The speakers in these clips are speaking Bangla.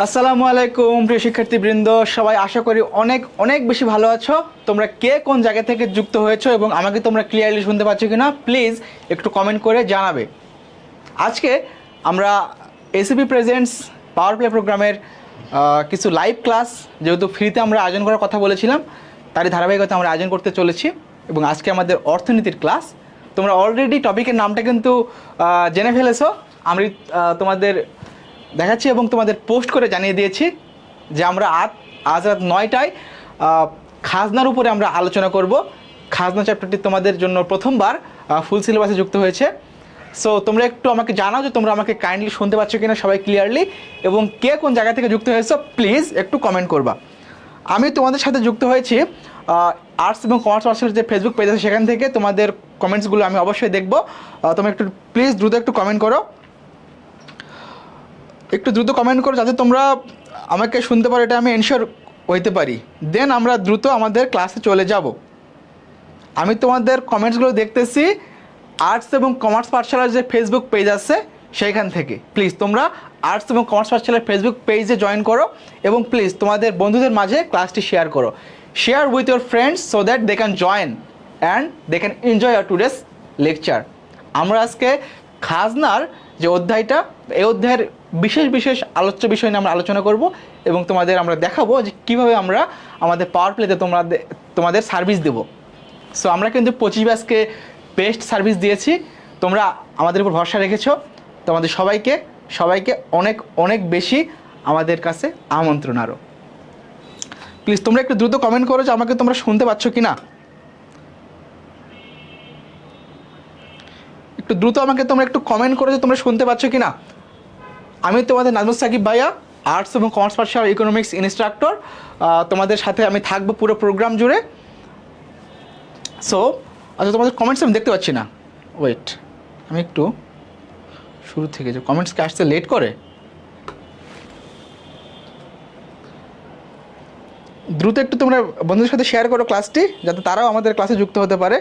আসসালামু আলাইকুম প্রিয় শিক্ষার্থীবৃন্দ, সবাই আশা করি অনেক অনেক বেশি ভালো আছো। তোমরা কে কোন জায়গা থেকে যুক্ত হয়েছো এবং আমাকে তোমরা ক্লিয়ারলি শুনতে পাচ্ছ কিনা প্লিজ একটু কমেন্ট করে জানাবে। আজকে আমরা এসিপি প্রেজেন্টস পাওয়ার প্লে প্রোগ্রামের কিছু লাইভ ক্লাস যেহেতু ফ্রিতে আমরা আয়োজন করার কথা বলেছিলাম, তারই ধারাবাহিকতা আমরা আয়োজন করতে চলেছি এবং আজকে আমাদের অর্থনীতির ক্লাস। তোমরা অলরেডি টপিকের নামটা কিন্তু জেনে ফেলেছো। আমি তোমাদের দেখাচ্ছি এবং তোমাদের পোস্ট করে জানিয়ে দিয়েছি যে আমরা আজ রাত 9টায় খাজনার উপরে আমরা আলোচনা করব। খাজনা চ্যাপ্টারটি তোমাদের জন্য প্রথমবার ফুল সিলেবাসে যুক্ত হয়েছে। সো তোমরা একটু আমাকে জানাও যে তোমরা আমাকে কাইন্ডলি শুনতে পাচ্ছ কিনা সবাই ক্লিয়ারলি, এবং কে কোন জায়গা থেকে যুক্ত হয়েছো প্লিজ একটু কমেন্ট করবা। আমি তোমাদের সাথে যুক্ত হয়েছি আর্টস এবং কমার্স পার্সের যে ফেসবুক পেজ আছে সেখান থেকে। তোমাদের কমেন্টসগুলো আমি অবশ্যই দেখব। তোমরা একটু প্লিজ দ্রুত একটু কমেন্ট করো, একটু দ্রুত কমেন্ট করো যাতে তোমরা আমাকে শুনতে পারো, এটা আমি এনশিওর হইতে পারি। দেন আমরা দ্রুত আমাদের ক্লাসে চলে যাব। আমি তোমাদের কমেন্টসগুলো দেখতেছি আর্টস এবং কমার্স পাঠশালার যে ফেসবুক পেজ আছে সেইখান থেকে। প্লিজ তোমরা আর্টস এবং কমার্স পাঠশালার ফেসবুক পেজে জয়েন করো এবং প্লিজ তোমাদের বন্ধুদের মাঝে ক্লাসটি শেয়ার করো। Share with your friends so that they can join and they can enjoy our today's lecture. আমরা আজকে খাজনার যে অধ্যায়টা, এই অধ্যায়ের বিশেষ বিশেষ আলোচ্য বিষয় নিয়ে আমরা আলোচনা করব এবং তোমাদের আমরা দেখাবো যে কীভাবে আমরা আমাদের পাওয়ার প্লেতে তোমাদের সার্ভিস দেব। সো আমরা কিন্তু 25 ব্যাচকে বেস্ট সার্ভিস দিয়েছি, তোমরা আমাদের উপর ভরসা রেখেছো। তোমাদের সবাইকে অনেক অনেক বেশি আমাদের কাছে আমন্ত্রণ। আরও প্লিজ তোমরা একটু দ্রুত কমেন্ট করো যে আমাকে তোমরা শুনতে পাচ্ছ কি না। একটু দ্রুত আমাকে তোমরা একটু কমেন্ট করো যে তোমরা শুনতে পাচ্ছ কি না। আমি তোমাদের নাজমুল সাকিব ভাইয়া, আর্টস এবং কমার্স পাঠশালার ইকোনমিক্স ইনস্ট্রাক্টর। তোমাদের সাথে আমি থাকবো পুরো প্রোগ্রাম জুড়ে। সো আচ্ছা, তোমাদের কমেন্টস আমি দেখতে পাচ্ছি না। ওয়েট, আমি একটু শুরু থেকে যে কমেন্টসকে আসতে লেট করে, দ্রুত একটু তোমরা বন্ধুদের সাথে শেয়ার করো ক্লাসটি যাতে তারাও আমাদের ক্লাসে যুক্ত হতে পারে।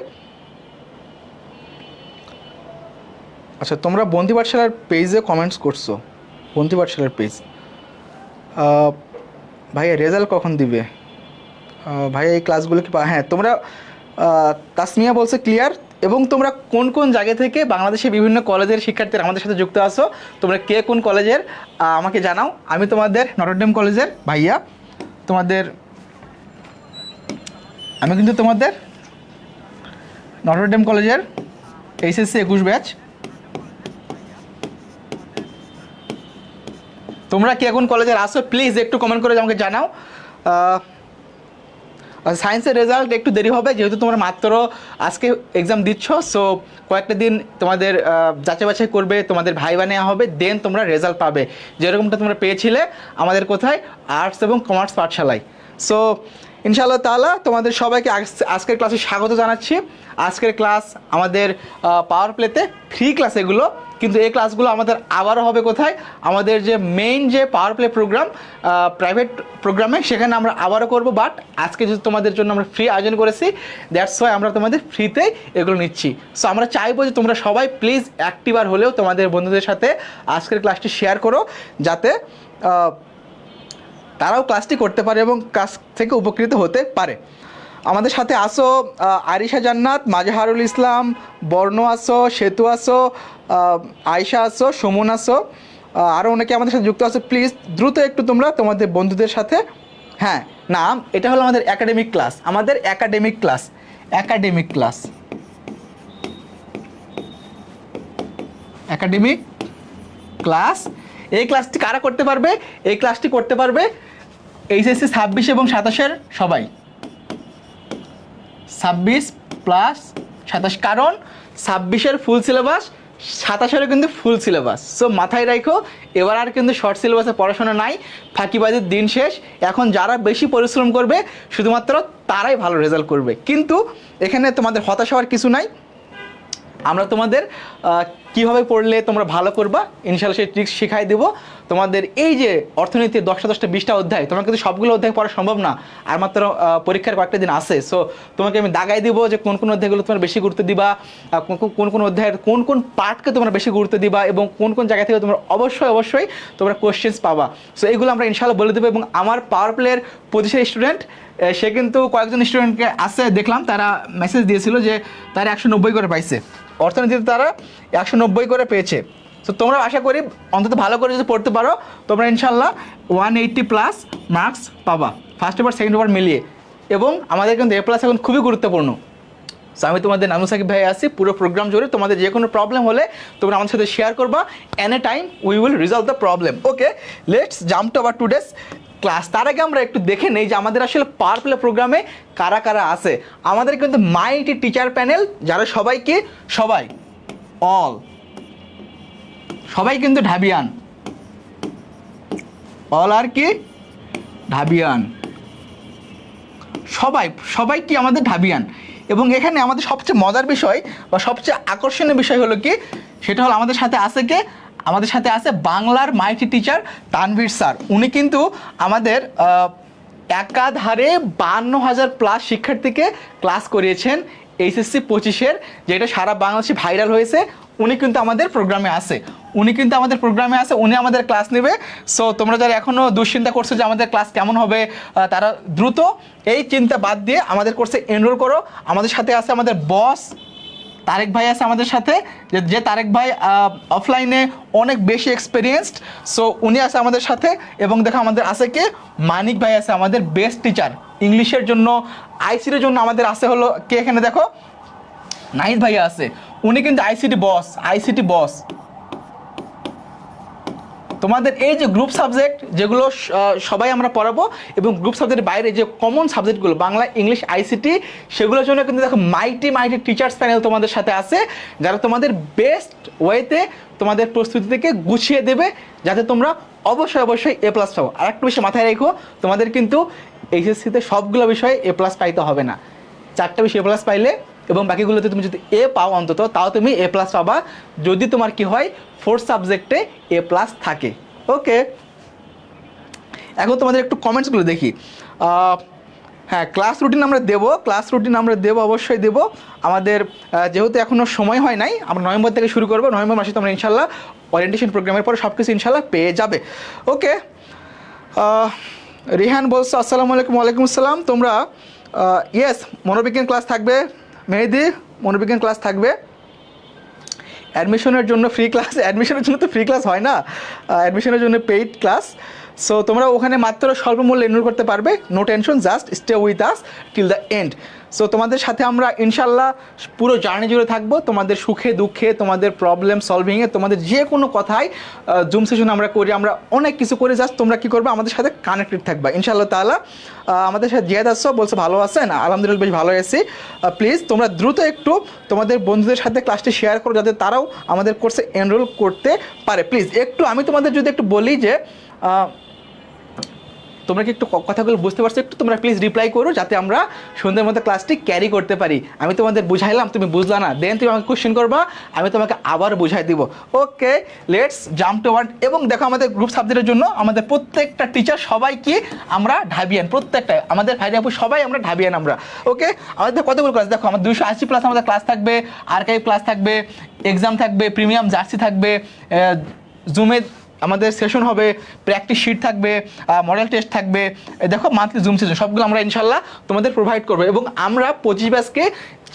আচ্ছা, তোমরা বন্দি পাঠশালার পেজে কমেন্টস করছো, বন্দি পাঠশালার পেজ। ভাইয়া রেজাল্ট কখন দিবে? ভাইয়া এই ক্লাসগুলো কি হ্যাঁ, তোমরা তাসমিয়া বলছে ক্লিয়ার। এবং তোমরা কোন কোন জায়গা থেকে বাংলাদেশের বিভিন্ন কলেজের শিক্ষার্থীরা আমাদের সাথে যুক্ত আছো, তোমরা কে কোন কলেজের আমাকে জানাও। আমি তোমাদের নটরডেম কলেজের ভাইয়া, আমি কিন্তু তোমাদের নটরডেম কলেজের এইচএসসি 21 ব্যাচ। তোমরা কে কোন কলেজের আসো প্লিজ একটু কমেন্ট করে আমাকে জানাও। সায়েন্সের রেজাল্ট একটু দেরি হবে যেহেতু তোমরা মাত্র আজকে এক্সাম দিচ্ছ। সো কয়েকটা দিন তোমাদের যাচাই বাছাই করবে, তোমাদের ভাইবা নেওয়া হবে, দেন তোমরা রেজাল্ট পাবে যেরকমটা তোমরা পেয়েছিলে আমাদের কোথায়, আর্টস এবং কমার্স পাঠশালায়। সো ইনশাআল্লাহ তাআলা তোমাদের সবাইকে আজকের ক্লাসে স্বাগত জানাচ্ছি। আজকের ক্লাস আমাদের পাওয়ার প্লেতে ফ্রি ক্লাস এগুলো, কিন্তু এই ক্লাসগুলো আমাদের আবারও হবে কোথায়, আমাদের যে মেইন যে পাওয়ার প্লে প্রোগ্রাম প্রাইভেট প্রোগ্রামে, সেখানে আমরা আবারও করব। বাট আজকে যদি তোমাদের জন্য আমরা ফ্রি আয়োজন করেছি, দ্যাটস ওয়াই আমরা তোমাদের ফ্রিতেই এগুলো নিচ্ছি। সো আমরা চাইবো যে তোমরা সবাই প্লিজ একটিবার হলেও তোমাদের বন্ধুদের সাথে আজকের ক্লাসটি শেয়ার করো যাতে তারাও ক্লাসটি করতে পারে এবং ক্লাস থেকে উপকৃত হতে পারে। আমাদের সাথে আসো আরিশা জান্নাত, মাজহারুল ইসলাম, বর্ণ আসো, সেতু আসো, আয়শা আসো, সুমন আসো, আরও অনেকে আমাদের সাথে যুক্ত আছো। প্লিজ দ্রুত একটু তোমরা তোমাদের বন্ধুদের সাথে, হ্যাঁ নাম এটা হলো আমাদের একাডেমিক ক্লাস, আমাদের একাডেমিক ক্লাস। এই ক্লাসটি কারা করতে পারবে? এই ক্লাসটি করতে পারবে এইচএসসি 26 এবং 27-এর সবাই, 26 প্লাস 27, কারণ 26-এর ফুল সিলেবাস, 27-এরও কিন্তু ফুল সিলেবাস। সো মাথায় রাখো, এবার আর কিন্তু শর্ট সিলেবাসে পড়াশোনা নাই, ফাঁকিবাজির দিন শেষ। এখন যারা বেশি পরিশ্রম করবে শুধুমাত্র তারাই ভালো রেজাল্ট করবে। কিন্তু এখানে তোমাদের হতাশ হওয়ার কিছু নাই। আমরা তোমাদের কীভাবে পড়লে তোমরা ভালো করবা ইনশাআল্লাহ সেই ট্রিক্স শিখাই দেবো। তোমাদের এই যে অর্থনীতির 10টা 20টা অধ্যায়, তোমার কিন্তু সবগুলো অধ্যায় পড়া সম্ভব না, আর মাত্র পরীক্ষার কয়েকটা দিন আছে। সো তোমাকে আমি দাগাই দিব যে কোন কোন অধ্যায়গুলো তোমার বেশি গুরুত্ব দিবা, কোন কোন অধ্যায়ের কোন কোন পার্টকে তোমরা বেশি গুরুত্ব দিবা, এবং কোন কোন জায়গা থেকে তোমরা অবশ্যই তোমরা কোশ্চেন্স পাবা। সো এইগুলো আমরা ইনশাআল্লাহ বলে দেবো। এবং আমার পাওয়ার প্লের 25 স্টুডেন্ট, সে কিন্তু কয়েকজন স্টুডেন্টকে আছে দেখলাম, তারা মেসেজ দিয়েছিল যে তারা 190 করে পাইছে, অর্থনীতিতে তারা 190 করে পেয়েছে। সো তোমরা আশা করি অন্তত ভালো করে যদি পড়তে পারো তোমরা ইনশাল্লাহ 180+ মার্কস পাবা ফার্স্ট পেপার সেকেন্ড পেপার মিলিয়ে। এবং আমাদের কিন্তু A+ এখন খুবই গুরুত্বপূর্ণ। সো আমি তোমাদের নানু সাকিব ভাই আছি পুরো প্রোগ্রাম জুড়ে। তোমাদের যে কোনো প্রবলেম হলে তোমরা আমাদের সাথে শেয়ার করবা, any time we will resolve the problem. Okay, let's jump to our today's class. তার আগে আমরা একটু দেখে নেই যে আমাদের আসলে পাওয়ার প্লে প্রোগ্রামে কারা কারা আছে। আমাদের কিন্তু মাইটি টিচার প্যানেল, যারা সবাই সবাই কিন্তু ঢাবিয়ান, অল আর কি ঢাবিয়ান, সবাই কি আমাদের ঢাবিয়ান। এবং এখানে আমাদের সবচেয়ে মজার বিষয় বা সবচেয়ে আকর্ষণীয় বিষয় হলো কি, সেটা হলো আমাদের সাথে আছে কে, আমাদের সাথে আছে বাংলার মাইটি টিচার তানভীর স্যার। উনি কিন্তু আমাদের একাধারে 52,000+ শিক্ষার্থীকে ক্লাস করিয়েছেন HSC 25-এর, যেটা সারা বাংলাদেশে ভাইরাল হয়েছে। উনি কিন্তু আমাদের প্রোগ্রামে আছে, উনি আমাদের ক্লাস নেবে। সো তোমরা যারা এখনও দুশ্চিন্তা করছো যে আমাদের ক্লাস কেমন হবে, তারা দ্রুত এই চিন্তা বাদ দিয়ে আমাদের কোর্সে এনরোল করো। আমাদের সাথে আছে আমাদের বস তারেক ভাই আছে আমাদের সাথে, যে তারেক ভাই অফলাইনে অনেক বেশি এক্সপিরিয়েন্সড। সো উনি আছে আমাদের সাথে। এবং দেখো আমাদের আছে কে, মানিক ভাই আছে আমাদের বেস্ট টিচার ইংলিশের জন্য, আইসিটির জন্য আমাদের আছে হলো কে, এখানে দেখো নাহিদ ভাইয়া আছে, উনি কিন্তু আইসিটি বস। তোমাদের এই যে গ্রুপ সাবজেক্ট যেগুলো সবাই আমরা পড়াবো, এবং গ্রুপ সাবজেক্টের বাইরে যে কমন সাবজেক্টগুলো বাংলা, ইংলিশ, আইসিটি, সেগুলোর জন্য কিন্তু দেখো মাইটি টিচার্স প্যানেল তোমাদের সাথে আছে, যারা তোমাদের বেস্ট ওয়েতে তোমাদের প্রস্তুতি থেকে গুছিয়ে দেবে, যাতে তোমরা অবশ্যই A+ পাবো। আর একটা বিষয় মাথায় রেখো, তোমাদের কিন্তু HSC-তে সবগুলো বিষয়ে A+ পাইতে হবে না, 4টা বিষয় A+ পাইলে এবং বাকিগুলোতে তুমি যদি A পাও অন্তত, তাও তুমি A+ পাবা, যদি তোমার কি হয় 4 সাবজেক্টে A+ থাকে। ওকে, এখন তোমাদের একটু কমেন্টসগুলো দেখি। হ্যাঁ, ক্লাস রুটিন আমরা দেবো, অবশ্যই দেবো। আমাদের যেহেতু এখনও সময় হয় নাই, আমরা নভেম্বর থেকে শুরু করবো। নভেম্বর মাসে তোমরা ইনশাল্লাহ ওরিয়েন্টেশন প্রোগ্রামের পরে সব কিছু ইনশাল্লাহ পেয়ে যাবে। ওকে, রিহান বলছো আসসালামু আলাইকুম। ওয়ালাইকুম আসসালাম। তোমরা ইয়েস, মনোবিজ্ঞান ক্লাস থাকবে, মেহেদি মনোবিজ্ঞান ক্লাস থাকবে। অ্যাডমিশনের জন্য ফ্রি ক্লাস, অ্যাডমিশনের জন্য তো ফ্রি ক্লাস হয় না, অ্যাডমিশনের জন্য পেইড ক্লাস। সো তোমরা ওখানে মাত্র স্বল্প মূল্যে এনরোল করতে পারবে, no tension, just stay with us till the end. So তোমাদের সাথে আমরা ইনশাল্লাহ পুরো জার্নি জুড়ে থাকবো, তোমাদের সুখে দুঃখে, তোমাদের প্রবলেম সলভিংয়ে, তোমাদের যে কোনো কথাই জুম সেশন আমরা করি, আমরা অনেক কিছু করি। জাস্ট তোমরা কী করবে, আমাদের সাথে কানেক্টেড থাকবা ইনশাআল্লাহ তাআলা। আমাদের সাথে জিয়াদ আসছো, বলছো ভালো আছেন, আলহামদুলিল্লাহ বেশ ভালো আছি। প্লিজ তোমরা দ্রুত একটু তোমাদের বন্ধুদের সাথে ক্লাসটি শেয়ার করো, যাতে তারাও আমাদের কোর্সে এনরোল করতে পারে। প্লিজ একটু আমি তোমাদের যদি একটু বলি যে তোমরা কি একটু কথাগুলো বুঝতে পারছো, একটু তোমরা প্লিজ রিপ্লাই করো, যাতে আমরা সন্ধ্যের মধ্যে ক্লাসটি ক্যারি করতে পারি। আমি তোমাদের বুঝাইলাম, তুমি বুঝলা না, দেন তুমি আমাকে কোশ্চেন করবা, আমি তোমাকে আবার বুঝাই দিব। ওকে, লেটস জাম্প টু ওয়ার্ড। এবং দেখো আমাদের গ্রুপ সাবজেক্টের জন্য আমাদের প্রত্যেকটা টিচার সবাই কি আমরা ঢাবিয়ান, প্রত্যেকটা আমাদের ভাই আপু সবাই আমরা ঢাবিয়ান আমরা। ওকে, আমাদের কতগুলো ক্লাস দেখো, আমাদের 280+ আমাদের ক্লাস থাকবে, আর্কাইভ ক্লাস থাকবে, এক্সাম থাকবে, প্রিমিয়াম জার্সি থাকবে, জুমে আমাদের সেশন হবে, প্র্যাকটিস শিট থাকবে, মডেল টেস্ট থাকবে, দেখো মান্থলি জুম সেশন, সবগুলো আমরা ইনশাল্লাহ তোমাদের প্রোভাইড করবো। এবং আমরা 25 ব্যাচকে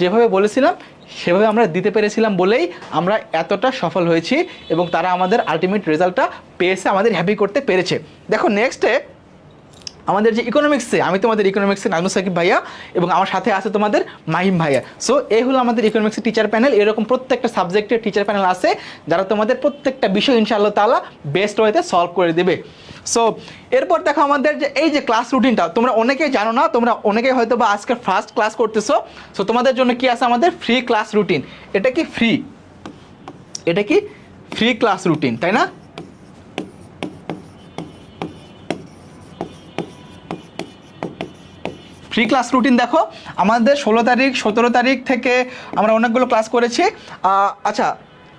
যেভাবে বলেছিলাম সেভাবে আমরা দিতে পেরেছিলাম বলেই আমরা এতটা সফল হয়েছি, এবং তারা আমাদের আলটিমেট রেজাল্টটা পেয়েছে, আমাদের হ্যাপি করতে পেরেছে। দেখো নেক্সটে আমাদের যে ইকোনমিক্সে, আমি তোমাদের ইকোনমিক্সে নাজমুল সাকিব ভাইয়া, এবং আমার সাথে আছে তোমাদের মাহিম ভাইয়া। সো এই হলো আমাদের ইকোনমিক্সের টিচার প্যানেল। এরকম প্রত্যেকটা সাবজেক্টের টিচার প্যানেল আছে, যারা তোমাদের প্রত্যেকটা বিষয় ইনশাআল্লাহ তাআলা বেস্ট ওয়েতে সলভ করে দেবে। সো এরপর দেখো আমাদের যে এই যে ক্লাস রুটিনটা, তোমরা অনেকেই জানো না, তোমরা অনেকেই হয়তো বা আজকে ফার্স্ট ক্লাস করতেছো। সো তোমাদের জন্য কি আছে, আমাদের ফ্রি ক্লাস রুটিন। এটা কি ফ্রি ক্লাস রুটিন, তাই না? ফ্রি ক্লাস রুটিন দেখো আমাদের 16 তারিখ 17 তারিখ থেকে আমরা অনেকগুলো ক্লাস করেছি। আচ্ছা,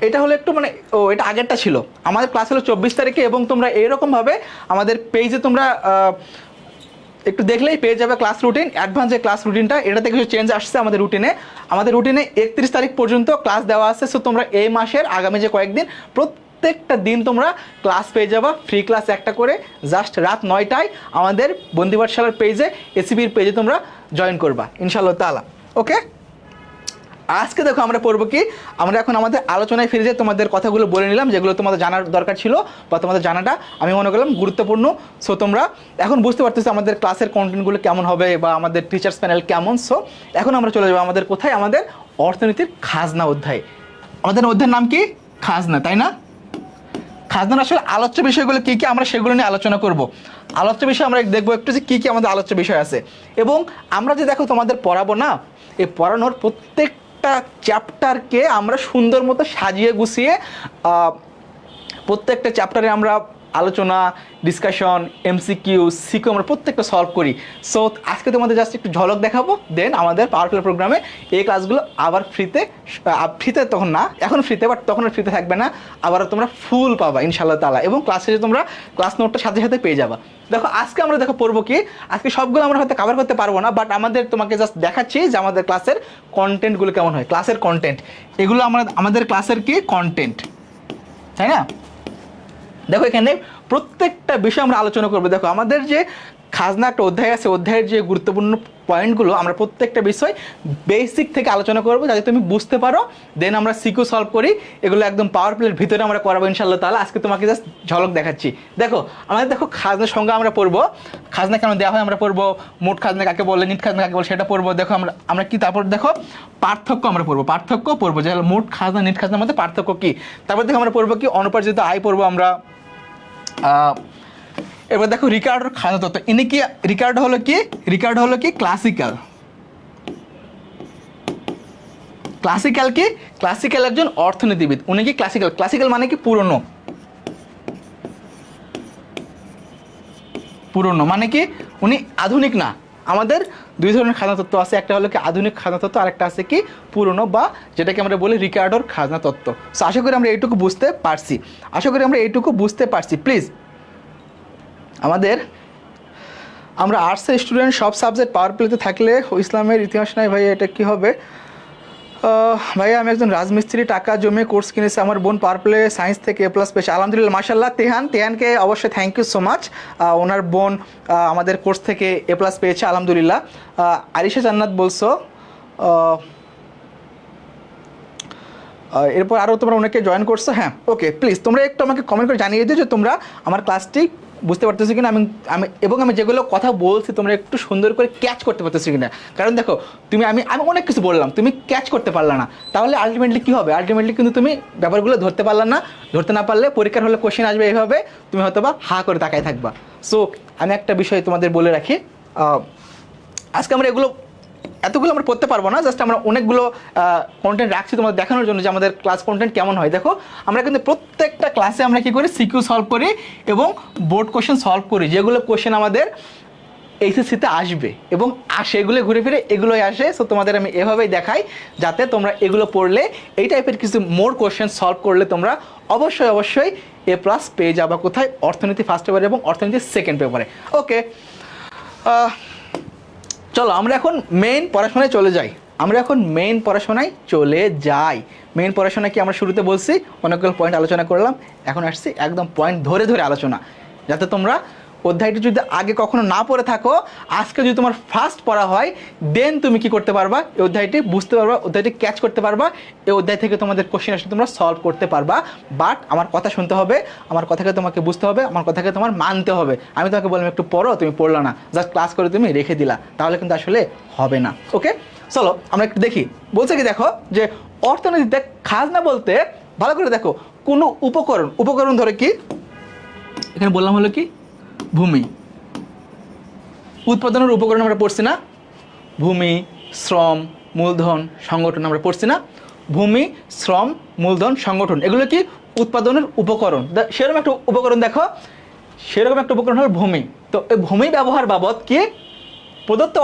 এটা হলো একটু মানে এটা আগেরটা ছিল, আমাদের ক্লাস হলো 24 তারিখে, এবং তোমরা এইরকমভাবে আমাদের পেজে তোমরা একটু দেখলেই পেয়ে যাবে ক্লাস রুটিন, অ্যাডভান্স যে ক্লাস রুটিনটা, এটাতে কিছু চেঞ্জ আসছে আমাদের রুটিনে। আমাদের রুটিনে 31 তারিখ পর্যন্ত ক্লাস দেওয়া আছে। সো তোমরা এই মাসের আগামী যে কয়েকদিন প্রত্যেকটা দিন তোমরা ক্লাস পেয়ে যাবা, ফ্রি ক্লাস একটা করে, জাস্ট রাত 9টায় আমাদের বন্দি পাঠশালার পেজে, এসিবির পেজে তোমরা জয়েন করবা ইনশাআল্লাহ তাআলা। ওকে, আজকে দেখো আমরা পড়বো কি, আমরা এখন আমাদের আলোচনায় ফিরে যাই। তোমাদের কথাগুলো বলে নিলাম যেগুলো তোমাদের জানার দরকার ছিল, বা তোমাদের জানাটা আমি মনে করলাম গুরুত্বপূর্ণ। সো তোমরা এখন বুঝতে পারতেছো আমাদের ক্লাসের কন্টেন্টগুলো কেমন হবে, বা আমাদের টিচার্স প্যানেল কেমন। সো এখন আমরা চলে যাবো আমাদের কোথায়, আমাদের অর্থনীতির খাজনা অধ্যায়। আমাদের অধ্যায়ের নাম কি? খাজনা, তাই না? খাজনার আসলে আলোচ্য বিষয়গুলো কী কী, আমরা সেগুলো নিয়ে আলোচনা করব। আলোচ্য বিষয় আমরা দেখবো একটু যে কী কী আমাদের আলোচ্য বিষয় আছে, এবং আমরা যে দেখো তোমাদের পড়াবো না, এই পড়ানোর প্রত্যেকটা চ্যাপ্টারকে আমরা সুন্দর মতো সাজিয়ে গুছিয়ে প্রত্যেকটা চ্যাপ্টারে আমরা আলোচনা, ডিসকাশন, এমসিকিউ, সিকিউ আমরা প্রত্যেকটা সলভ করি। সো আজকে তোমাদের জাস্ট একটু ঝলক দেখাবো, দেন আমাদের পাওয়ার প্লে প্রোগ্রামে এই ক্লাসগুলো আবার ফ্রিতে তখন না, এখন ফ্রিতে, বাট তখন আর ফ্রিতে থাকবে না, আবার তোমরা ফুল পাবা ইনশাআল্লাহ তাআলা, এবং ক্লাসে তোমরা ক্লাস নোটটা সাথে সাথে পেয়ে যাবা। দেখো আজকে আমরা পড়বো কি, আজকে সবগুলো আমরা হয়তো কভার করতে পারবো না, বাট আমাদের তোমাকে জাস্ট দেখাচ্ছি যে আমাদের ক্লাসের কন্টেন্টগুলো কেমন হয়। ক্লাসের কন্টেন্ট, এগুলো আমাদের ক্লাসের কি কন্টেন্ট, তাই না? দেখো এখানে প্রত্যেকটা বিষয় আমরা আলোচনা করবো। দেখো আমাদের যে খাজনা একটা অধ্যায় আছে, অধ্যায়ের যে গুরুত্বপূর্ণ পয়েন্টগুলো আমরা প্রত্যেকটা বিষয় বেসিক থেকে আলোচনা করবো, যাতে তুমি বুঝতে পারো। দেন আমরা সিকিউ সলভ করি, এগুলো একদম পাওয়ার প্লের ভিতরে আমরা করাবো ইনশাআল্লাহ তাআলা। আজকে তোমাকে জাস্ট ঝলক দেখাচ্ছি। দেখো আমাদের দেখো খাজনার সংজ্ঞা আমরা পড়বো, খাজনা কেন দেওয়া হয় আমরা পড়বো, মোট খাজনা কাকে বলে, নিট খাজনা কাকে বলে সেটা পড়বো। দেখো আমরা কি, তারপর দেখো পার্থক্য আমরা পড়বো যে মোট খাজনা নিট খাজনার মধ্যে পার্থক্য কি। তারপর দেখো আমরা পড়বো কি অনুপার্জিত আয় পড়বো আমরা। এবার দেখো রিকার্ডোর খাজনা তত্ত্ব, ইনি কি রিকার্ডো হলো কি ক্লাসিক্যাল একজন অর্থনীতিবিদ। উনি কি ক্লাসিক্যাল মানে কি পুরনো মানে কি উনি আধুনিক না। আমাদের দুই ধরনের খাজনা তত্ত্ব আছে, একটা হলো কি আধুনিক খাজনা তত্ত্ব, আর একটা আছে কি পুরনো, বা যেটাকে আমরা বলি রিকার্ডোর খাজনা তত্ত্ব। সো আশা করি আমরা এইটুকু বুঝতে পারছি। প্লিজ আমরা আর্টসের স্টুডেন্ট, সব সাবজেক্ট পাওয়ার প্লেতে থাকলে ইসলামের ইতিহাস নাই ভাই, এটা কি হবে? ভাইয়া আমি একজন রাজমিস্ত্রি, টাকা জমিয়ে কোর্স কিনেছি, আমার বোন পাওয়ার প্লে সায়েন্স থেকে এ প্লাস পেয়েছে। আলহামদুলিল্লাহ, মাশাআল্লাহ। তেহানকে অবশ্যই থ্যাংক ইউ সো মাচ, ওনার বোন আমাদের কোর্স থেকে এ প্লাস পেয়েছে আলহামদুলিল্লাহ। আরিশা জান্নাত বলছো, এরপর আরও তোমরা অনেকে জয়েন করছো। হ্যাঁ, ওকে, প্লিজ তোমরা একটু আমাকে কমেন্ট করে জানিয়ে দিও যে তোমরা আমার ক্লাসটি বুঝতে পারতেছো কিনা, আমি যেগুলো কথা বলছি তোমরা একটু সুন্দর করে ক্যাচ করতে পারতেছো কিনা। কারণ দেখো আমি অনেক কিছু বললাম, তুমি ক্যাচ করতে পারলে না, তাহলে আলটিমেটলি কী হবে? আলটিমেটলি কিন্তু তুমি ব্যাপারগুলো ধরতে না পারলে পরীক্ষার হলে কোশ্চেন আসবে এইভাবে, তুমি হয়তো বা হা করে তাকায় থাকবা। সো আমি একটা বিষয় তোমাদের বলে রাখি, আজকে আমরা এতগুলো আমরা পড়তে পারবো না, জাস্ট আমরা অনেকগুলো কন্টেন্ট রাখছি তোমাদের দেখানোর জন্য যে আমাদের ক্লাস কন্টেন্ট কেমন হয়। দেখো আমরা কিন্তু প্রত্যেকটা ক্লাসে আমরা কী করি, সিকিউ সলভ করি এবং বোর্ড কোশ্চেন সলভ করি, যেগুলো কোশ্চেন আমাদের এইচএসসিতে আসবে, এবং সেগুলো ঘুরে ফিরে এগুলোই আসে। সো তোমাদের আমি এভাবেই দেখাই, যাতে তোমরা এগুলো পড়লে, এই টাইপের কিছু মোর কোশ্চেন সলভ করলে তোমরা অবশ্যই এ প্লাস পেয়ে যাবা। কোথায়? অর্থনীতি ফার্স্ট পেপারে এবং অর্থনীতি সেকেন্ড পেপারে। ওকে, চলো আমরা এখন মেইন পড়াশোনায় চলে যাই। মেইন পড়াশোনায় কি আমরা শুরুতে বলছি, অনেকগুলো পয়েন্ট আলোচনা করলাম, এখন আসছি একদম পয়েন্ট ধরে আলোচনা, যাতে তোমরা অধ্যায়টি যদি আগে কখনো না পড়ে থাকো, আজকে যদি তোমার ফার্স্ট পড়া হয়, দেন তুমি কি করতে পারবা, এই অধ্যায়টি বুঝতে পারবা, অধ্যায়টি ক্যাচ করতে পারবা, এই অধ্যায় থেকে তোমাদের কোশ্চেন আসলে তোমরা সলভ করতে পারবা। বাট আমার কথা শুনতে হবে, আমার কথাকে তোমাকে বুঝতে হবে, আমার কথাকে তোমার মানতে হবে। আমি তোমাকে বললাম একটু পড়ো, তুমি পড়লা না, জাস্ট ক্লাস করে তুমি রেখে দিলা, তাহলে কিন্তু আসলে হবে না। ওকে, চলো আমরা একটু দেখি। বলছে কি, দেখো যে অর্থনীতিতে খাজনা বলতে, ভালো করে দেখো, কোনো উপকরণ ধরে কি, এখানে বললাম হলো কি ভূমি, উৎপাদনের উপকরণ আমরা পড়ছি না, ভূমি, শ্রম, মূলধন, সংগঠন আমরা পড়ছি না, ভূমি, শ্রম, মূলধন, সংগঠন, এগুলো কি উৎপাদনের উপকরণ। সেরকম একটা উপকরণ দেখো, সেরকম একটা উপকরণ হলো ভূমি। তো এই ভূমি ব্যবহার বাবদ কি প্রদত্ত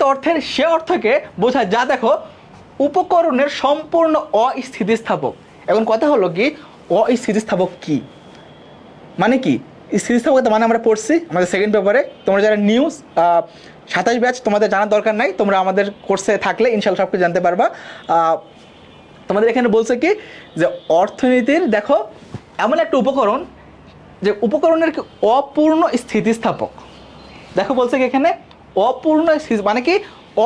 অর্থের সে অর্থকে বোঝায়, যা দেখো উপকরণের সম্পূর্ণ অস্থিতিস্থাপক। এখন কথা হলো কি অস্থিতিস্থাপক কি মানে কি? স্থিতিস্থাপকতা মানে আমরা পড়ছি আমাদের সেকেন্ড পেপারে। তোমরা যারা নিউজ 27 ব্যাচ তোমাদের জানার দরকার নাই, তোমরা আমাদের কোর্সে থাকলে ইনশাল্লাহ সব কিছু জানতে পারবা। তোমাদের এখানে বলছে কি যে অর্থনীতির দেখো এমন একটা উপকরণ যে উপকরণের কি অপূর্ণ স্থিতিস্থাপক। দেখো বলছে কি এখানে অপূর্ণ মানে কি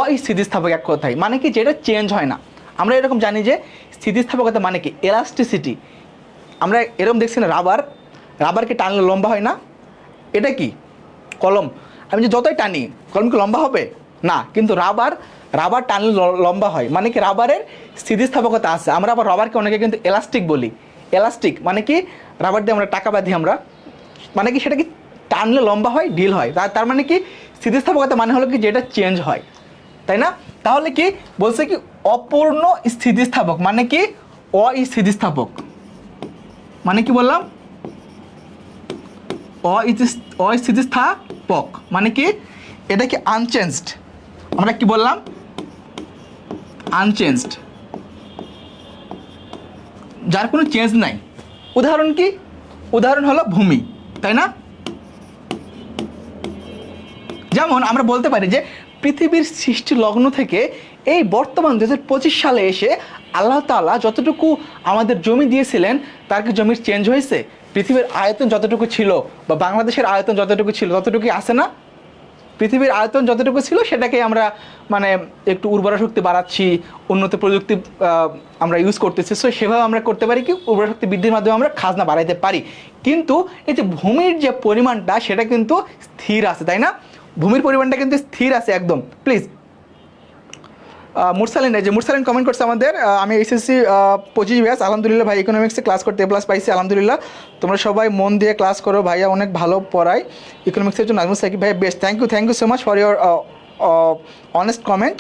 অস্থিতিস্থাপক, এক কথায় মানে কি যেটা চেঞ্জ হয় না। আমরা এরকম জানি যে স্থিতিস্থাপকতা মানে কি এলাস্টিসিটি। আমরা এরকম দেখছি না রাবারকে টানলে লম্বা হয় না, এটা কি কলম, আমি যে যতই টানি কলম কি লম্বা হবে না, কিন্তু রাবার টানলে লম্বা হয়, মানে কি রাবারের স্থিতিস্থাপকতা আছে। আমরা আবার রাবারকে অনেকে কিন্তু এলাস্টিক বলি। এলাস্টিক মানে কি রাবার দিয়ে আমরা টাকা বাঁধি আমরা, মানে কি সেটা কি টানলে লম্বা হয় ঢিল হয়, তার মানে কি স্থিতিস্থাপকতা মানে হলো কি যেটা চেঞ্জ হয়, তাই না? তাহলে কি বলছে কি অপূর্ণ স্থিতিস্থাপক মানে কি অস্থিতিস্থাপক, মানে কি বললাম অস্থিতিস্থাপক মানে কি এটা কি আনচেঞ্জড। আমরা কি বললাম আনচেঞ্জড, যার কোনো চেঞ্জ নাই। উদাহরণ কি? উদাহরণ হলো ভূমি, তাই না? যেমন আমরা বলতে পারি যে পৃথিবীর সৃষ্টি লগ্ন থেকে এই বর্তমান 2025 সালে এসে আল্লাহ তাআলা যতটুকু আমাদের জমি দিয়েছিলেন তার কি জমির চেঞ্জ হয়েছে? পৃথিবীর আয়তন যতটুকু ছিল বা বাংলাদেশের আয়তন যতটুকু ছিল ততটুকু আছে না? পৃথিবীর আয়তন যতটুকু ছিল সেটাকে আমরা মানে একটু উর্বরা শক্তি বাড়াচ্ছি, উন্নত প্রযুক্তি আমরা ইউজ করতেছি, সো সেভাবে আমরা করতে পারি কি উর্বরা শক্তি বৃদ্ধির মাধ্যমে আমরা খাজনা বাড়াইতে পারি। কিন্তু এই যে ভূমির যে পরিমাণটা সেটা কিন্তু স্থির আছে, তাই না? ভূমির পরিমাণটা কিন্তু স্থির আছে একদম। প্লিজ মুরসালিন কমেন্ট করছে আমাদের, আমি এসএসসি 25 ব্যাচ, আলহামদুলিল্লাহ ভাই ইকোনমিক্সে ক্লাস করতে A+ পাইছি আলহামদুলিল্লাহ। তোমরা সবাই মন দিয়ে ক্লাস করো ভাইয়া, অনেক ভালো পড়ায় ইকোনমিক্সের জন্য। নাজমুল সাকিব ভাই best, thank you so much for your honest comment.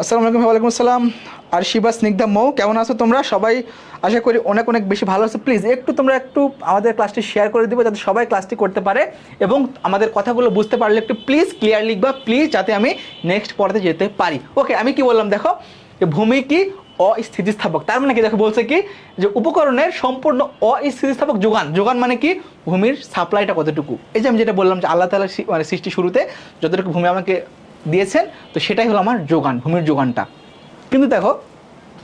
আসসালামু আলাইকুম। ওয়ালাইকুম আসসালাম। আর শিবা স্নিগ্ধা মৌ, কেমন আছো তোমরা সবাই? আশা করি অনেক অনেক বেশি ভালো আছে। প্লিজ তোমরা একটু আমাদের ক্লাসটি শেয়ার করে দিবে যাতে সবাই ক্লাসটি করতে পারে এবং আমাদের কথাগুলো বুঝতে পারলে একটু প্লিজ ক্লিয়ার লিখবা প্লিজ, যাতে আমি নেক্সট পড়াতে যেতে পারি। ওকে, আমি কি বললাম দেখো, ভূমি কি অস্থিতিস্থাপক, তার মানে কি দেখো বলছে কি যে উপকরণের সম্পূর্ণ অস্থিতিস্থাপক যোগান মানে কি ভূমির সাপ্লাইটা কতটুকু। এই যে আমি যেটা বললাম যে আল্লাহ তাআলা মানে সৃষ্টি শুরুতে যতটুকু ভূমি আমাকে দিয়েছেন, তো সেটাই হলো আমার যোগান, ভূমির যোগানটা। কিন্তু দেখো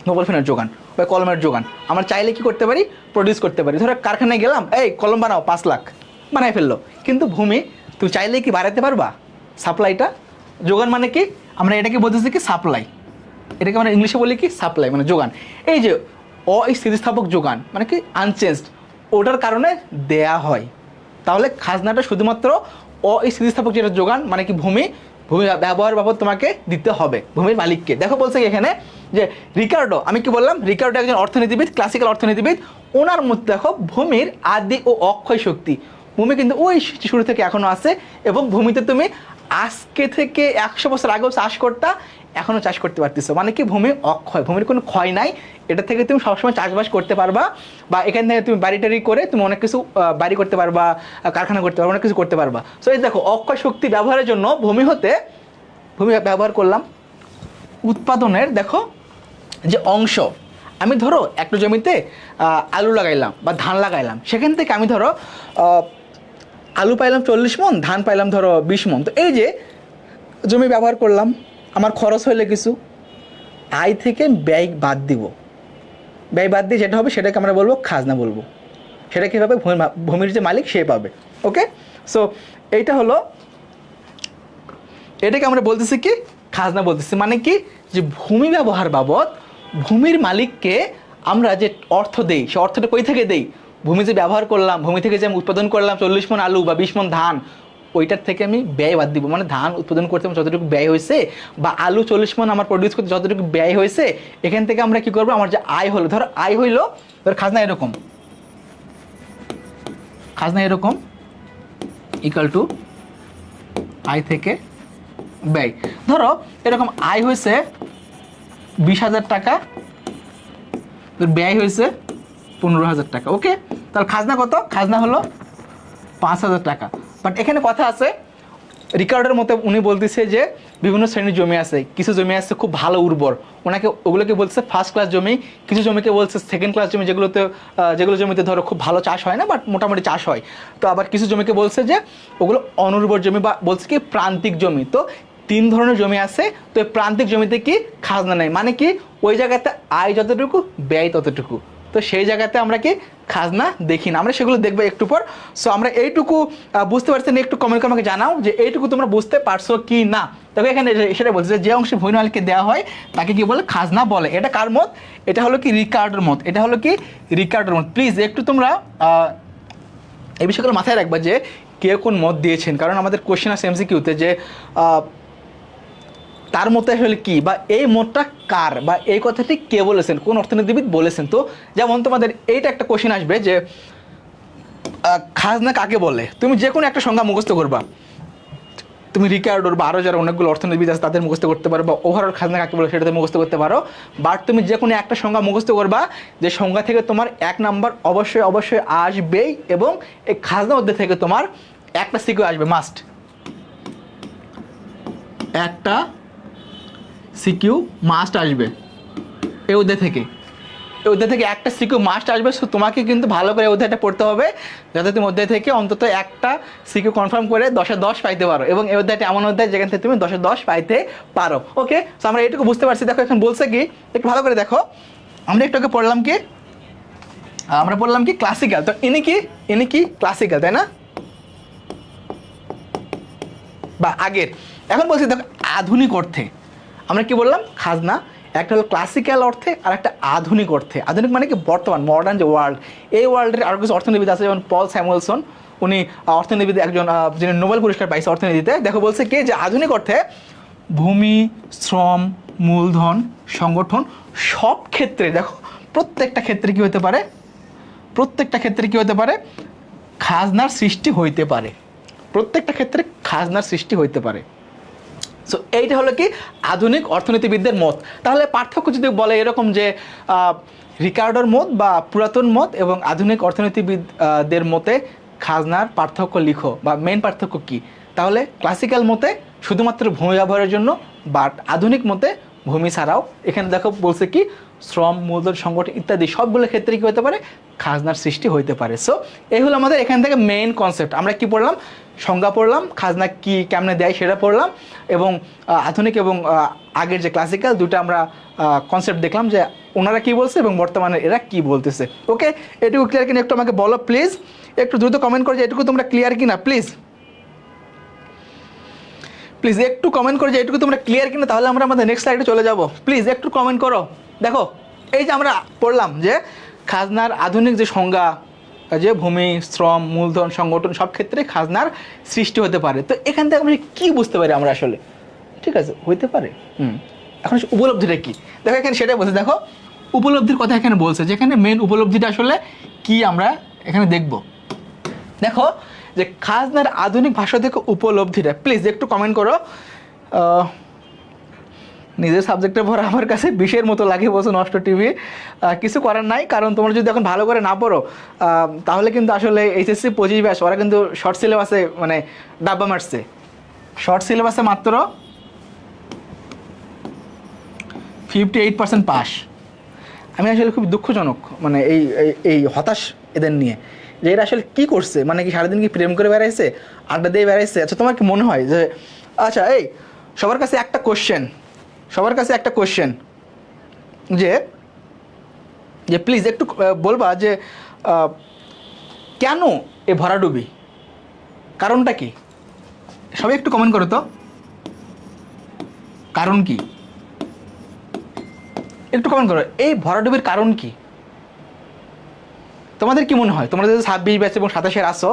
মোবাইল ফোনের যোগান বা কলমের যোগান আমরা চাইলে কি করতে পারি, প্রডিউস করতে পারি। ধরো কারখানায় গেলাম, এই কলম বানাও, 5 লাখ বানাই ফেললো, কিন্তু ভূমি তুমি চাইলে কি বাড়াতে পারবা সাপ্লাইটা? যোগান মানে কি আমরা এটাকে বলতেছি কি সাপ্লাই, এটাকে আমরা ইংলিশে বলি কি সাপ্লাই মানে যোগান। এই যে অস্থিতিস্থাপক যোগান মানে কি আনচেঞ্জড, ওটার কারণে দেয়া হয়। তাহলে খাজনাটা শুধুমাত্র অস্থিতিস্থাপক যেটা যোগান মানে কি ভূমি ব্যবহার বাবদ তোমাকে দিতে হবে ভূমির মালিককে। দেখো বলছে এখানে যে রিকার্ডো, আমি কি বললাম রিকার্ডো একজন অর্থনীতিবিদ, ক্লাসিক্যাল অর্থনীতিবিদ। ওনার মধ্যে দেখো ভূমির আদি ও অক্ষয় শক্তি, ভূমি কিন্তু ওই শুরু থেকে এখনো আছে এবং ভূমিতে তুমি আজকে থেকে 100 বছর আগেও চাষ করতা, এখনও চাষ করতে পারতেছো, মানে কি ভূমি অক্ষয়, ভূমির কোনো ক্ষয় নাই। এটা থেকে তুমি সবসময় চাষবাস করতে পারবা বা এখান থেকে তুমি বাড়ি টাড়ি করে তুমি অনেক কিছু বাড়ি করতে পারবা, কারখানা করতে পারবা, অনেক কিছু করতে পারবা। সো এই দেখো অক্ষয় শক্তি ব্যবহারের জন্য ভূমি ব্যবহার করলাম। উৎপাদনের দেখো যে অংশ, আমি ধরো একটা জমিতে আলু লাগাইলাম বা ধান লাগাইলাম, সেখান থেকে আমি ধরো আলু পাইলাম 40 মণ, ধান পাইলাম ধরো 20 মণ। তো এই যে জমি ব্যবহার করলাম, আমার খরচ হইলে কিছু, আয় থেকে ব্যয় বাদ দিব, ব্যয় বাদ দিয়ে যেটা হবে সেটাকে আমরা বলবো খাজনা বলবো, সেটা কীভাবে ভূমির যে মালিক সে পাবে। ওকে, সো এইটা হলো, এটাকে আমরা বলতেছি কি খাজনা বলতেছি, মানে কি যে ভূমি ব্যবহার বাবদ ভূমির মালিককে আমরা যে অর্থ দেই, সে অর্থটা কই থেকে দেই? ভূমি যে ব্যবহার করলাম, ভূমি থেকে যে আমি উৎপাদন করলাম 40 মণ আলু বা 20 মণ ধান, ওইটার থেকে আমি ব্যয় বাদ দিব। মানে ধান উৎপাদন করতে আমার যতটুকু ব্যয় হয়েছে বা আলু 40 মণ আমার প্রডিউস করতে যতটুকু ব্যয় হয়েছে, এখান থেকে আমরা কি করবো, আমার যে আয় হলো, ধরো আয় হইলো, ধর খাজনা এরকম ইকুয়াল টু আয় থেকে ব্যয়। ধরো এরকম আয় হয়েছে 20,000 টাকা, ব্যয় হয়েছে 15,000 টাকা। ওকে, তাহলে খাজনা কত? খাজনা হলো 5,000 টাকা। বাট এখানে কথা আছে, রিকার্ডের মতে উনি বলতেছে যে বিভিন্ন শ্রেণীর জমি আছে, কিছু জমি আছে খুব ভালো উর্বর, ওনাকে ওগুলোকে বলছে ফার্স্ট ক্লাস জমি, কিছু জমিকে বলছে সেকেন্ড ক্লাস জমি, যেগুলো জমিতে ধরো খুব ভালো চাষ হয় না বাট মোটামুটি চাষ হয়। তো আবার কিছু জমিকে বলছে যে ওগুলো অনুর্বর জমি বা বলছে কি প্রান্তিক জমি। তো 3 ধরনের জমি আছে। তো এই প্রান্তিক জমিতে কি খাজনা নেই, মানে কি ওই জায়গাতে আয় যতটুকু ব্যয় ততটুকু, তো সেই জায়গাতে আমরা কি খাজনা দেখি না, আমরা সেগুলো দেখবো একটু পর। সো আমরা এইটুকু বুঝতে পারছি না, একটু কমেন্ট করে আমাকে জানাও যে এইটুকু তোমরা বুঝতে পারছো কি না। তবে এখানে সেটা বলছে যে অংশে ভূমি মালিককে দেওয়া হয় তাকে কি বলে খাজনা বলে। এটা কার মত? এটা হলো কি রিকার্ডোর মত, এটা হলো কি রিকার্ডোর মত। প্লিজ একটু তোমরা এই বিষয়গুলো মাথায় রাখবা যে কে কোন মত দিয়েছেন, কারণ আমাদের কোশ্চেন আছে এমসিকিউতে যে তার মতে আসলে কি, বা এই মতটা কার, বা এই কথাটি কে বলেছেন, কোন অর্থনীতিবিদ বলেছেন। তো যেমন তোমাদের এইটা একটা কোশ্চেন আসবে যে খাজনা কাকে বলে, তুমি যে কোনো একটা সংজ্ঞা মুখস্থ করবা, তুমি রিকার্ডোর বা আরও যারা অনেকগুলো অর্থনীতিবিদ আছে তাদের মুখস্থ করতে পারো, বা ওভারঅল খাজনা কাকে বলে সেটাতে মুখস্থ করতে পারো। বাট তুমি যে কোনো একটা সংজ্ঞা মুখস্থ করবা, যে সংজ্ঞা থেকে তোমার 1 নাম্বার অবশ্যই অবশ্যই আসবেই, এবং এই খাজনার মধ্যে থেকে তোমার একটা সিকিউ আসবে মাস্ট, একটা সিকিউ মাস্ট আসবে এই অধ্যায় থেকে, এই অধ্যায় থেকে একটা সিকিউ মাস্ট আসবে। সো তোমাকে কিন্তু ভালো করে অধ্যায়টা পড়তে হবে যাতে তুমি অধ্যায় থেকে অন্তত একটা সিকিউ কনফার্ম করে 10-এ 10 পাইতে পারো, এবং এই অধ্যায়টা এমন অধ্যায় যেখান থেকে তুমি 10-এ 10 পাইতে পারো। ওকে, সো আমরা এইটুকু বুঝতে পারছি। দেখো এখন বলছে কি, একটু ভালো করে দেখো, আমরা একটু আগে পড়লাম কি, আমরা পড়লাম কি ক্লাসিক্যাল। তো ইনি কি ক্লাসিক্যাল, তাই না, বা আগের। এখন বলছি দেখো আধুনিক অর্থে আমরা কি বললাম, খাজনা একটা হলো ক্লাসিক্যাল অর্থে আর একটা আধুনিক অর্থে। আধুনিক মানে কি বর্তমান, মডার্ন যে ওয়ার্ল্ড, এই ওয়ার্ল্ডের আরও কিছু অর্থনীতিবিদ আছে, যেমন পল স্যামুয়েলসন, উনি অর্থনীতিবিদ একজন, যিনি নোবেল পুরস্কার পাইছে অর্থনীতিতে। দেখো বলছে কি যে আধুনিক অর্থে ভূমি, শ্রম, মূলধন, সংগঠন সব ক্ষেত্রে, দেখো প্রত্যেকটা ক্ষেত্রে কি হতে পারে, প্রত্যেকটা ক্ষেত্রে কি হতে পারে, খাজনার সৃষ্টি হইতে পারে, প্রত্যেকটা ক্ষেত্রে খাজনার সৃষ্টি হইতে পারে। সো এইটা হলো কি আধুনিক অর্থনীতিবিদদের মত। তাহলে পার্থক্য যদি বলে এরকম যে রিকার্ডোর মত বা পুরাতন মত এবং আধুনিক অর্থনীতিবিদদের মতে খাজনার পার্থক্য লিখো, বা মেন পার্থক্য কি, তাহলে ক্লাসিক্যাল মতে শুধুমাত্র ভূমি ব্যবহারের জন্য, বাট আধুনিক মতে ভূমি ছাড়াও, এখানে দেখো বলছে কি শ্রম, মূলধন, সংগঠন ইত্যাদি সবগুলো ক্ষেত্রে কি হতে পারে, খাজনার সৃষ্টি হইতে পারে। সো এই হলো আমাদের এখান থেকে মেইন কনসেপ্ট। আমরা কি পড়লাম, সংজ্ঞা পড়লাম, খাজনা কি কেমনে দেয় সেটা পড়লাম, এবং আধুনিক এবং আগের যে ক্লাসিক্যাল দুটো আমরা কনসেপ্ট দেখলাম যে ওনারা কি বলছে এবং বর্তমানে এরা কি বলতেছে। ওকে, এটুকু ক্লিয়ার কিনা একটু আমাকে বলো প্লিজ, একটু দ্রুত কমেন্ট করো যে এটুকু তোমরা ক্লিয়ার কিনা, প্লিজ প্লিজ একটু কমেন্ট করো যে এটুকু তোমরা ক্লিয়ার কিনা, তাহলে আমরা আমাদের নেক্সট স্লাইডে চলে যাব। প্লিজ একটু কমেন্ট করো। দেখো এই যে আমরা পড়লাম যে খাজনার আধুনিক যে সংজ্ঞা, যে ভূমি, শ্রম, মূলধন, সংগঠন সব ক্ষেত্রে খাজনার সৃষ্টি হতে পারে। তো এখান থেকে আমরা কি বুঝতে পারি আমরা আসলে, ঠিক আছে হইতে পারে, এখন উপলব্ধিটা কি, দেখো এখানে সেটাই বলছে। দেখো উপলব্ধির কথা এখানে বলছে, যেখানে মেন উপলব্ধিটা আসলে কি আমরা এখানে দেখব। দেখো যে খাজনার আধুনিক ভাষা থেকে উপলব্ধিটা, প্লিজ একটু কমেন্ট করো। নিজের সাবজেক্টের পর আমার কাছে বিষের মতো লাগে বলছো নষ্ট টিভি, কিছু করার নাই, কারণ তোমরা যদি এখন ভালো করে না পড়ো তাহলে কিন্তু আসলে এইচএসসি 25 ব্যাচ ওরা কিন্তু শর্ট সিলেবাসে মানে ডাব্বা মারছে, শর্ট সিলেবাসে মাত্র 58% পাস। আমি আসলে খুব দুঃখজনক, মানে এই হতাশ এদের নিয়ে, যে এরা আসলে কী করছে, মানে কি সারাদিন কি প্রেম করে বেড়াইছে, আড্ডা দিয়ে বেড়াইছে। আচ্ছা তোমার কি মনে হয় যে, আচ্ছা এই সবার কাছে একটা কোশ্চেন, যে প্লিজ একটু বলবা যে কেন এ ভরাডুবি, কারণটা কি, সবাই একটু কমেন্ট করো তো, কারণ কি, একটু কমেন্ট করো, এই ভরাডুবির কারণ কি তোমাদের কি মনে হয়? তোমরা যদি 26 ব্যাচ এবং 27-এর আসো,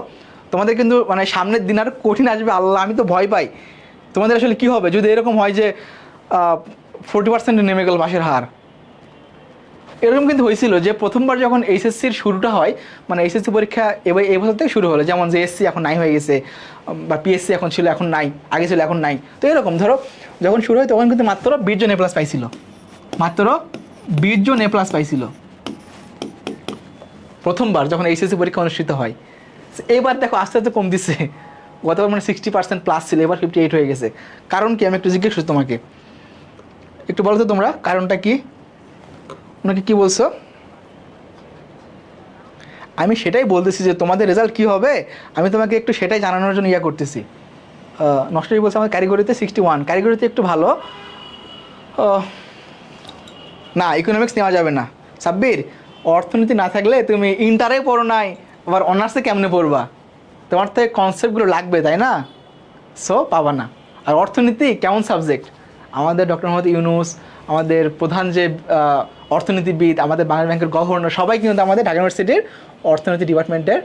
তোমাদের কিন্তু মানে সামনের দিন আর কঠিন আসবে, আল্লাহ আমি তো ভয় পাই। তোমাদের আসলে কি হবে যদি এরকম হয় যে 40% নেমে গেল পাশের হার। এরকম কিন্তু হয়েছিল যে প্রথমবার যখন এইচএসসির শুরুটা হয়, মানে এইচএসসি পরীক্ষা এই বছর থেকে শুরু হলো, যেমন যে এসসি এখন নাই হয়ে গেছে, বা পিএসসি এখন ছিল এখন নাই, আগে ছিল এখন নাই। তো এরকম ধরো যখন শুরু হয় তখন কিন্তু মাত্র 20 জন A+ পাইছিল, মাত্র 20 জন A+ পাইছিল প্রথমবার যখন এইচএসসি পরীক্ষা অনুষ্ঠিত হয়। এবার দেখো আস্তে আস্তে কম দিচ্ছে, গতবার মানে 60%+ ছিল, এবার 58 হয়ে গেছে। কারণ কি আমি একটু জিজ্ঞেস করছি তোমাকে, একটু বলো তো তোমরা কারণটা কি, ওনাকে কি বলছো? আমি সেটাই বলতেছি যে তোমাদের রেজাল্ট কী হবে, আমি তোমাকে একটু সেটাই জানানোর জন্য করতেছি। নষ্টই বলছে আমার কারিগরিতে 61, কারিগরিতে একটু ভালো। না, ইকোনমিক্স নেওয়া যাবে না। সাব্বির, অর্থনীতি না থাকলে তুমি ইন্টারে পড়ো নাই, আবার অনার্সে কেমনে পড়বা? তোমার তো এই কনসেপ্টগুলো লাগবে, তাই না? সো পাবা না। আর অর্থনীতি কেমন সাবজেক্ট? আমাদের ডক্টর মোহাম্মদ ইউনুস, আমাদের প্রধান যে অর্থনীতিবিদ, আমাদের বাংলাদেশ ব্যাংকের গভর্নর, সবাই কিন্তু আমাদের ঢাকা ইউনিভার্সিটির অর্থনীতি ডিপার্টমেন্টের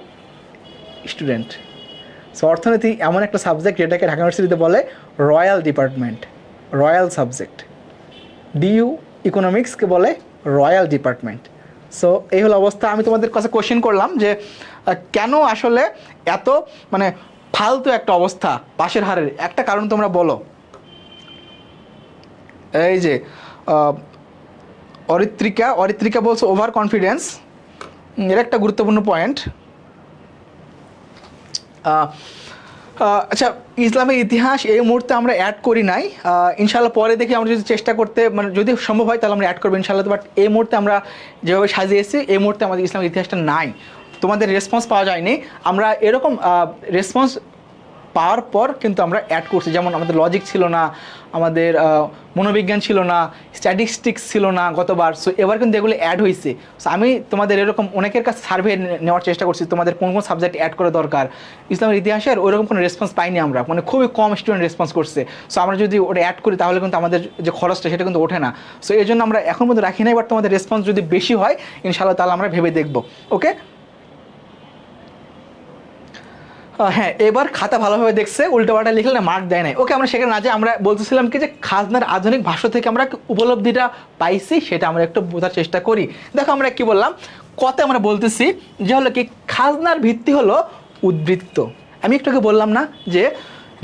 স্টুডেন্ট। সো অর্থনীতি এমন একটা সাবজেক্ট যেটাকে ঢাকা ইউনিভার্সিটিতে বলে royal department, royal subject. DU ইকোনমিক্সকে বলে রয়্যাল ডিপার্টমেন্ট। সো এই হলো অবস্থা। আমি তোমাদের কাছে কোশ্চেন করলাম যে কেন আসলে এত মানে ফালতু একটা অবস্থা পাশের হারের, একটা কারণ তোমরা বলো। এই যে অরিত্রিকা বলছো ওভার কনফিডেন্স, এর একটা গুরুত্বপূর্ণ পয়েন্ট। আচ্ছা, ইসলামের ইতিহাস এই মুহূর্তে আমরা অ্যাড করি নাই, ইনশাল্লাহ পরে দেখি আমরা যদি চেষ্টা করতে মানে যদি সম্ভব হয় তাহলে আমরা অ্যাড করবো ইনশাল্লাহ। বাট এই মুহূর্তে আমরা যেভাবে সাজিয়েছি এই মুহূর্তে আমাদের ইসলামের ইতিহাসটা নাই, তোমাদের রেসপন্স পাওয়া যায়নি। আমরা এরকম রেসপন্স পাওয়ার পর কিন্তু আমরা অ্যাড করছি, যেমন আমাদের লজিক ছিল না, আমাদের মনোবিজ্ঞান ছিল না, স্ট্যাটিস্টিক্স ছিল না গতবার। সো এবার কিন্তু এগুলো অ্যাড হয়েছে। সো আমি তোমাদের এরকম অনেকের কাছে সার্ভে নেওয়ার চেষ্টা করছি তোমাদের কোন কোন সাবজেক্ট অ্যাড করা দরকার। ইসলামের ইতিহাসের ওইরকম কোনো রেসপন্স পাইনি আমরা, মানে খুবই কম স্টুডেন্ট রেসপন্স করছে। সো আমরা যদি ওটা অ্যাড করি তাহলে কিন্তু আমাদের যে খরচটা সেটা কিন্তু ওঠে না। সো এই জন্য আমরা এখন পর্যন্ত রাখি নাই, বাট তোমাদের রেসপন্স যদি বেশি হয় ইনশাআল্লাহ তাহলে আমরা ভেবে দেখবো। ওকে, হ্যাঁ, এবার খাতা ভালোভাবে দেখছে, উল্টোপাল্টা লিখলে না মার্ক দেয় নাই। ওকে, আমরা সেখানে না যে আমরা বলতেছিলাম কি যে খাজনার আধুনিক ভাষ্য থেকে আমরা উপলব্ধিটা পাইছি সেটা আমরা একটু বোঝার চেষ্টা করি। দেখো আমরা কি বললাম, কত আমরা বলতেছি যে হলো কি খাজনার ভিত্তি হলো উদ্বৃত্ত। আমি একটু বললাম না যে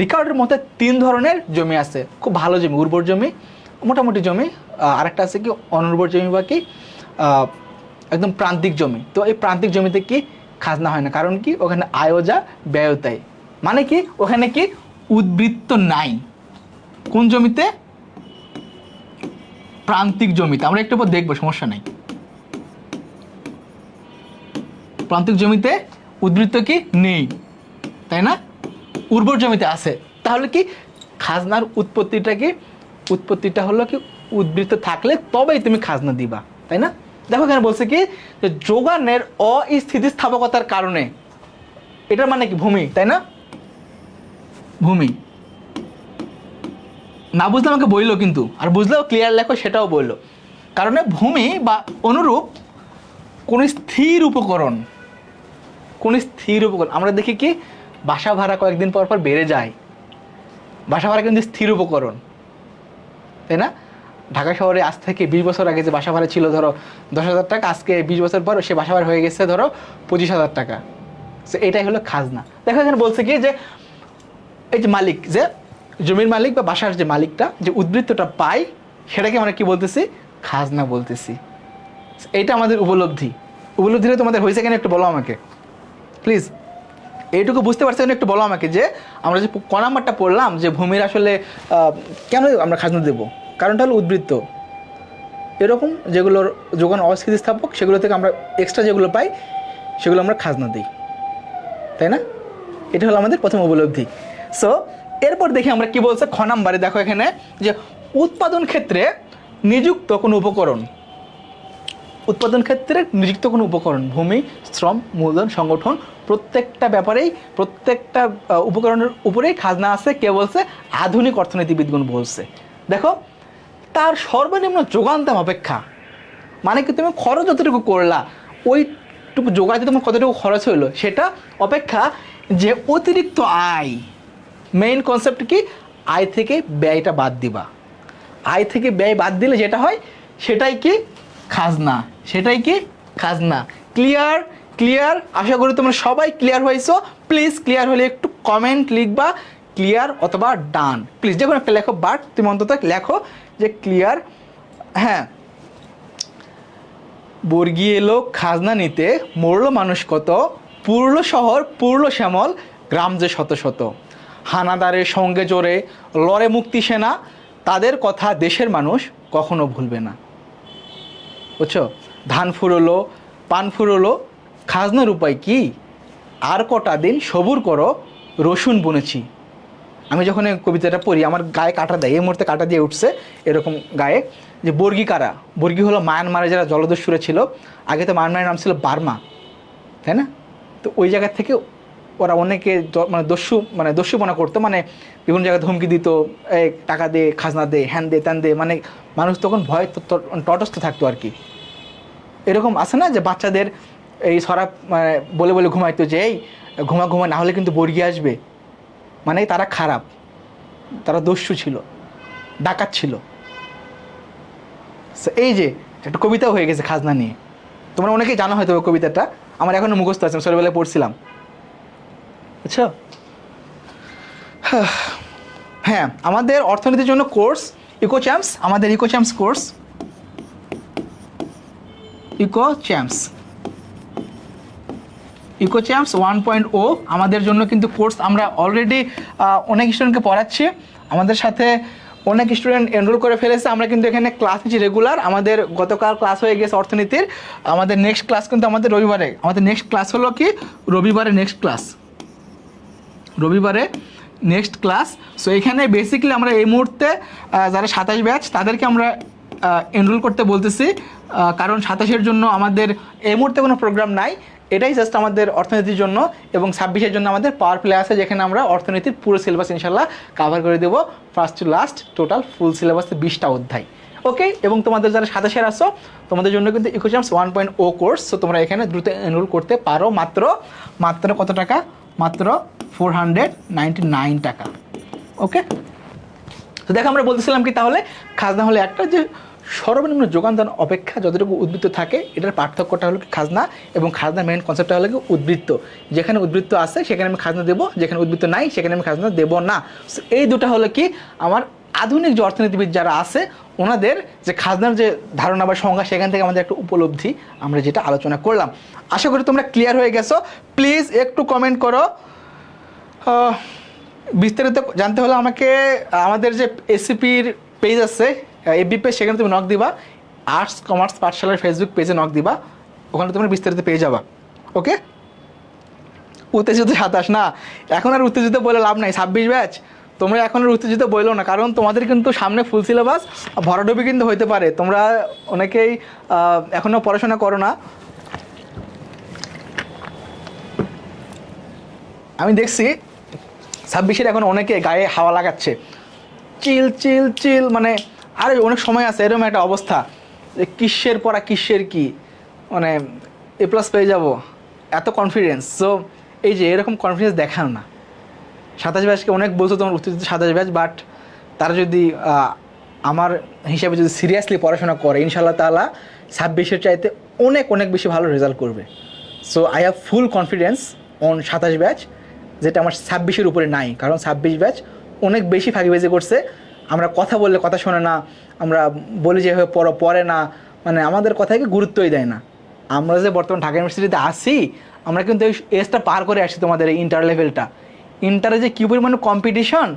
রিকার্ডের মধ্যে 3 ধরনের জমি আছে, খুব ভালো জমি, উর্বর জমি, মোটামুটি জমি, আরেকটা আছে কি অনুর্বর জমি বা কি একদম প্রান্তিক জমি। তো এই প্রান্তিক জমিতে কি খাজনা হয় না, কারণ কি ওখানে আয়োজা ব্যয়তাই, মানে কি ওখানে কি উদ্বৃত্ত নাই। কোন জমিতে? প্রান্তিক জমিতে। আমরা একটু পর দেখবো, সমস্যা নাই। প্রান্তিক জমিতে উদ্বৃত্ত কি নেই, তাই না? উর্বর জমিতে আছে। তাহলে কি খাজনার উৎপত্তিটা কি? উৎপত্তিটা হলো কি উদ্বৃত্ত থাকলে তবেই তুমি খাজনা দিবা, তাই না? দেখো এখানে বলছে কি যে যোগানের অস্থিতিস্থাপকতার কারণে, এটার মানে কি ভূমি, তাই না? ভূমি না বুঝলে আমাকে বললো, কিন্তু আর বুঝলেও ক্লিয়ার লেখো সেটাও বললো। কারণে ভূমি বা অনুরূপ কোন স্থির উপকরণ, আমরা দেখি কি বাসা ভাড়া কয়েকদিন পর পর বেড়ে যায়, বাসা ভাড়া কিন্তু স্থির উপকরণ, তাই না? ঢাকা শহরে আজ থেকে 20 বছর আগে যে বাসা ভাড়া ছিল ধরো 10,000 টাকা, আজকে 20 বছর পর সে বাসা ভাড়া হয়ে গেছে ধরো 25,000 টাকা। সো এটাই হলো খাজনা। দেখো এখানে বলছে কি যে এই যে মালিক, যে জমির মালিক বা বাসার যে মালিকটা যে উদ্বৃত্তটা পায় সেটাকে আমরা কি বলতেছি? খাজনা বলতেছি। এইটা আমাদের উপলব্ধিটা তোমাদের হয়েছে কেন একটু বলো আমাকে প্লিজ। এইটুকু বুঝতে পারছি একটু বলো আমাকে যে আমরা যে ক নাম্বারটা পড়লাম যে ভূমির আসলে কেন আমরা খাজনা দেবো, কারণটা হলো উদ্বৃত্ত। এরকম যেগুলোর যোগান অস্থিতিস্থাপক সেগুলো থেকে আমরা এক্সট্রা যেগুলো পাই সেগুলো আমরা খাজনা দিই, তাই না? এটা হলো আমাদের প্রথম উপলব্ধি। সো এরপর দেখি আমরা কি বলছে খ নাম্বারে। দেখো এখানে যে উৎপাদন ক্ষেত্রে নিযুক্ত কোনো উপকরণ, উৎপাদন ক্ষেত্রে নিযুক্ত কোনো উপকরণ, ভূমি, শ্রম, মূলধন, সংগঠন, প্রত্যেকটা ব্যাপারেই প্রত্যেকটা উপকরণের উপরেই খাজনা আছে। কে বলছে? আধুনিক অর্থনীতিবিদগণ বলছে। দেখো তার সর্বনিম্ন যোগান দাম অপেক্ষা, মানে কি তুমি খরচ যতটুকু করলা ওইটুকু যোগাইতে তোমার কতটুকু খরচ হইলো সেটা অপেক্ষা যে অতিরিক্ত আয়, মেইন কনসেপ্ট কি? আয় থেকে ব্যয়টা বাদ দিবা। আয় থেকে ব্যয় বাদ দিলে যেটা হয় সেটাই কি? খাজনা। সেটাই কি? খাজনা। ক্লিয়ার? আশা করি তোমরা সবাই ক্লিয়ার হয়েছো। প্লিজ ক্লিয়ার হলে একটু কমেন্ট লিখবা, ক্লিয়ার অথবা ডান, প্লিজ যে কোনো একটা লেখো, বাট তুমি অন্তত লেখো যে ক্লিয়ার। হ্যাঁ, বর্গী এলো খাজনা নিতে, মরল মানুষ কত, পুরল শহর পুরল শ্যামল, গ্রাম যে শত শত, হানাদারের সঙ্গে জোরে লড়ে মুক্তি সেনা, তাদের কথা দেশের মানুষ কখনো ভুলবে না। বুঝছো? ধান ফুরলো, পান ফুরলো, খাজনার উপায় কি? আর কটা দিন সবুর করো, রসুন বুনেছি। আমি যখন এই কবিতাটা পড়ি আমার গায়ে কাটা দেয়, এই মুহূর্তে কাটা দিয়ে উঠছে এরকম গায়ে, যে বর্গী কারা? বর্গী হলো মায়ানমারে যারা জলদস্যুরা ছিল, আগে তো মায়ানমারের নাম ছিল বার্মা, তাই না? তো ওই জায়গা থেকে ওরা অনেকে মানে দস্যুপনা করতো, মানে বিভিন্ন জায়গায় ধমকি দিত, এই টাকা দে, খাজনা দে, হ্যান দে, ত্যান দে, মানে মানুষ তখন ভয় তটস্থ থাকতো আর কি। এরকম আছে না যে বাচ্চাদের এই সরা মানে বলে বলে ঘুমাইতো যে এই ঘুমা না হলে কিন্তু বর্গী আসবে, মানে তারা খারাপ, তারা দস্যু ছিল, ডাকাত ছিল। এই যে একটা কবিতাও হয়ে গেছে খাজনা নিয়ে, তোমরা অনেকেই জানো হয়তো ওই কবিতাটা, আমার এখনো মুখস্থ আছে, ছোটবেলায় পড়ছিলাম। আচ্ছা, হ্যাঁ, আমাদের অর্থনীতির জন্য কোর্স ইকোচ্যাম্পস, আমাদের ইকোচ্যাম্পস কোর্স, ইকোচ্যাম্পস 1.0 আমাদের জন্য কিন্তু কোর্স আমরা অলরেডি অনেক স্টুডেন্টকে পড়াচ্ছি। আমাদের সাথে অনেক স্টুডেন্ট এনরোল করে ফেলেছে। আমরা কিন্তু এখানে ক্লাস নিচ্ছি রেগুলার। আমাদের গতকাল ক্লাস হয়ে গেছে অর্থনীতির। আমাদের নেক্সট ক্লাস কিন্তু আমাদের রবিবারে। আমাদের নেক্সট ক্লাস হলো কি? রবিবারে নেক্সট ক্লাস। সো এখানে বেসিক্যালি আমরা এই মুহূর্তে যারা 27 ব্যাচ তাদেরকে আমরা এনরোল করতে বলতেছি, কারণ 27-এর জন্য আমাদের এই মুহূর্তে কোনো প্রোগ্রাম নাই। এটাই জাস্ট আমাদের অর্থনীতির জন্য, এবং 26-এর জন্য আমাদের পাওয়ার প্লে আছে, যেখানে আমরা অর্থনীতির পুরো সিলেবাস ইনশাল্লাহ কাভার করে দেবো, first to last total full সিলেবাসে 20টা অধ্যায়। ওকে, এবং তোমাদের যারা 27-এর আসো তোমাদের জন্য কিন্তু ইকোচ্যাম্পস 1.0 কোর্স। সো তোমরা এখানে দ্রুত এনরোল করতে পারো। মাত্র কত টাকা? মাত্র 499 টাকা। ওকে, তো দেখো আমরা বলতেছিলাম কি, তাহলে খাজনা হলে একটা যে সর্বনিম্ন যোগানদান অপেক্ষা যতটুকু উদ্বৃত্ত থাকে, এটার পার্থক্যটা হলো খাজনা, এবং খাজনার মেইন কনসেপ্টটা হলো কি উদ্বৃত্ত। যেখানে উদ্বৃত্ত আছে সেখানে আমি খাজনা দেবো, যেখানে উদ্বৃত্ত নাই সেখানে আমি খাজনা দেবো না। এই দুটো হলো কি আমার আধুনিক যে অর্থনীতিবিদ যারা আছে ওনাদের যে খাজনার যে ধারণা বা সংজ্ঞা, সেখান থেকে আমাদের একটা উপলব্ধি, আমরা যেটা আলোচনা করলাম। আশা করি তোমরা ক্লিয়ার হয়ে গেছো। প্লিজ একটু কমেন্ট করো। বিস্তারিত জানতে হলে আমাকে আমাদের যে এসিপির পেজ আছে, এফবি পেজ, সেখানে তুমি নক দিবা, আর্টস কমার্স পাঠশালার ফেসবুক পেজে নক দিবা, ওখানে তোমরা বিস্তারিত পেয়ে যাবা। ওকে, উত্তেজিত 27 না, এখন আর উত্তেজিত বলে লাভ নাই। 26 ব্যাচ তোমরা এখন আর উত্তেজিত বললো না, কারণ তোমাদের কিন্তু সামনে ফুল সিলেবাস ভরাডুবি কিন্তু হইতে পারে। তোমরা অনেকেই এখনও পড়াশোনা করো না। আমি দেখছি 26-এর এখন অনেকে গায়ে হাওয়া লাগাচ্ছে, চিল, মানে আরে অনেক সময় আছে, এরকম একটা অবস্থা যে কিসের পড়া কিসের কি, মানে A+ পেয়ে যাব, এত কনফিডেন্স। সো এই যে এরকম কনফিডেন্স দেখান না। 27 ব্যাচকে অনেক বলতো তোমার উত্তেজিত 27 ব্যাচ, বাট তারা যদি আমার হিসাবে যদি সিরিয়াসলি পড়াশোনা করে, ইনশাআল্লাহ তাআলা 26-এর চাইতে অনেক বেশি ভালো রেজাল্ট করবে। So I have full confidence on 27 batch, যেটা আমার 26-এর উপরে নাই। কারণ 26 ব্যাচ অনেক বেশি ফাঁকিবাজি করছে। আমরা কথা বললে কথা শোনে না, আমরা বলি যেভাবে পড়ে না, মানে আমাদের কথাকে গুরুত্বই দেয় না। আমরা যে বর্তমান ঢাকা ইউনিভার্সিটিতে আসি, আমরা কিন্তু এই এজটা পার করে আসছি। তোমাদের এই ইন্টার লেভেলটা, ইন্টারে যে কী পরিমাণ কম্পিটিশন,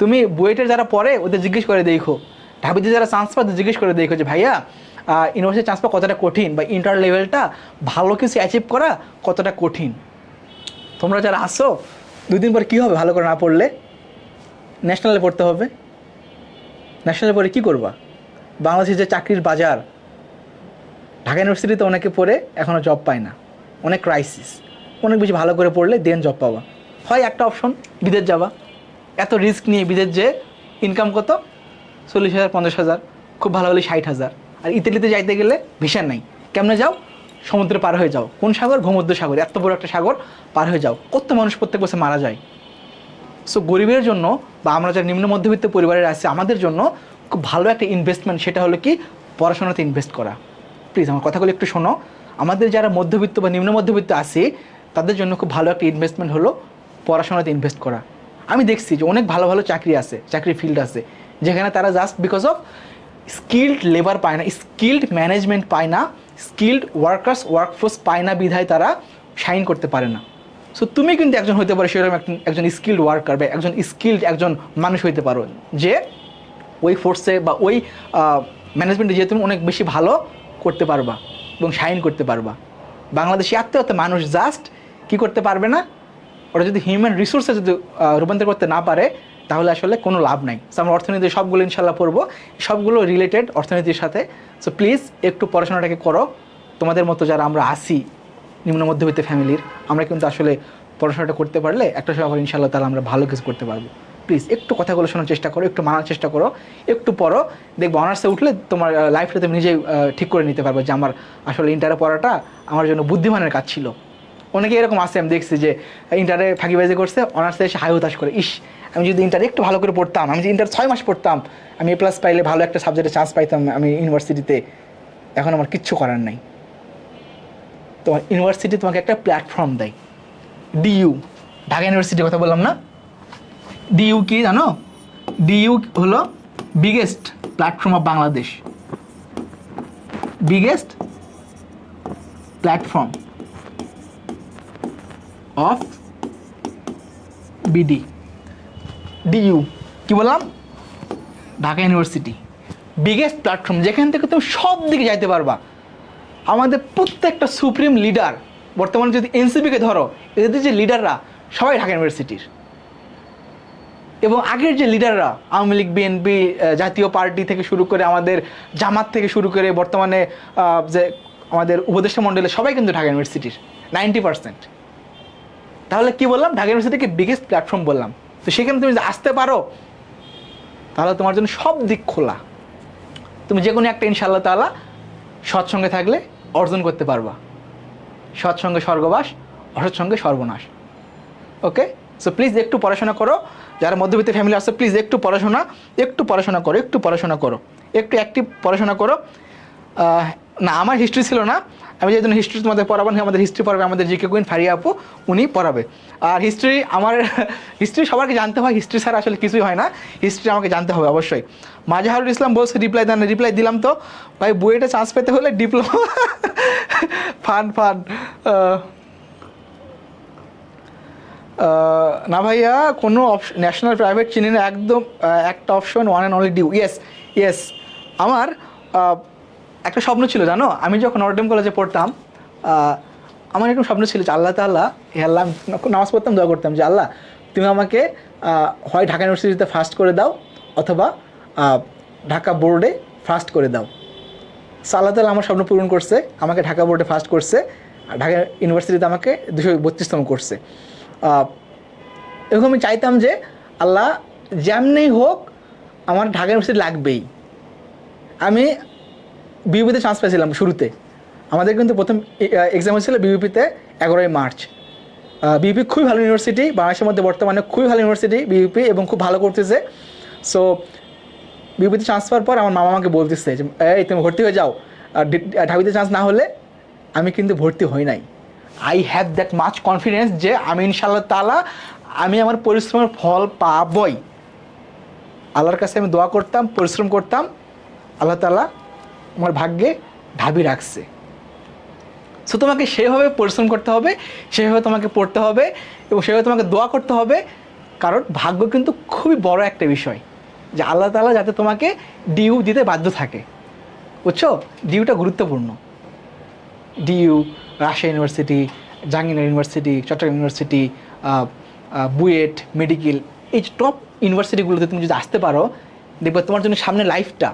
তুমি বুয়েটের যারা পড়ে ওদের জিজ্ঞেস করে দেখো, ঢাবিতে যারা চান্স পায় জিজ্ঞেস করে দেখো যে ভাইয়া ইউনিভার্সিটি চান্স পাওয়া কতটা কঠিন, বা ইন্টার লেভেলটা ভালো কিছু অ্যাচিভ করা কতটা কঠিন। তোমরা যারা আসো 2 দিন পর কী হবে ভালো করে না পড়লে? ন্যাশনালে পড়তে হবে। ন্যাশনালে পড়ে কী করবা? বাংলাদেশের যে চাকরির বাজার, ঢাকা ইউনিভার্সিটিতে অনেকে পড়ে এখনও জব পায় না, অনেক ক্রাইসিস। অনেক বেশি ভালো করে পড়লে দেন জব পাবা। হয় একটা অপশন বিদেশ যাবা, এত রিস্ক নিয়ে বিদেশ যে ইনকাম কত? 40,000 50,000, খুব ভালো হলে 60,000। আর ইতালিতে যাইতে গেলে ভিসা নাই, কেমনে যাও? সমুদ্র পার হয়ে যাও। কোন সাগর? ভূমধ্য সাগর। এত বড় একটা সাগর পার হয়ে যাও। কত মানুষ প্রত্যেক বছর মারা যায়। সো গরিবের জন্য বা আমরা যারা নিম্ন মধ্যবিত্ত পরিবারের আছি, আমাদের জন্য খুব ভালো একটা ইনভেস্টমেন্ট, সেটা হলো কি পড়াশোনাতে ইনভেস্ট করা। প্লিজ আমার কথাগুলো একটু শোনো। আমাদের যারা মধ্যবিত্ত বা নিম্ন মধ্যবিত্ত আছি, তাদের জন্য খুব ভালো একটা ইনভেস্টমেন্ট হলো পড়াশোনাতে ইনভেস্ট করা। আমি দেখছি যে অনেক ভালো ভালো চাকরি আছে, চাকরির ফিল্ড আছে, যেখানে তারা just because of skilled labour পায় না, স্কিল্ড ম্যানেজমেন্ট পায় না, স্কিল্ড ওয়ার্কফোর্স পায় না, বিধায় তারা শাইন করতে পারে না। সো তুমি কিন্তু একজন হতে পারো সেরকম একজন স্কিল্ড ওয়ার্কার বা একজন মানুষ হইতে পারো, যে ওই ফোর্সে বা ওই ম্যানেজমেন্টে যে তুমি অনেক বেশি ভালো করতে পারবা এবং শাইন করতে পারবা। বাংলাদেশে এত মানুষ জাস্ট কি করতে পারবে না, ওরা যদি হিউম্যান রিসোর্সে যদি রূপান্তর করতে না পারে তাহলে আসলে কোনো লাভ নাই। সো আমরা অর্থনীতি সবগুলো ইনশাল্লাহ পড়বো, সবগুলো রিলেটেড অর্থনীতির সাথে। সো প্লিজ একটু পড়াশোনাটাকে করো। তোমাদের মতো যারা আমরা আসি নিম্ন মধ্যবিত্ত ফ্যামিলির, আমরা কিন্তু আসলে পড়াশোনাটা করতে পারলে একটা সময় আবার ইনশাল্লাহ তাহলে আমরা ভালো কিছু করতে পারবো। প্লিজ একটু কথাগুলো শোনার চেষ্টা করো, একটু মানার চেষ্টা করো, একটু পড়ো। দেখবো অনার্সে উঠলে তোমার লাইফটা তুমি নিজেই ঠিক করে নিতে পারবে যে আমার আসলে ইন্টারে পড়াটা আমার জন্য বুদ্ধিমানের কাজ ছিল। অনেকে এরকম আছে, আমি দেখছি যে ইন্টারে ফাঁকিবাজি করছে, অনার্সে এসে হাই হতাশ করে, ইস আমি যদি ইন্টারে একটু ভালো করে পড়তাম, আমি যদি ইন্টার 6 মাস পড়তাম, আমি A+ পাইলে ভালো একটা সাবজেক্টে চান্স পাইতাম আমি ইউনিভার্সিটিতে। এখন আমার কিচ্ছু করার নাই। তোমার ইউনিভার্সিটি তোমাকে একটা প্ল্যাটফর্ম দেয়। ডিইউ, ঢাকা ইউনিভার্সিটির কথা বললাম না? ডিইউ কি জানো? ডিইউ হলো biggest platform of Bangladesh, biggest platform of BD. DU কি বললাম? ঢাকা ইউনিভার্সিটি বিগেস্ট প্ল্যাটফর্ম, যেখান থেকে তুমি সব দিকে যাইতে পারবা। আমাদের প্রত্যেকটা সুপ্রিম লিডার বর্তমানে যদি এনসিপিকে ধরো, এদের যে লিডাররা সবাই ঢাকা ইউনিভার্সিটির। এবং আগের যে লিডাররা আওয়ামী লীগ, বিএনপি, জাতীয় পার্টি থেকে শুরু করে আমাদের জামাত থেকে শুরু করে বর্তমানে যে আমাদের উপদেষ্টা মণ্ডলে সবাই কিন্তু ঢাকা ইউনিভার্সিটির 90%। তাহলে কি বললাম? ঢাকা ইউনিভার্সিটিকে বিগেস্ট প্ল্যাটফর্ম বললাম। তো সেখানে তুমি যদি আসতে পারো তাহলে তোমার জন্য সব দিক খোলা। তুমি যে কোনো একটা ইনশাআল্লাহ তাআলা সৎসঙ্গে থাকলে অর্জন করতে পারবা। সৎসঙ্গে স্বর্গবাস, অসৎসঙ্গে সর্বনাশ। ওকে, সো প্লিজ একটু পড়াশোনা করো। যারা মধ্যবিত্ত ফ্যামিলি আছে প্লিজ একটু পড়াশোনা করো, একটু অ্যাক্টিভ পড়াশোনা করো। না, আমার হিস্ট্রি ছিল না, আমি যেদিন হিস্ট্রি তোমাদের পড়াবো না, আমাদের হিস্ট্রি পড়াবে আমাদের জিকে কুইন ফারিয়া আপু, উনি পড়াবে। আর হিস্ট্রি সবাইকে জানতে হয়, হিস্ট্রি ছাড়া আসলে কিছুই হয় না, হিস্ট্রি আমাকে জানতে হবে অবশ্যই। মাজাহারুল ইসলাম বলছে রিপ্লাই দেন, রিপ্লাই দিলাম তো ভাই, বুয়েটে চান্স পেতে হলে ডিপ্লোমা ফান না ভাইয়া, কোনো ন্যাশনাল প্রাইভেট চিনি না, একদম একটা option one and only DU. Yes আমার একটা স্বপ্ন ছিল জানো, আমি যখন নটরডেম কলেজে পড়তাম আমার এরকম স্বপ্ন ছিল যে আল্লাহ তাআলা, আল্লাহ নামাজ পড়তাম, দোয়া করতাম যে আল্লাহ তুমি আমাকে হয় ঢাকা ইউনিভার্সিটিতে ফার্স্ট করে দাও অথবা ঢাকা বোর্ডে ফার্স্ট করে দাও। সো আল্লাহ তাআলা আমার স্বপ্ন পূরণ করছে, আমাকে ঢাকা বোর্ডে ফার্স্ট করছে, আর ঢাকা ইউনিভার্সিটিতে আমাকে 232তম করছে। এরকম আমি চাইতাম যে আল্লাহ যেমনই হোক আমার ঢাকা ইউনিভার্সিটি লাগবেই। আমি বিউপিতে চান্স পেয়েছিলাম শুরুতে, আমাদের কিন্তু প্রথম এক্সাম হয়েছিল বিউপিতে 11ই মার্চ। বিউপি খুবই ভালো ইউনিভার্সিটি, বাংলাদেশের মধ্যে বর্তমানে খুবই ভালো ইউনিভার্সিটি বিউপি, এবং খুব ভালো করতেছে। সো বিউপিতে চান্স পাওয়ার পর আমার মামা আমাকে বলতেছে যে এই তুমি ভর্তি হয়ে যাও, ঢাবিতে চান্স না হলে। আমি কিন্তু ভর্তি হই নাই। I have that much confidence যে আমি ইনশাআল্লাহ তাআলা আমি আমার পরিশ্রমের ফল পাবই। আল্লাহর কাছে আমি দোয়া করতাম, পরিশ্রম করতাম, আল্লাহ তাআলা আমার ভাগ্যে ঢাবি রাখছে। সো তোমাকে সেভাবে পরিশ্রম করতে হবে, সেভাবে তোমাকে পড়তে হবে এবং সেভাবে তোমাকে দোয়া করতে হবে। কারণ ভাগ্য কিন্তু খুবই বড় একটা বিষয়, যে আল্লাহ তাআলা যাতে তোমাকে ডিউ দিতে বাধ্য থাকে, বুঝছো? ডিউটা গুরুত্বপূর্ণ। DU, Rajshahi university, Jahangirnagar university, Chittagong university, BUET, medical, এই টপ ইউনিভার্সিটিগুলোতে তুমি যদি আসতে পারো, দেখবে তোমার জন্য সামনে লাইফটা,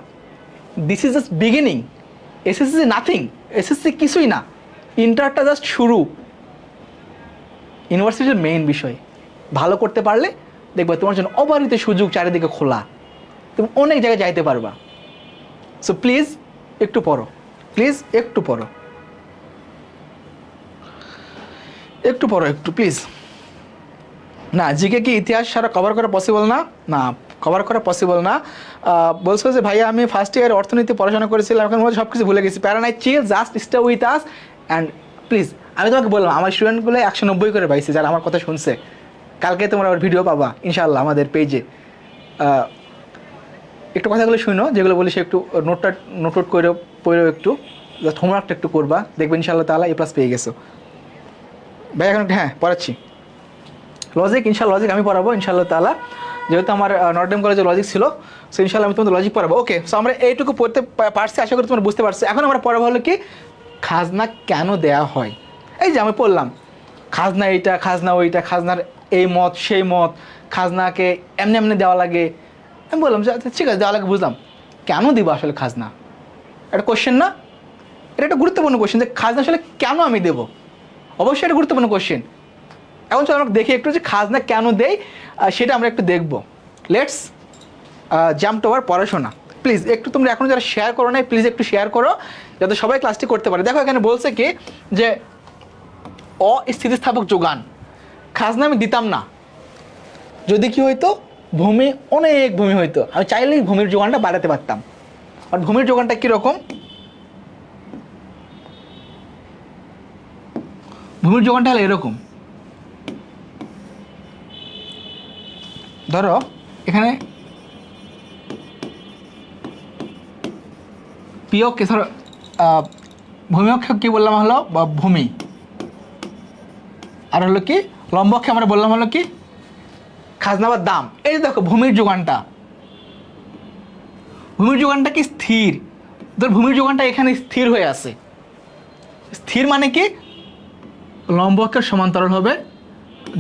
this is just beginning. SSC nothing, SSC কিছুই না, ইন্টারটা জাস্ট শুরু। ইউনিভার্সিটির মেইন বিষয় ভালো করতে পারলে দেখবে তোমার জন্য অবারিত সুযোগ চারিদিকে খোলা, তুমি অনেক জায়গায় যাইতে পারবা। সো প্লিজ একটু পড়ো, একটু প্লিজ। না, জিকে কি ইতিহাস সারা কভার করা পসিবল না? না, কভার করা পসিবল না। বলছো যে ভাইয়া আমি ফার্স্ট ইয়ার অর্থনীতি পড়াশোনা করেছিলাম, এখন মধ্যে সব কিছু ভুলে গেছি। প্যারানাই chill, just stay with us and please. আমি তোমাকে বললাম আমার স্টুডেন্টগুলো 190 করে পাইছে যারা আমার কথা শুনছে। কালকে তোমরা আবার ভিডিও পাবা ইনশাআল্লাহ আমাদের পেজে। একটু কথাগুলো শুনো, যেগুলো বলি সে একটু নোট করে পড়েও একটু হোমওয়ার্কটা একটু করবা, দেখবে ইনশাআল্লাহ তাআলা A+ পেয়ে গেছো। ভাই এখন হ্যাঁ পড়াচ্ছি। লজিক ইনশাল্লাহ লজিক আমি পড়াবো ইনশাআল্লাহ তাআলা, যেহেতু আমার নটরডেম কলেজে লজিক ছিল, সো ইনশাআল্লাহ আমি তোমাদের লজিক পড়াবো। ওকে, সো আমরা এইটুকু পড়তে পারছি, আশা করি তোমরা বুঝতে পারছো। এখন আমরা পড়াবো হলো কি খাজনা কেন দেয়া হয়। এই যে আমি পড়লাম খাজনা এইটা, খাজনা ওইটা, খাজনার এই মত সেই মত, খাজনাকে এমনি এমনি দেওয়া লাগে। আমি বললাম যে আচ্ছা ঠিক আছে দেওয়া লাগে বুঝলাম, কেন দিব আসলে খাজনা? একটা কোশ্চেন না? এটা একটা গুরুত্বপূর্ণ কোশ্চেন যে খাজনা আসলে কেন আমি দেবো, অবশ্যই এটা গুরুত্বপূর্ণ কোশ্চেন। এখন চলো আমরা দেখি একটু যে খাজনা কেন দেই, সেটা আমরা একটু দেখবো। লেটস জাম্প টু আওয়ার পড়াশোনা। প্লিজ একটু তোমরা এখন যারা শেয়ার করো না, প্লিজ একটু শেয়ার করো যাতে সবাই ক্লাসটি করতে পারে। দেখো এখানে বলছে কি যে অস্থিতিস্থাপক যোগান, খাজনা আমি দিতাম না যদি কি হইতো, ভূমি অনেক ভূমি হইতো, আমি চাইলেই ভূমির যোগানটা বাড়াতে পারতাম। আর ভূমির যোগানটা কীরকম, ভূমির যোগানটা হলো এরকম, ধরো এখানে পিওকে ধরো ভূমি অক্ষে কী বললাম হলো ভূমি, আর হলো কি লম্ব অক্ষে আমরা বললাম হলো কি খাজনা বা দাম। এই যে দেখো ভূমির যোগানটা, ভূমির যোগানটা কি স্থির, ধর ভূমির যোগানটা এখানে স্থির হয়ে আছে। স্থির মানে কি লম্ব অক্ষের সমান্তরাল হবে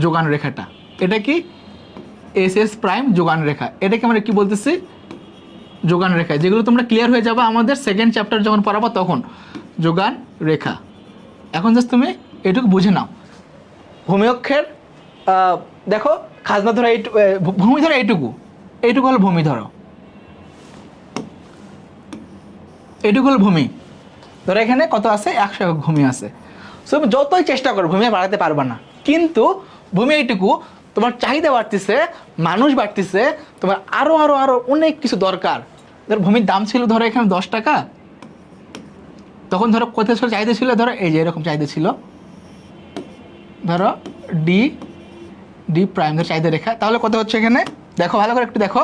যোগান রেখাটা, এটা কি এস এস প্রাইম যোগান রেখা, এটাকে আমরা কি বলতেছি যোগান রেখা, যেগুলো তোমরা ক্লিয়ার হয়ে যাবে আমাদের সেকেন্ড চ্যাপ্টার যখন পড়াবো তখন, যোগান রেখা। এখন জাস্ট তুমি এটুকু বুঝে নাও। ভূমি অক্ষের দেখো খাজনা ধরো এই ভূমি ধরো এইটুকু, এইটুকু হলো ভূমি, ধরো এইটুকু হলো ভূমি, ধরো এখানে কত আছে 100 একক ভূমি আছে। সো তুমি যতই চেষ্টা করো ভূমি বাড়াতে পারবে না, কিন্তু ভূমি এইটুকু, তোমার চাহিদা বাড়তেছে, মানুষ বাড়তেছে, তোমার আরও আরও আরও অনেক কিছু দরকার। ধরো ভূমির দাম ছিল ধরো এখানে 10 টাকা, তখন ধরো কোথায় ছিল চাহিদা ছিল, ধরো এই যে এরকম চাহিদা ছিল, ধরো ডি ডি প্রাইম ধরো চাহিদা রেখা, তাহলে কত হচ্ছে এখানে দেখো ভালো করে একটু দেখো,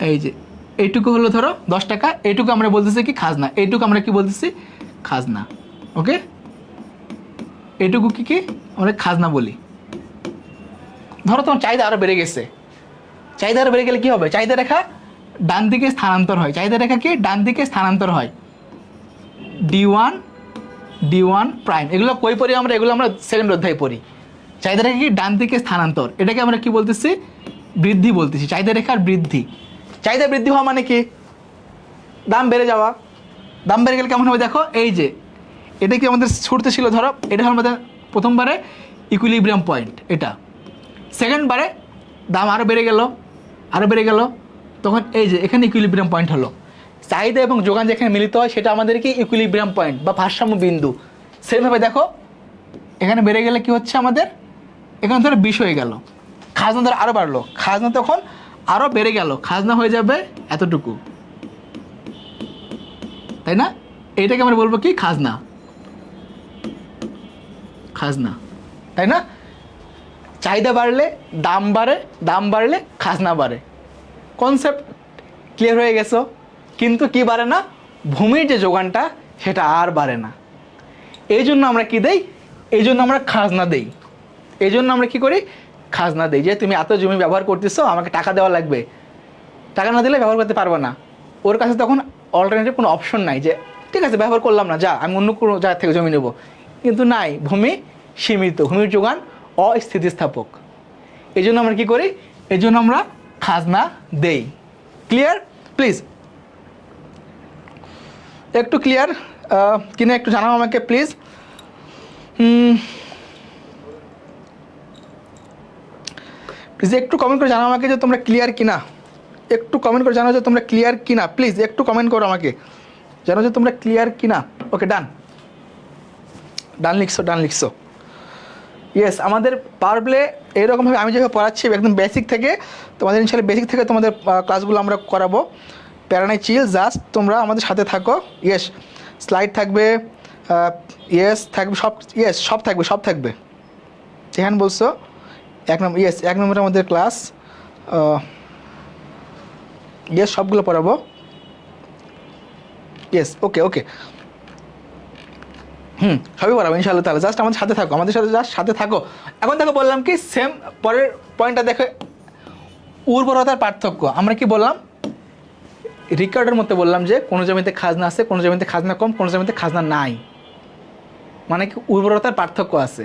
এই যে এইটুকু হলো ধরো 10 টাকা, এইটুকু আমরা বলতেছি কি খাজনা, এইটুকু আমরা কি বলতেছি খাজনা। ওকে, এইটুকু কি কি আমরা খাজনা বলি। ধরো তোমার চাহিদা আরও বেড়ে গেছে, চাহিদা আরও বেড়ে গেলে কী হবে, চাহিদা রেখা ডান দিকে স্থানান্তর হয়, চাহিদা রেখা কি ডান দিকে স্থানান্তর হয়, ডি ওয়ান প্রাইম। এগুলো কই পড়ি আমরা, এগুলো আমরা সেকেন্ড অধ্যায়ে পড়ি। চাহিদা রেখা কি ডান দিকে স্থানান্তর, এটাকে আমরা কি বলতেছি বৃদ্ধি বলতেছি, চাহিদা রেখার বৃদ্ধি। চাহিদা বৃদ্ধি হওয়া মানে কি দাম বেড়ে যাওয়া, দাম বেড়ে গেলে কেমন হবে দেখো, এই যে এটা কি আমাদের ছুটতে ছিল, ধরো এটা আমাদের প্রথমবারে ইকুইলিব্রিয়াম পয়েন্ট, এটা সেকেন্ডবারে দাম আরও বেড়ে গেল, আরও বেড়ে গেল, তখন এই যে এখানে ইকুইলিব্রিয়াম পয়েন্ট হলো। চাহিদা এবং যোগান যেখানে মিলিত হয় সেটা আমাদেরকে ইকুইলিব্রিয়াম পয়েন্ট বা ভারসাম্য বিন্দু। সেমভাবে দেখো এখানে বেড়ে গেলে কি হচ্ছে আমাদের, এখানে ধরো 20 হয়ে গেল, খাজনা ধরো আরও বাড়লো, খাজনা তখন আরও বেড়ে গেল, খাজনা হয়ে যাবে এতটুকু, তাই না? এইটাকে আমরা বলবো কি খাজনা, খাজনা, তাই না? চাহিদা বাড়লে দাম বাড়ে, দাম বাড়লে খাজনা বাড়ে। কনসেপ্ট ক্লিয়ার হয়ে গেছো? কিন্তু কি বাড়ে না, ভূমির যে যোগানটা সেটা আর বাড়ে না। এই জন্য আমরা কি দেই, এই জন্য আমরা খাজনা দেই, এই জন্য আমরা কি করি খাজনা দেই, যে তুমি এত জমি ব্যবহার করতেছো আমাকে টাকা দেওয়া লাগবে, টাকা না দিলে ব্যবহার করতে পারবো না। ওর কাছে তখন অল্টারনেটিভ কোনো অপশন নাই যে ঠিক আছে ব্যবহার করলাম না, যা আমি অন্য কোনো জায়গা থেকে জমি নেব, কিন্তু নাই, ভূমি সীমিত, ভূমির যোগান অস্থিতিস্থাপক। এই জন্য আমরা কী করি, এই জন্য আমরা খাজনা দেই। ক্লিয়ার? প্লিজ একটু ক্লিয়ার কিনা একটু জানাও আমাকে প্লিজ। প্লিজ একটু কমেন্ট করে জানাও আমাকে যে তোমরা ক্লিয়ার কিনা, একটু কমেন্ট করে জানাও যে তোমরা ক্লিয়ার কিনা, প্লিজ একটু কমেন্ট করো আমাকে, জানো যে তোমরা ক্লিয়ার কিনা। ওকে ডান, ডান লিখছো, ডান লিখছো। ইয়েস, আমাদের পাওয়ার প্লে এইরকমভাবে আমি যেভাবে পড়াচ্ছি একদম বেসিক থেকে, তোমাদের ইনশাআল্লাহ বেসিক থেকে তোমাদের ক্লাসগুলো আমরা করাবো, প্যারানাই চিল, জাস্ট তোমরা আমাদের সাথে থাকো। ইয়েস, স্লাইড থাকবে, ইয়েস থাকবে, সব ইয়েস সব থাকবে, সব থাকবে। যেখানে বলছো 1 নম্বর, ইয়েস 1 নম্বরের আমাদের ক্লাস, ইয়েস সবগুলো পড়াবো। ইয়েস, ওকে ওকে। সবই পারবো ইনশাআল্লাহ তাহলে, জাস্ট আমাদের সাথে থাকো, আমাদের সাথে জাস্ট সাথে থাকো। এখন দেখো বললাম কি সেম, পরের পয়েন্টটা দেখো, উর্বরতার পার্থক্য। আমরা কি বললাম, রেকর্ডের মধ্যে বললাম যে কোনো জমিতে খাজনা আছে, কোনো জমিতে খাজনা কম, কোনো জমিতে খাজনা নাই, মানে কি উর্বরতার পার্থক্য আছে।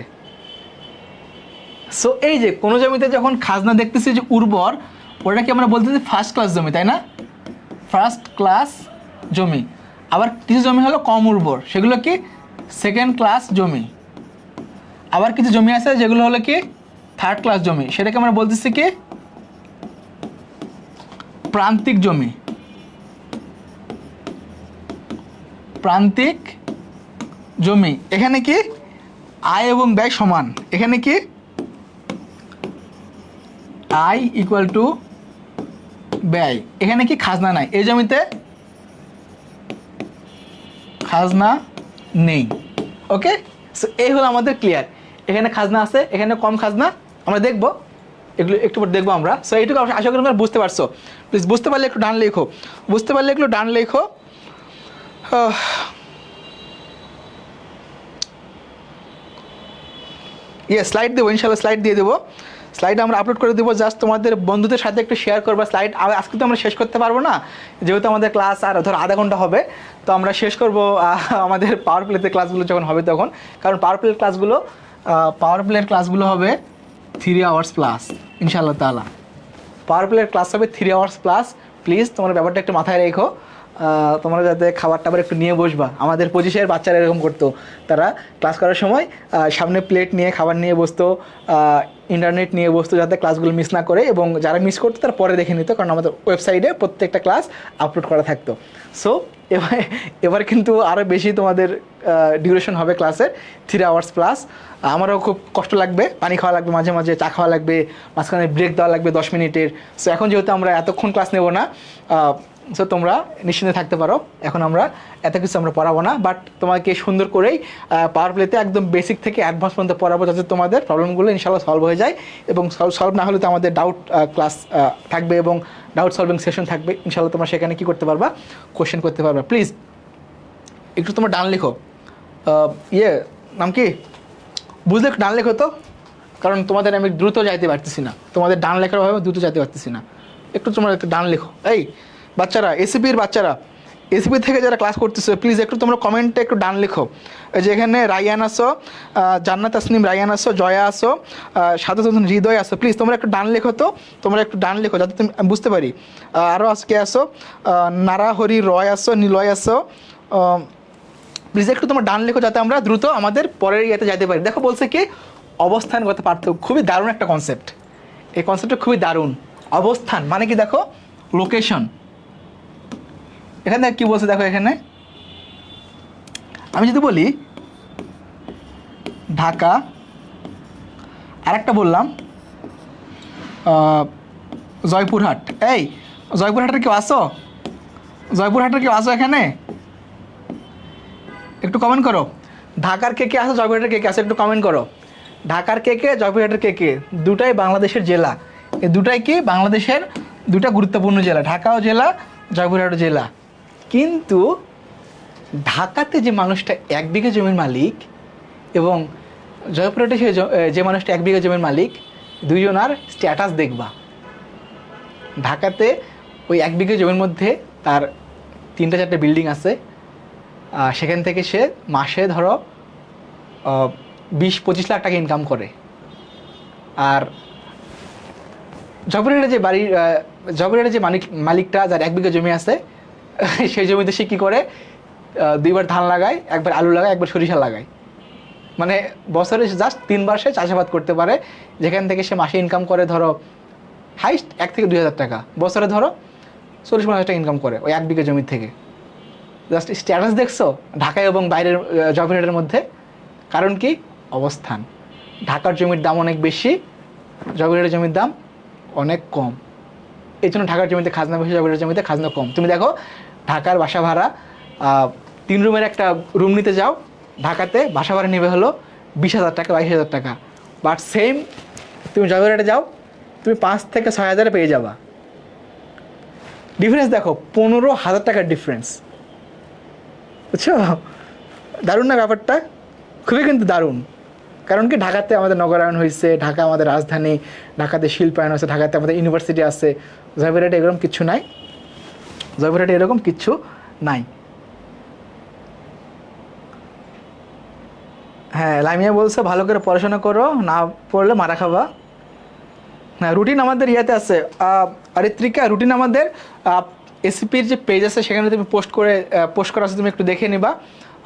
সো এই যে কোনো জমিতে যখন খাজনা দেখতেছি যে উর্বর, ওটাকে আমরা বলতেছি ফার্স্ট ক্লাস জমি, তাই না? ফার্স্ট ক্লাস জমি। আবার কিছু জমি হলো কম উর্বর, সেগুলো কি সেকেন্ড ক্লাস জমি। আবার কিছু জমি আছে যেগুলো হলো কি থার্ড ক্লাস জমি, সেটাকে আমরা বলতেছি কি প্রান্তিক জমি। প্রান্তিক জমি, এখানে কি আয় এবং ব্যয় সমান, এখানে কি আয় ইকুয়াল টু ব্যয়, এখানে কি খাজনা নাই, এই জমিতে খাজনা নেই। ওকে, সো এই হলো আমাদের ক্লিয়ার, এখানে খাজনা আছে, এখানে কম খাজনা, আমরা দেখবো এগুলো একটু পর দেখবো আমরা। সো এইটুকু আশা করি তোমরা বুঝতে পারছো। প্লিজ বুঝতে পারলে একটু ডান লেখো, বুঝতে পারলে একটু ডান লেখো। স্লাইড দেবো ইনশাল্লাহ, স্লাইড দিয়ে দেবো, স্লাইড আমরা আপলোড করে দেবো, জাস্ট তোমাদের বন্ধুদের সাথে একটু শেয়ার করবা স্লাইড। আজকে তো আমরা শেষ করতে পারবো না, যেহেতু আমাদের ক্লাস আর ধর আধা ঘন্টা হবে, তো আমরা শেষ করব আমাদের পাওয়ার প্লেতে ক্লাসগুলো যখন হবে তখন, কারণ পাওয়ার প্লের ক্লাসগুলো হবে 3 আওয়ার্স প্লাস ইনশাআল্লাহ তাআলা। পাওয়ার প্লের ক্লাস হবে 3 আওয়ার্স প্লাস। প্লিজ তোমরা ব্যাপারটা একটু মাথায় রেখো, তোমরা যাতে খাবার টাবার একটু নিয়ে বসবা। আমাদের 25-এর বাচ্চারা এরকম করতো, তারা ক্লাস করার সময় সামনে প্লেট নিয়ে খাবার নিয়ে বসতো, ইন্টারনেট নিয়ে বসতো, যাতে ক্লাসগুলো মিস না করে, এবং যারা মিস করতো তারা পরে দেখে নিত, কারণ আমাদের ওয়েবসাইটে প্রত্যেকটা ক্লাস আপলোড করা থাকতো। সো এবার কিন্তু আরও বেশি তোমাদের ডিউরেশন হবে ক্লাসের, 3 আওয়ার্স প্লাস। আমারও খুব কষ্ট লাগবে, পানি খাওয়া লাগবে, মাঝে মাঝে চা খাওয়া লাগবে, মাঝখানে ব্রেক দেওয়া লাগবে 10 মিনিটের। সো এখন যেহেতু আমরা এতক্ষণ ক্লাস নেব না, সো তোমরা নিশ্চিন্তে থাকতে পারো, এখন আমরা এত কিছু আমরা পড়াবো না, বাট তোমাকে সুন্দর করেই পাওয়ার প্লেতে একদম বেসিক থেকে অ্যাডভান্স পর্যন্ত পড়াবো, যাতে তোমাদের প্রবলেমগুলো ইনশাআল্লাহ সলভ হয়ে যায়। এবং সলভ না হলে তো আমাদের ডাউট ক্লাস থাকবে এবং ডাউট সলভিং সেশন থাকবে, ইনশাআল্লাহ তোমরা সেখানে কী করতে পারবা, কোশ্চেন করতে পারবা। প্লিজ একটু তোমরা ডান লেখো, নাম কি বুঝলে একটু ডান লেখো তো, কারণ তোমাদের আমি দ্রুত যাইতে পারতেছি না, তোমাদের ডান লেখার অভাবে দ্রুত যাইতে পারতেছি না, একটু তোমরা একটু ডান লেখো। এই বাচ্চারা, এসিপির বাচ্চারা, এসিপি থেকে যারা ক্লাস করতেছো, প্লিজ একটু তোমরা কমেন্টে একটু ডান লেখো। যে এখানে রায়ান আসো, জান্নাত আসনিম রায়ান আসো, জয়া আসো, সাদাত হৃদয় আসো, প্লিজ তোমরা একটু ডান লেখো তো, তোমরা একটু ডান লেখো যাতে তুমি বুঝতে পারি। আরও আজকে আসো, নারাহরি রয় আসো, নিলয় আসো, প্লিজ একটু তোমরা ডান লেখো যাতে আমরা দ্রুত আমাদের পরের ইয়েতে যেতে পারি। দেখো বলছে কি অবস্থানগত পার্থক্য, খুবই দারুণ একটা কনসেপ্ট, এই কনসেপ্টটা খুবই দারুণ। অবস্থান মানে কি দেখো, লোকেশন। এখানে কি বলছে দেখো, এখানে আমি যদি বলি ঢাকা, আরেকটা বললাম জয়পুরহাট। এই জয়পুরহাটের কেউ আসো, জয়পুরহাটের কেউ আসো এখানে, একটু কমেন্ট করো। ঢাকার কে কে আসো, জয়পুরহাটের কে কে আসো, একটু কমেন্ট করো। ঢাকার কে কে, জয়পুরহাটের কে কে, দুটাই বাংলাদেশের জেলা, এই দুটাই কি বাংলাদেশের দুটা গুরুত্বপূর্ণ জেলা, ঢাকাও জেলা, জয়পুরহাটও জেলা। কিন্তু ঢাকাতে যে মানুষটা 1 বিঘা জমির মালিক এবং জয়পুরহাটে যে মানুষটা 1 বিঘা জমির মালিক, দুইজনার স্ট্যাটাস দেখবা। ঢাকাতে ওই 1 বিঘা জমির মধ্যে তার 3-4টে বিল্ডিং আছে, সেখান থেকে সে মাসে ধরো 20-25 লাখ টাকা ইনকাম করে। আর জয়পুরহাটে যে মালিকটা যার 1 বিঘা জমি আছে, সেই জমিতে সে কী করে, 2বার ধান লাগায়, 1বার আলু লাগায়, 1বার সরিষা লাগায়, মানে বছরে জাস্ট 3বার সে চাষাবাদ করতে পারে, যেখান থেকে সে মাসে ইনকাম করে ধরো হাইস্ট 1 থেকে 2 হাজার টাকা, বছরে ধরো 40-50 টাকা ইনকাম করে ওই 1 বিঘা জমি থেকে। জাস্ট স্ট্যাটাস দেখছো ঢাকায় এবং বাইরের জয়পুরহাটের মধ্যে, কারণ কি অবস্থান। ঢাকার জমির দাম অনেক বেশি, জয়পুরহাটের জমির দাম অনেক কম, এই জন্য ঢাকার জমিতে খাজনা বেশি, জয়পুরহাটের জমিতে খাজনা কম। তুমি দেখো ঢাকার বাসা ভাড়া 3 রুমের একটা রুম নিতে যাও, ঢাকাতে বাসা ভাড়া নেবে হলো 20,000 টাকা, 22,000 টাকা, বাট সেম তুমি জয়পুরহাটে যাও, তুমি 5 থেকে 6 হাজারে পেয়ে যাবা। ডিফারেন্স দেখো, 15,000 টাকার ডিফারেন্স, বুঝছো? দারুণ না ব্যাপারটা? খুবই কিন্তু দারুণ। কারণ কি ঢাকাতে আমাদের নগরায়ণ হয়েছে, ঢাকা আমাদের রাজধানী, ঢাকাতে শিল্পায়ন হয়েছে, ঢাকাতে আমাদের ইউনিভার্সিটি আছে। জয়পুরহাটে এরকম কিচ্ছু নাই, জয়পুরহাটে এরকম কিচ্ছু নাই। হ্যাঁ, লামিয়া বলছে ভালো করে পড়াশোনা করো, না পড়লে মারা খাবা। হ্যাঁ, রুটিন আমাদের ইয়াতে আছে ঋত্বিকা, রুটিন আমাদের এসিপির যে পেজ আছে সেখানে তুমি পোস্ট করা আছে, তুমি একটু দেখে নিবা।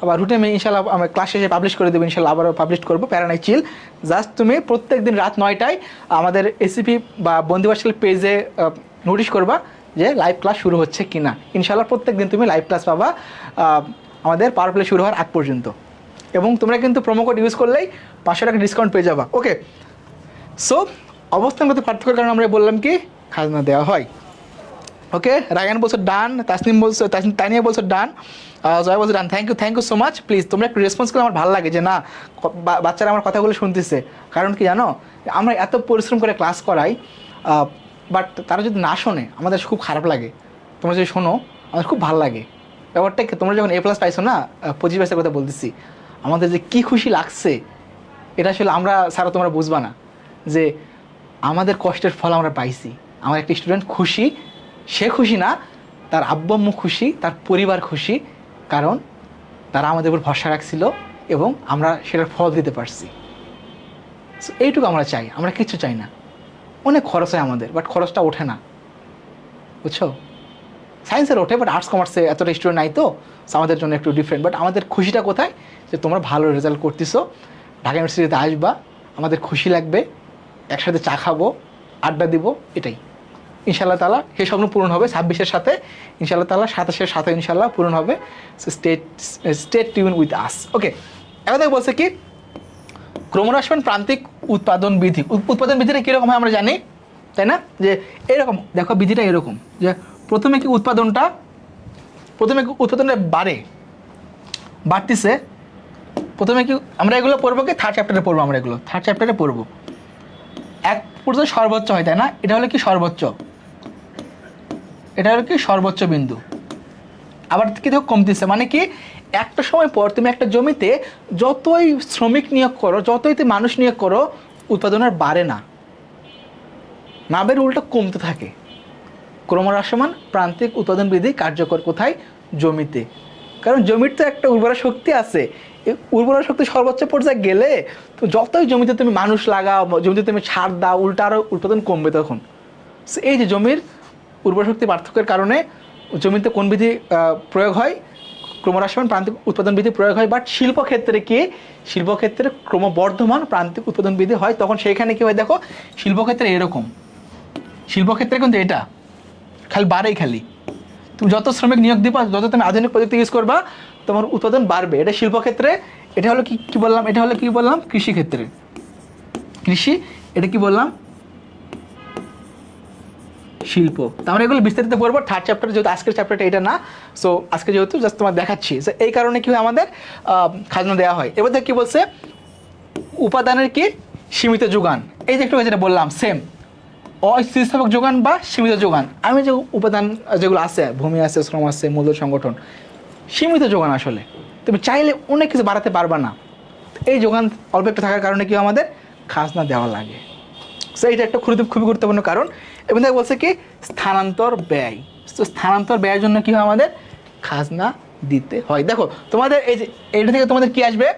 আবার রুটিন আমি ইনশাল্লাহ আমার ক্লাস শেষে পাবলিশ করে দেবো, ইনশাল্লাহ আবারও পাবলিশ করবো, প্যারানাই চিল। জাস্ট তুমি প্রত্যেক দিন রাত 9টায় আমাদের এসিপি বা বন্দিবাসীর পেজে নোটিশ করবা যে লাইভ ক্লাস শুরু হচ্ছে কি না। ইনশাল্লাহ প্রত্যেক দিন তুমি লাইভ ক্লাস পাবা আমাদের পাওয়ার প্লে শুরু হওয়ার আগ পর্যন্ত। এবং তোমরা কিন্তু প্রোমো কোড ইউজ করলেই 500 টাকা ডিসকাউন্ট পেয়ে যাবা। ওকে, সো অবস্থানগত পার্থক্যের কারণে আমরা বললাম কি খাজনা দেওয়া হয়। ওকে, রায়ান বলছো ডান, তানিয়া বলছো ডান, জয় বলছো done. Thank you so much. Please তোমরা একটু রেসপন্স করলে আমার ভালো লাগে যে না বাচ্চারা আমার কথাগুলো শুনতেছে। কারণ কি জানো, আমরা এত পরিশ্রম করে ক্লাস করাই, বাট তারা যদি না শোনে আমাদের খুব খারাপ লাগে। তোমরা যদি শোনো আমাদের খুব ভালো লাগে। ব্যাপারটা কি, তোমরা যখন A+ পাইছো না, 25 কথা বলতেছি, আমাদের যে কী খুশি লাগছে এটা আসলে আমরা ছাড়া তোমরা বুঝবা না যে আমাদের কষ্টের ফল আমরা পাইছি। আমার একটা স্টুডেন্ট খুশি, সে খুশি না, তার আব্বু আম্মু খুশি, তার পরিবার খুশি, কারণ তারা আমাদের উপর ভরসা রাখছিল এবং আমরা সেটার ফল দিতে পারছি। সো এইটুকু আমরা চাই, আমরা কিচ্ছু চাই না। অনেক খরচ হয় আমাদের, বাট খরচটা ওঠে না, বুঝছো। সায়েন্সের ওঠে, বাট আর্টস কমার্সে এতটা স্টুডেন্ট নাই, তো আমাদের জন্য একটু ডিফারেন্ট। বাট আমাদের খুশিটা কোথায়, যে তোমরা ভালো রেজাল্ট করতেছো, ঢাকা ইউনিভার্সিটিতে আসবা, আমাদের খুশি লাগবে, একসাথে চা খাবো, আড্ডা দিব, এটাই। ইনশাআল্লাহ তাআলা সেই স্বপ্ন পূরণ হবে 26-এর সাথে, ইনশাআল্লাহ তাআলা 27-এর সাথে ইনশাআল্লাহ পূরণ হবে। So stay tune with us. Okay, এবার দেখো বলছে কি ক্রমহ্রাসমান প্রান্তিক উৎপাদন বিধি। উৎপাদন বিধিটা কীরকম হয় আমরা জানি, তাই না? যে এরকম দেখো, বিধিটা এরকম যে প্রথমে কি উৎপাদনটা বাড়তিছে। প্রথমে কি আমরা এগুলো পড়বো, কি থার্ড চ্যাপ্টারে পড়বো, আমরা এগুলো থার্ড চ্যাপ্টারে পড়বো। এক পর্যায়ে সর্বোচ্চ হয়, তাই না? এটা হলো কি সর্বোচ্চ, এটা হলো কি সর্বোচ্চ বিন্দু। আবার কি দেখো কমতেছে, মানে কি একটা সময় পর তুমি একটা জমিতে যতই শ্রমিক নিয়োগ করো, যতই তুমি মানুষ নিয়োগ করো, উৎপাদন আর বাড়ে না, না বের উল্টো কমতে থাকে। ক্রমহ্রাসমান প্রান্তিক উৎপাদন বিধি কার্যকর কোথায়? জমিতে। কারণ জমির তো একটা উর্বরা শক্তি আছে, এই উর্বরা শক্তি সর্বোচ্চ পর্যায়ে গেলে তো যতই জমিতে তুমি মানুষ লাগাও, জমিতে তুমি ছাড় দাও, উল্টা আরও উৎপাদন কমবে তখন। এই যে জমির উর্বরা শক্তি পার্থক্যের কারণে জমিতে কোন বিধি প্রয়োগ হয়? ক্রমহ্রাসমান প্রান্তিক উৎপাদন বিধি প্রয়োগ হয়। বাট শিল্পক্ষেত্রে কি, শিল্পক্ষেত্রে ক্রমবর্ধমান প্রান্তিক উৎপাদন বিধি হয়। তখন সেইখানে কি হয় দেখো, শিল্পক্ষেত্রে এরকম, শিল্পক্ষেত্রে কিন্তু এটা খালি তুমি যত শ্রমিক নিয়োগ দিবা, যত তুমি আধুনিক প্রযুক্তি ইউজ করবা, তোমার উৎপাদন বাড়বে। এটা শিল্পক্ষেত্রে। এটা হলো কি বললাম, এটা হলো কি বললাম, কৃষিক্ষেত্রে। কৃষি, এটা কি বললাম, শিল্প। তো আমরা এগুলো বিস্তারিত পড়বো থার্ড চ্যাপ্টার, যেহেতু আজকের চ্যাপ্টারটা এটা না। সো আজকে যেহেতু জাস্ট তোমার দেখাচ্ছি, সো এই কারণে কি হয় আমাদের খাজনা দেওয়া হয়। এবার কি বলছে, উপাদানের কি সীমিত যোগান। এই যে একটু যেটা বললাম সেম, অস্থিতিস্থাপক যোগান বা সীমিত যোগান। আমি যে উপাদান যেগুলো আছে, ভূমি আছে, শ্রম আছে, মূলধন সংগঠন, সীমিত যোগান। আসলে তুমি চাইলে অনেক কিছু বাড়াতে পারবা না, এই যোগান অল্প একটু থাকার কারণে কি আমাদের খাজনা দেওয়া লাগে। সো এইটা একটা খুবই গুরুত্বপূর্ণ কারণ। এবং তাই বলছে কি স্থানান্তর ব্যয়। তো স্থানান্তর ব্যয়ের জন্য কি হয় আমাদের খাজনা দিতে হয়। দেখো তোমাদের এই যে এইটা থেকে তোমাদের কি আসবে,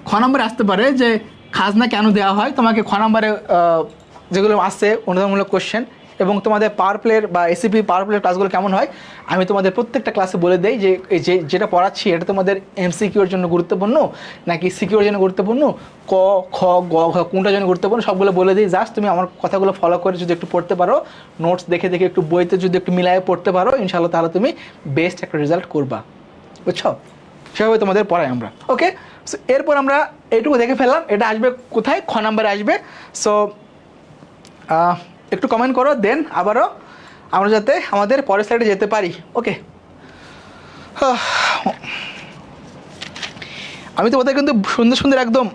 খ নম্বরে আসতে পারে যে খাজনা কেন দেওয়া হয়। তোমাকে খ নম্বরে যেগুলো আসছে অনুদানমূলক কোশ্চেন, এবং তোমাদের পাওয়ার প্লের বা এসিপি পাওয়ার প্লের ক্লাসগুলো কেমন হয় আমি তোমাদের প্রত্যেকটা ক্লাসে বলে দেই যে যেটা পড়াচ্ছি এটা তোমাদের এমসিকিউর জন্য গুরুত্বপূর্ণ নাকি সিকিউর জন্য গুরুত্বপূর্ণ, ক খ গ ঘ কোনটার জন্য গুরুত্বপূর্ণ সবগুলো বলে দিই। জাস্ট তুমি আমার কথাগুলো ফলো করে যদি একটু পড়তে পারো, নোটস দেখে একটু বইতে যদি একটু মিলায়ে পড়তে পারো, ইনশাআল্লাহ তাহলে তুমি বেস্ট একটা রেজাল্ট করবা, বুঝছো? সেভাবে তোমাদের পড়াই আমরা। ওকে, সো এরপর আমরা এইটুকু দেখে ফেললাম, এটা আসবে কোথায়, খ নাম্বারে আসবে। সো একটু কমেন্ট করো, দেন আবারও আমরা যাতে আমাদের পরের স্লাইডে যেতে পারি। ওকে, আমি তো ওদের কিন্তু সুন্দর একদম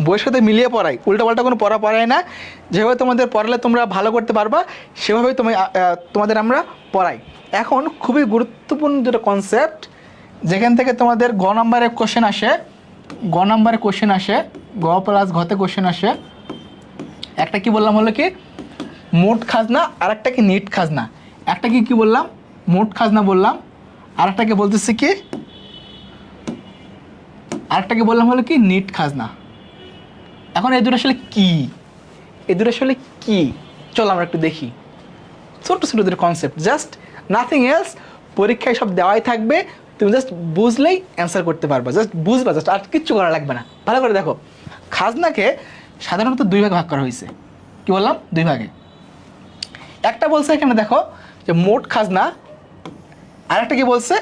বইয়ের সাথে মিলিয়ে পড়াই, উল্টাপাল্টা কোনো পড়াই না। যেভাবে তোমাদের পড়ালে তোমরা ভালো করতে পারবা সেভাবেই তোমাদের আমরা পড়াই। এখন খুবই গুরুত্বপূর্ণ যেটা কনসেপ্ট, যেখান থেকে তোমাদের গ নাম্বারের কোশ্চেন আসে, গ নাম্বারের কোশ্চেন আসে, গ প্লাস ঘতে কোশ্চেন আসে। একটা কি বললাম হলো কি মোট খাজনা, আর একটা কি নিট খাজনা। একটা কি বললাম মোট খাজনা বললাম, আর একটাকে বলতেছি কি, আরেকটাকে বললাম হলো কি নিট খাজনা। এখন এই দুটো আসলে কি, এই দুটো আসলে কি, চলো আমরা একটু দেখি। ছোট ছোট দুটো কনসেপ্ট, জাস্ট নাথিং এলস। পরীক্ষায় সব দেওয়াই থাকবে, তুমি জাস্ট বুঝলেই অ্যান্সার করতে পারবা, জাস্ট বুঝবা, জাস্ট আর কিচ্ছু করা লাগবে না। ভালো করে দেখো, খাজনাকে সাধারণত দুই ভাগে ভাগ করা হয়েছে। কি বললাম? দুই ভাগে। একটা বলছে এখানে দেখো যে মোট খাজনা, আর একটা কি বলছে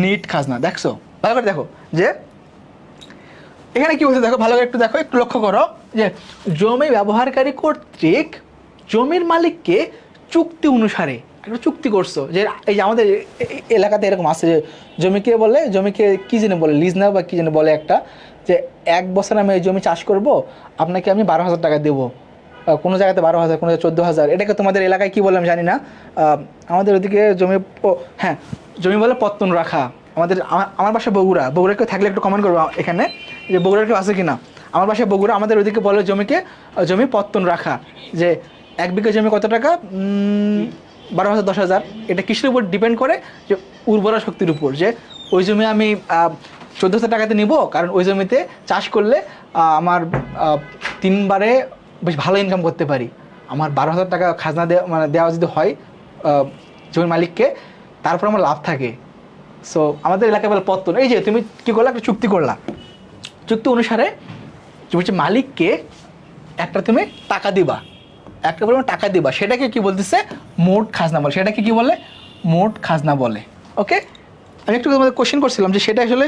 নিট খাজনা। দেখছো? ভালো করে দেখো যে এখানে কি বলছে, দেখো ভালো করে একটু দেখো, একটু লক্ষ্য করো যে জমি ব্যবহারকারী কর্তৃক জমির মালিককে চুক্তি অনুসারে একটা চুক্তি করছো, যে এই যে আমাদের এলাকাতে এরকম আছে যে জমিকে বলে, জমিকে কী জন্য বলে, লিজ না বা কী জন্য বলে একটা, যে 1 বছর আমি এই জমি চাষ করব, আপনাকে আমি 12,000 টাকা দেবো। কোনো জায়গাতে 12,000, কোনো জায়গায় 14,000। এটাকে তোমাদের এলাকায় কী বলে আমি জানি না। আমাদের ওদিকে জমি, হ্যাঁ জমি বলে পত্তন রাখা। আমার বাসায় বগুড়া, বগুড়া কেউ থাকলে একটু কমেন্ট করবো এখানে যে বগুড়ার কেউ আছে কি না। আমার বাসায় বগুড়া, আমাদের ওইদিকে বলে জমি পত্তন রাখা, যে 1 বিঘা জমি কত টাকা, 12,000 10,000। এটা কিসের উপর ডিপেন্ড করে, যে উর্বরা শক্তির উপর, যে ওই জমি আমি 14,000 টাকাতে নিব, কারণ ওই জমিতে চাষ করলে আমার 3 বারে বেশ ভালো ইনকাম করতে পারি। আমার 12,000 টাকা খাজনা দেওয়া যদি হয় জমির মালিককে, তারপর আমার লাভ থাকে। সো আমাদের এলাকায় বলে পত্তন। এই যে তুমি কী করলা, একটা চুক্তি করলা, চুক্তি অনুসারে জমির মালিককে একটা তুমি টাকা দিবা, একটা পরিমাণ টাকা দিবা, সেটাকে কি বলতেছে মোট খাজনা বলে। সেটাকে কি বলে? মোট খাজনা বলে। ওকে, আমি একটু তোমাদের কোশ্চেন করছিলাম যে সেটা আসলে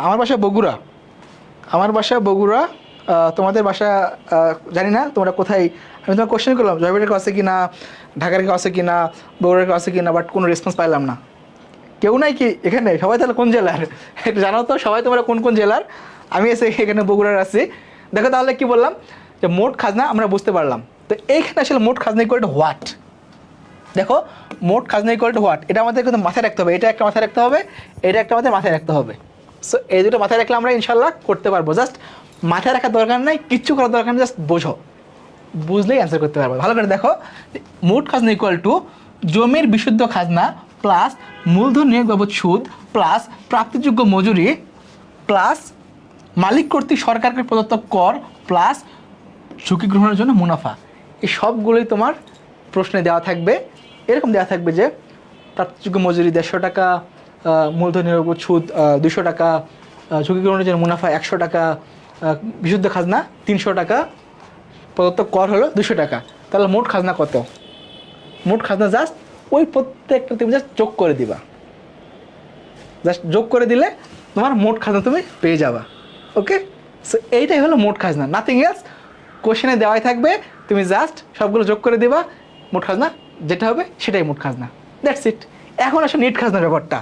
আমার বাসা বগুড়া, আমার বাসা বগুড়া, তোমাদের বাসা জানি না তোমরা কোথায়। আমি তোমার কোশ্চেন করলাম জয়পুরের কেউ আছে কি না, ঢাকার কেউ আছে কি না, বগুড়ার কেউ আছে কি না, বাট কোনো রেসপন্স পাইলাম না। কেউ নাই কি এখানে? সবাই তাহলে কোন জেলার একটু জানাও তো, সবাই তোমরা কোন কোন জেলার। আমি এসে এখানে বগুড়ার আছি। দেখো তাহলে কি বললাম, যে মোট খাজনা আমরা বুঝতে পারলাম। তো এইখানে আসলে মোট খাজনা ইকুয়াল টু হোয়াট। দেখো মোট খাজনা ইকুয়াল টু হোয়াট, এটা আমাদের কিন্তু মাথায় রাখতে হবে। এটা একটা মাথায় রাখতে হবে, এটা একটা আমাদের মাথায় রাখতে হবে। সো এই দুটো মাথায় রাখলে আমরা ইনশাল্লাহ করতে পারবো। জাস্ট মাথায় রাখার দরকার নাই, কিচ্ছু করার দরকার নেই, জাস্ট বোঝো, বুঝলেই অ্যান্সার করতে পারবো। ভালো করে দেখো, মোট খাজনা ইকুয়াল টু জমির বিশুদ্ধ খাজনা প্লাস মূলধন নিয়োগ বাবদ সুদ প্লাস প্রাপ্তিযোগ্য মজুরি প্লাস মালিক কর্তৃক সরকারকে প্রদত্ত কর প্লাস ঝুঁকি গ্রহণের জন্য মুনাফা। এই সবগুলোই তোমার প্রশ্নে দেওয়া থাকবে। এরকম দেওয়া থাকবে যে প্রাপ্তিযোগ্য মজুরি 150 টাকা, মূলধন নিয়োগ বাবদ সুদ 200 টাকা, ঝুঁকি গ্রহণের জন্য মুনাফা 100 টাকা, বিশুদ্ধ খাজনা 300 টাকা, প্রদত্ত কর হলো 200 টাকা। তাহলে মোট খাজনা কত? মোট খাজনা জাস্ট ওই প্রত্যেকটা তুমি জাস্ট যোগ করে দিবা, জাস্ট যোগ করে দিলে তোমার মোট খাজনা তুমি পেয়ে যাবা। ওকে, সো এইটাই হলো মোট খাজনা, নাথিং এলস। কোশ্চেনে দেওয়াই থাকবে, তুমি জাস্ট সবগুলো যোগ করে দিবা, মোট খাজনা যেটা হবে সেটাই মোট খাজনা। That's it. এখন আসলে নিট খাজনার ব্যাপারটা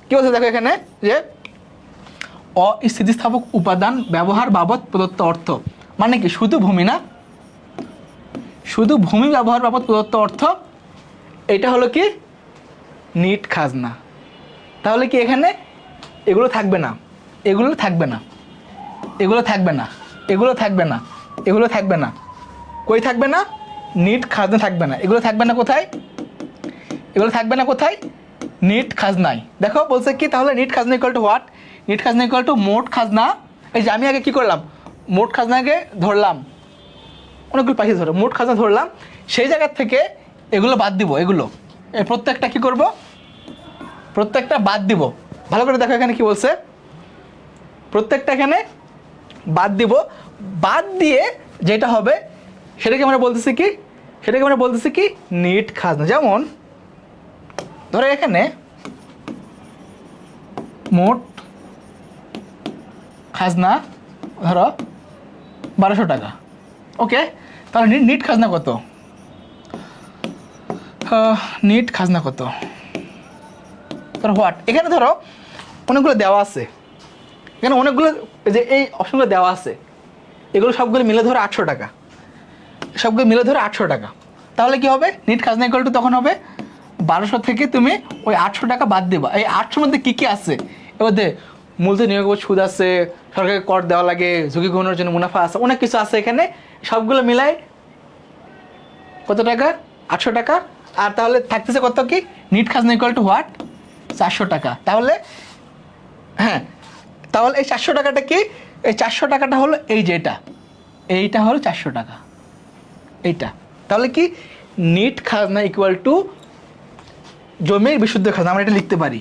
কী বলছে দেখো এখানে, যে অস্থিতিস্থাপক উপাদান ব্যবহার বাবদ প্রদত্ত অর্থ, মানে কি শুধু ভূমি না, শুধু ভূমি ব্যবহার বাবদ প্রদত্ত অর্থ, এটা হলো কি নিট খাজনা। তাহলে কি এখানে এগুলো থাকবে না, এগুলো থাকবে না, এগুলো থাকবে না, এগুলো থাকবে না, এগুলো থাকবে না। কই থাকবে না? নিট খাজনা থাকবে না। এগুলো থাকবে না কোথায়? এগুলো থাকবে না কোথায়? নিট খাজনায়। দেখো বলছে কি, তাহলে নিট খাজনা ইকুয়াল টু হোয়াট? নিট খাজনা ইকুয়াল টু মোট খাজনা। এই যে আমি আগে কি করলাম, মোট খাজনাকে ধরলাম, অনেকগুলো পাখি ধরে মোট খাজনা ধরলাম, সেই জায়গার থেকে এগুলো বাদ দিব। এগুলো প্রত্যেকটা কি করব, প্রত্যেকটা বাদ দিব। ভালো করে দেখো এখানে কি বলছে, প্রত্যেকটা এখানে বাদ দিব। বাদ দিয়ে যেটা হবে সেটাকে আমরা বলতেছি কি, সেটাকে আমরা বলতেছি কি নিট খাজনা। যেমন ধরো এখানে মোট খাজনা ধরো 1200 টাকা। ওকে, তাহলে নিট খাজনা কত? নিট খাজনা কত? ধরো হোয়াট, এখানে ধরো অনেকগুলো দেওয়া আছে, এখানে অনেকগুলো যে এই অপশনগুলো দেওয়া আছে, এগুলো সবগুলো মিলে ধরো 800 টাকা, সবগুলো মিলে ধরো 800 টাকা। তাহলে কি হবে, নিট খাজনা ইকুয়াল টু তখন হবে 1200 থেকে তুমি ওই 800 টাকা বাদ দেবা। এই 800 মধ্যে কী কী আছে এবার দে মূলধন নিয়োগ সুদ আছে, সরকারকে কর দেওয়া লাগে, ঝুঁকি গ্রহণের জন্য মুনাফা আছে, অনেক কিছু আছে এখানে। সবগুলো মিলাই কত টাকা? 800 টাকা। আর তাহলে থাকতেছে কত কি? নিট খাজনা ইকুয়াল টু হোয়াট? 400 টাকা। তাহলে হ্যাঁ, তাহলে এই 400 টাকাটা কি? এই 400 টাকাটা হলো এই যে এইটা হলো 400 টাকা এইটা। তাহলে কি নিট খাজনা ইকুয়াল টু জমির বিশুদ্ধ খাজনা, আমরা এটা লিখতে পারি।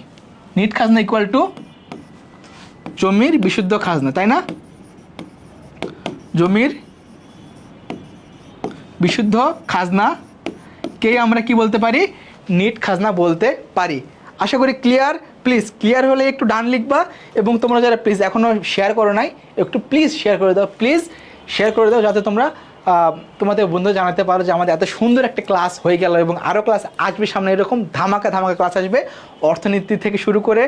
নিট খাজনা ইকুয়াল টু জমির বিশুদ্ধ খাজনা, তাই না? জমির বিশুদ্ধ খাজনা কে আমরা কি বলতে পারি? নিট খাজনা বলতে পারি। আশা করি ক্লিয়ার। প্লিজ ক্লিয়ার হলে একটু ডান লিখবা, এবং তোমরা যারা প্লিজ এখনও শেয়ার করো নাই, একটু প্লিজ শেয়ার করে দাও, প্লিজ শেয়ার করে দাও, যাতে তোমরা তোমাদের বন্ধু জানাতে পারো যে আমাদের এত সুন্দর একটা ক্লাস হয়ে গেল, এবং আরও ক্লাস আসবে সামনে, এরকম ধামাকা ধামাকা ক্লাস আসবে। অর্থনীতি থেকে শুরু করে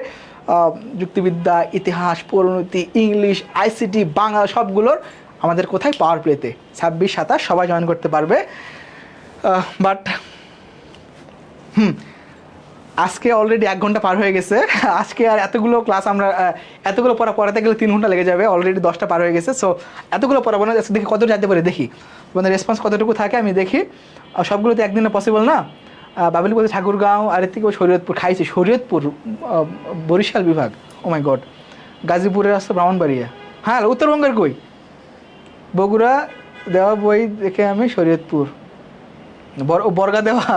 যুক্তিবিদ্যা, ইতিহাস, পরিণতি, ইংলিশ, আইসিটি, বাংলা, সবগুলোর আমাদের কোথায়? পাওয়ার প্লেতে 26, 27 সবাই জয়েন করতে পারবে। বাট আজকে অলরেডি 1 ঘন্টা পার হয়ে গেছে। আজকে আর এতগুলো ক্লাস আমরা এতগুলো পড়াতে গেলে 3 ঘন্টা লেগে যাবে। অলরেডি 10টা পার হয়ে গেছে। সো এতগুলো পড়াবো না, দেখি কত যেতে পারি, দেখি তোমাদের রেসপন্স কতটুকু থাকে আমি দেখি। সবগুলো তো একদিনে পসিবল না। বাবুলি বলছে ঠাকুরগাঁও, আর এর থেকে শরীয়তপুর খাইছি। শরীয়তপুর বরিশাল বিভাগ, ও মাই গড। গাজীপুরের আসছে ব্রাহ্মণবাড়িয়া। হ্যাঁ, উত্তরবঙ্গের কই? বগুড়া দেওয়া বই দেখে আমি শরীয়তপুর বর্গা দেওয়া।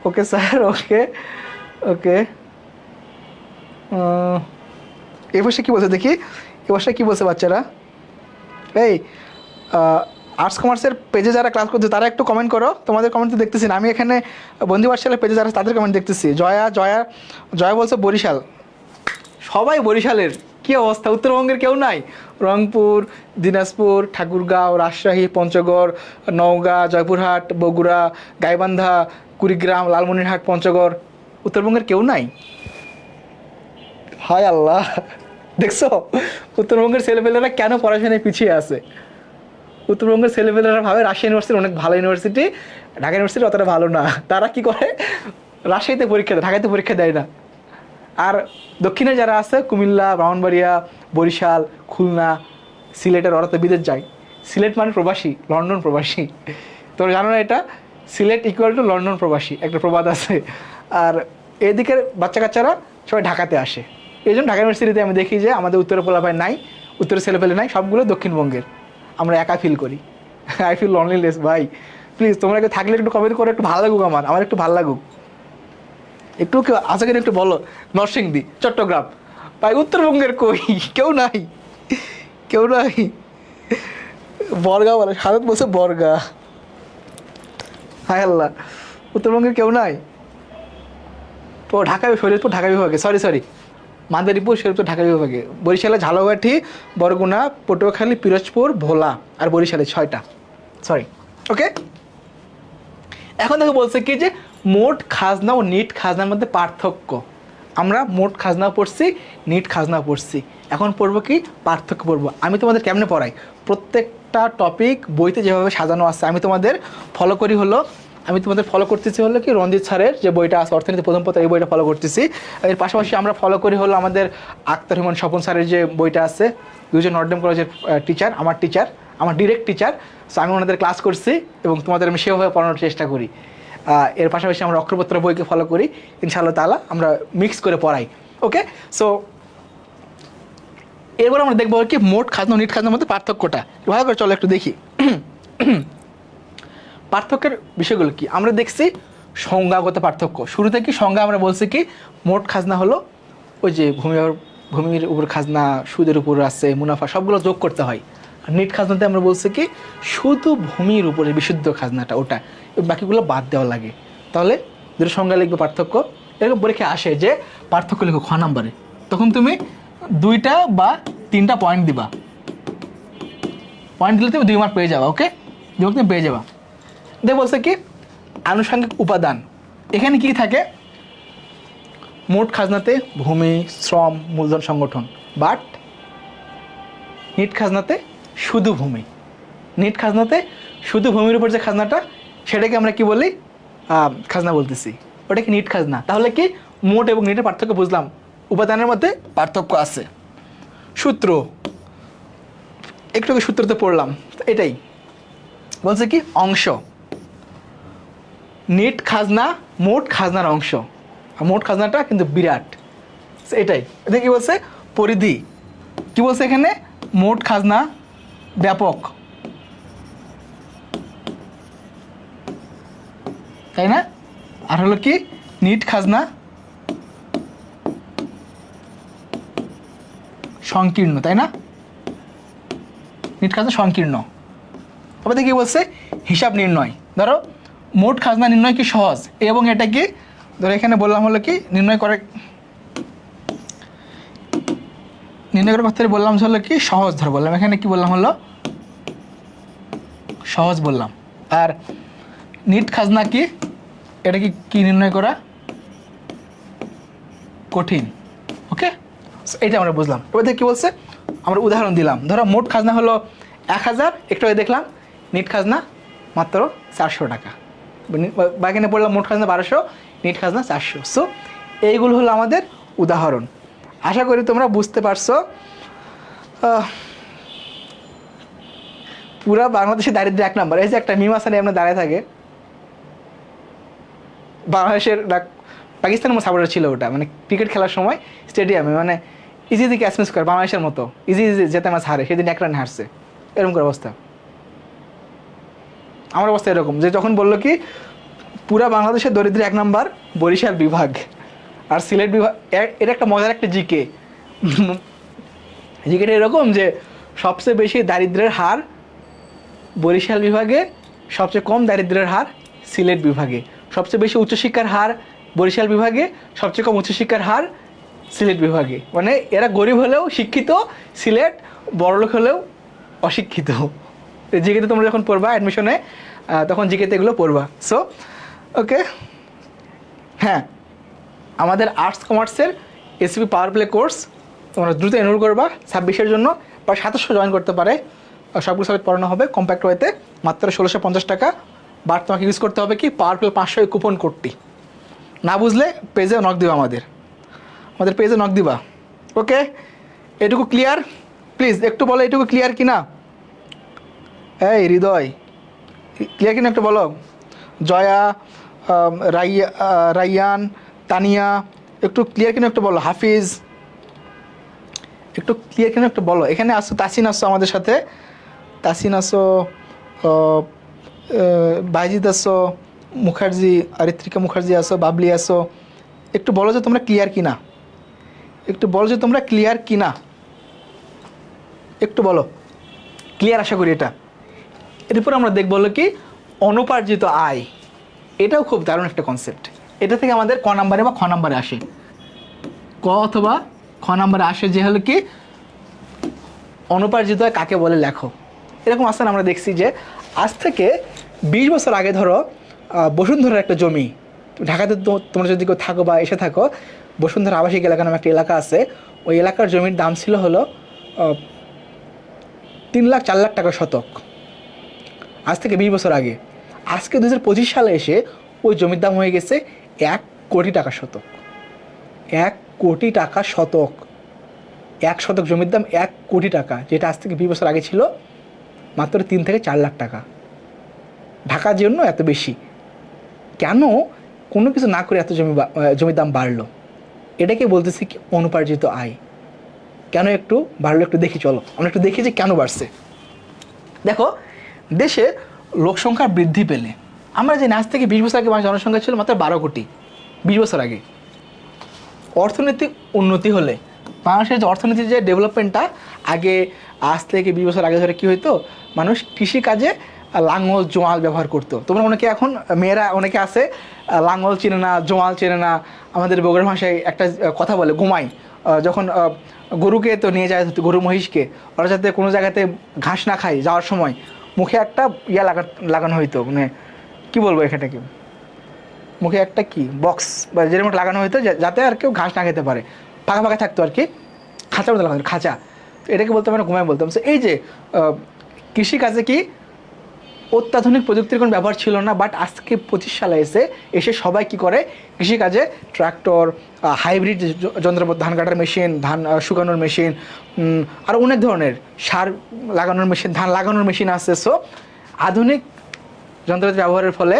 ওকে স্যার, ওকে ওকে। এই বছর কী বলছে দেখি, এ বছর কী বলছে বাচ্চারা? এই আর্টস কমার্সের পেজে যারা ক্লাস করছে তারা একটু কমেন্ট করো। তোমাদের কমেন্ট তো দেখতেছি না আমি এখানে। বন্ধু পাঠশালার পেজে যারা, তাদের কমেন্ট দেখতেছি। জয়া বলছে বরিশাল। সবাই বরিশালের। কী অবস্থা? উত্তরবঙ্গের কেউ নাই? রংপুর, দিনাজপুর, ঠাকুরগাঁও, রাজশাহী, পঞ্চগড়, নওগাঁ, জয়পুরহাট, বগুড়া, গাইবান্ধা, কুড়িগ্রাম, লালমনিরহাট, পঞ্চগড়, উত্তরবঙ্গের কেউ নাই? হায় আল্লাহ, দেখছো উত্তরবঙ্গের ছেলেপেলেরা কেন পড়াশোনায় পিছিয়ে আছে? উত্তরবঙ্গের ছেলেপেলেরা ভাবে রাজশাহী ইউনিভার্সিটি অনেক ভালো ইউনিভার্সিটি, ঢাকা ইউনিভার্সিটি অতটা ভালো না। তারা কি করে? রাজশাহীতে পরীক্ষা দেয়, ঢাকাতে পরীক্ষা দেয় না। আর দক্ষিণে যারা আছে, কুমিল্লা, ব্রাহ্মণবাড়িয়া, বরিশাল, খুলনা, সিলেটের, ওরা তো বিদেশ যায়। সিলেট মানে প্রবাসী, লন্ডন প্রবাসী। তোমরা জানো না এটা? সিলেট ইকুয়াল টু লন্ডন প্রবাসী, একটা প্রবাদ আছে। আর এদিকের বাচ্চা কাচ্চারা সবাই ঢাকাতে আসে। এই জন্য ঢাকা ইউনিভার্সিটিতে আমি দেখি যে আমাদের উত্তরে পোলাপায় নাই, উত্তরে ছেলেপেলে নাই, সবগুলো দক্ষিণবঙ্গের। আমরা একা ফিল করি। I feel loneliness. ভাই প্লিজ তোমরা একটু থাকলে একটু কমেন্ট করে, একটু ভালো লাগুক, আমার একটু ভালো লাগুক। একটু আশা করি একটু বলো। নরসিংদী, চট্টগ্রাম, ভাই উত্তরবঙ্গের কই? কেউ নাই, কেউ নাই। বর্গা বলে, সাদত বলছে বর্গা। হায় আল্লাহ, উত্তরবঙ্গের কেউ নাই? তো ঢাকা, শরীয়তপুর ঢাকা বিভাগে, সরি মাদারীপুর, শরীয়তপুর ঢাকা বিভাগে। বরিশালে ঝালকাঠি, বরগুনা, পটুয়াখালী, পিরোজপুর, ভোলা আর বরিশালে 6টা। সরি, ওকে। এখন দেখো বলছে কি যে মোট খাজনা ও নিট খাজনার মধ্যে পার্থক্য। আমরা মোট খাজনা পড়ছি, নিট খাজনা পড়ছি, এখন পড়বো কি? পার্থক্য পড়বো। আমি তোমাদের কেমনে পড়াই? প্রত্যেকটা টপিক বইতে যেভাবে সাজানো আছে আমি তোমাদের ফলো করি। আমি তোমাদের ফলো করতেছি কি রঞ্জিত স্যারের যে বইটা আছে অর্থনীতি প্রথম পত্র, এই বইটা ফলো করতেছি। এর পাশাপাশি আমরা ফলো করি আমাদের আক্তার হুমান স্বপন স্যারের যে বইটা আছে, দুজন নর্থডেম কলেজের টিচার, আমার ডিরেক্ট টিচার। সো আমি ওনাদের ক্লাস করছি এবং তোমাদের আমি সেভাবে পড়ানোর চেষ্টা করি। এর পাশাপাশি আমরা অক্ষরপত্র বইকে ফলো করি। ইনশাআল্লাহ তাআলা আমরা মিক্স করে পড়াই। ওকে, সো এরপর আমরা দেখবো কি মোট খাজনা নিট খাজনার মধ্যে পার্থক্যটা। ভালো করে চলো একটু দেখি পার্থক্যের বিষয়গুলো কি। আমরা দেখছি সংজ্ঞাগত পার্থক্য। শুরু থেকে সংজ্ঞা আমরা বলছি কি মোট খাজনা হলো ওই যে ভূমির উপর খাজনা, সুদের উপর আছে, মুনাফা, সবগুলো যোগ করতে হয়। আর নিট খাজনাতে আমরা বলছি কি শুধু ভূমির উপরে বিশুদ্ধ খাজনাটা, ওটা, বাকিগুলো বাদ দেওয়া লাগে। তাহলে দুটো সংজ্ঞা লিখবে পার্থক্য। এরকম পরীক্ষায় আসে যে পার্থক্য লিখো খ নাম্বারে, তখন তুমি 2টা বা 3টা পয়েন্ট দিবা। পয়েন্ট দিলে তুমি 2 মার্ক পেয়ে যাবা। ওকে, 2 মার্ক তুমি পেয়ে যাবা। বলছে কি আনুষঙ্গিক উপাদান, এখানে কি থাকে? মোট খাজনাতে ভূমি, শ্রম, মূলধন, সংগঠন। বাট নিট খাজনাতে শুধু ভূমি। নিট খাজনাতে শুধু ভূমির উপর যে খাজনাটা, সেটাকে আমরা কি বলি? খাজনা বলতেছি। ওটা কি নিট খাজনা। তাহলে কি মোট এবং নিটের পার্থক্য বুঝলাম? উপাদানের মধ্যে পার্থক্য আছে। সূত্র একটু সূত্রতে পড়লাম, এটাই বলছে কি অংশ, নেট খাজনা মোট খাজনার অংশ, মোট খাজনাটা কিন্তু বিরাট, এটাই। এটা কি বলছে পরিধি, কি বলছে এখানে মোট খাজনা ব্যাপক, তাই না? আর হলো কি নিট খাজনা সংকীর্ণ, তাই না? নিট খাজনা সংকীর্ণ। তবে কি বলছে হিসাব নির্ণয়, ধরো মোট খাজনা নির্ণয় কি সহজ, এবং এটা কি ধরো এখানে বললাম হলো কি নির্ণয় করে কথা বললাম হলো কি সহজ, ধরো বললাম এখানে কি বললাম হলো সহজ বললাম। আর নিট খাজনা কি, এটা কি নির্ণয় করা কঠিন। ওকে, এইটা আমরা বুঝলাম। এবার কি বলছে আমরা উদাহরণ দিলাম, ধরো মোট খাজনা হলো 1000, একটু আগে দেখলাম নিট খাজনা মাত্র 400 টাকা, বা এখানে বললাম মোট খাজনা 1200, নিট খাজনা 400। সো এইগুলো হলো আমাদের উদাহরণ। আশা করি তোমরা বুঝতে পারছো। পুরা বাংলাদেশে দারিদ্র 1 নম্বর। এই যে একটা মিম আসানে আপনার দাঁড়ায় থাকে, বাংলাদেশের পাকিস্তানের মতো সাপোর্টার ছিল ওটা, মানে ক্রিকেট খেলার সময় স্টেডিয়ামে মানে ইজি ক্যাচ মিস করে বাংলাদেশের মতো, ইজি যেতে ম্যাচ হারে, সেদিন 1 রান হারছে, এরকম করে অবস্থা। আমার অবস্থা এরকম যে যখন বললো কি পুরা বাংলাদেশের দরিদ্র 1 নম্বর বরিশাল বিভাগ আর সিলেট বিভাগ, এটা একটা মজার একটা জিকে। জিকেটা এরকম যে সবচেয়ে বেশি দারিদ্রের হার বরিশাল বিভাগে, সবচেয়ে কম দারিদ্রের হার সিলেট বিভাগে, সবচেয়ে বেশি উচ্চশিক্ষার হার বরিশাল বিভাগে, সবচেয়ে কম উচ্চশিক্ষার হার সিলেট বিভাগে। মানে এরা গরিব হলেও শিক্ষিত, সিলেট বড়লোক হলেও অশিক্ষিত। জিকেতে তোমরা যখন পড়বা অ্যাডমিশনে, তখন জিকেতে এগুলো পড়বা। সো ওকে, হ্যাঁ, আমাদের আর্টস কমার্সের এসিপি পাওয়ার প্লে কোর্স তোমরা দ্রুত এনরোল করবা 26-এর জন্য, বা 2700 জয়েন করতে পারে। সবগুলো সাবজেক্ট পড়ানো হবে কম্প্যাক্ট ওয়েতে, মাত্র 1650 টাকা। বাট তোমাকে ইউজ করতে হবে কি পাওয়ার প্লে 500 এই কুপন কোডটি। না বুঝলে পেজে নক দিবা, আমাদের পেজে নক দিবা। ওকে, এটুকু ক্লিয়ার? প্লিজ একটু বলো এটুকু ক্লিয়ার কি না? এই হৃদয়, ক্লিয়ার কিনা একটু বলো। জয়া, রাইয়ান, তানিয়া, একটু ক্লিয়ার কিনা একটু বলো। হাফিজ, একটু ক্লিয়ার কিনা একটু বলো। এখানে আসো, তাসিন আসো আমাদের সাথে, তাসিন আসো, বাইজিদ আসো, মুখার্জি, ঋত্বিকা মুখার্জি আসো, বাবলি আসো। একটু বলো যে তোমরা ক্লিয়ার কিনা, একটু বলো যে তোমরা ক্লিয়ার কিনা, একটু বলো ক্লিয়ার। আশা করি এরপর আমরা দেখবো হলো কি অনুপার্জিত আয়। এটাও খুব দারুণ একটা কনসেপ্ট। এটা থেকে আমাদের ক নাম্বারে বা খ নাম্বারে আসে, ক অথবা খ নাম্বারে আসে যে হলো কি অনুপার্জিত আয় কাকে বলে লেখো। এরকম আসলে আমরা দেখছি যে আজ থেকে 20 বছর আগে ধরো বসুন্ধরার একটা জমি, ঢাকাতে তোমরা যদি কেউ থাকো বা এসে থাকো, বসুন্ধরা আবাসিক এলাকা নামে একটা এলাকা আছে, ওই এলাকার জমির দাম ছিল হলো 3 লাখ 4 লাখ টাকা শতক, আজ থেকে 20 বছর আগে। আজকে 2025 সালে এসে ওই জমির দাম হয়ে গেছে 1 কোটি টাকা শতক। 1 কোটি টাকা শতক, 1 শতক জমির দাম 1 কোটি টাকা, যেটা আজ থেকে 20 বছর আগে ছিল মাত্র 3 থেকে 4 লাখ টাকা। ঢাকার জন্য এত বেশি কেন? কোনো কিছু না করে এত জমির দাম বাড়লো। এটাকে বলতেছি কি অনুপার্জিত আয়। কেন একটু বাড়লো একটু দেখি, চলো আমরা একটু দেখি যে কেন বাড়ছে। দেখো, দেশে লোকসংখ্যা বৃদ্ধি পেলে, আমরা যে আজ থেকে 20 বছর আগে মানুষ জনসংখ্যা ছিল মাত্র 12 কোটি 20 বছর আগে। অর্থনৈতিক উন্নতি হলে বাংলাদেশের যে অর্থনীতির যে ডেভেলপমেন্টটা, আগে আজ থেকে 20 বছর আগে ধরে কী হইতো, মানুষ কৃষিকাজে লাঙল জোয়াল ব্যবহার করতো। তোমরা অনেকে এখন মেয়েরা অনেকে আছে লাঙল চেনে না, জোয়াল চেনে না। আমাদের বগুড়ার ভাষায় একটা কথা বলে ঘুমাই, যখন গরুকে তো নিয়ে যায়, গরু মহিষকে, ওরা যাতে কোনো জায়গাতে ঘাস না খায়, যাওয়ার সময় মুখে একটা লাগানো হইতো, মানে কী বলবো এখানটাকে, মুখে একটা কি বক্স বা যেরকম লাগানো হইতো যাতে আর কেউ ঘাস না খেতে পারে, ফাঁকা ফাঁকা থাকতো আর কি, খাঁচার মতো লাগানো, খাঁচা। তো এটাকে বলতে পারে ঘুমাই বলতাম। এই যে কৃষিকাজে কি অত্যাধুনিক প্রযুক্তির কোনো ব্যবহার ছিল না, বাট আজকে 25 সালে এসে সবাই কি করে, কৃষিকাজে ট্রাক্টর, হাইব্রিড যন্ত্রপাতি, ধান কাটার মেশিন, ধান শুকানোর মেশিন, আর অনেক ধরনের সার লাগানোর মেশিন, ধান লাগানোর মেশিন আসছে। সো আধুনিক যন্ত্রপাতি ব্যবহারের ফলে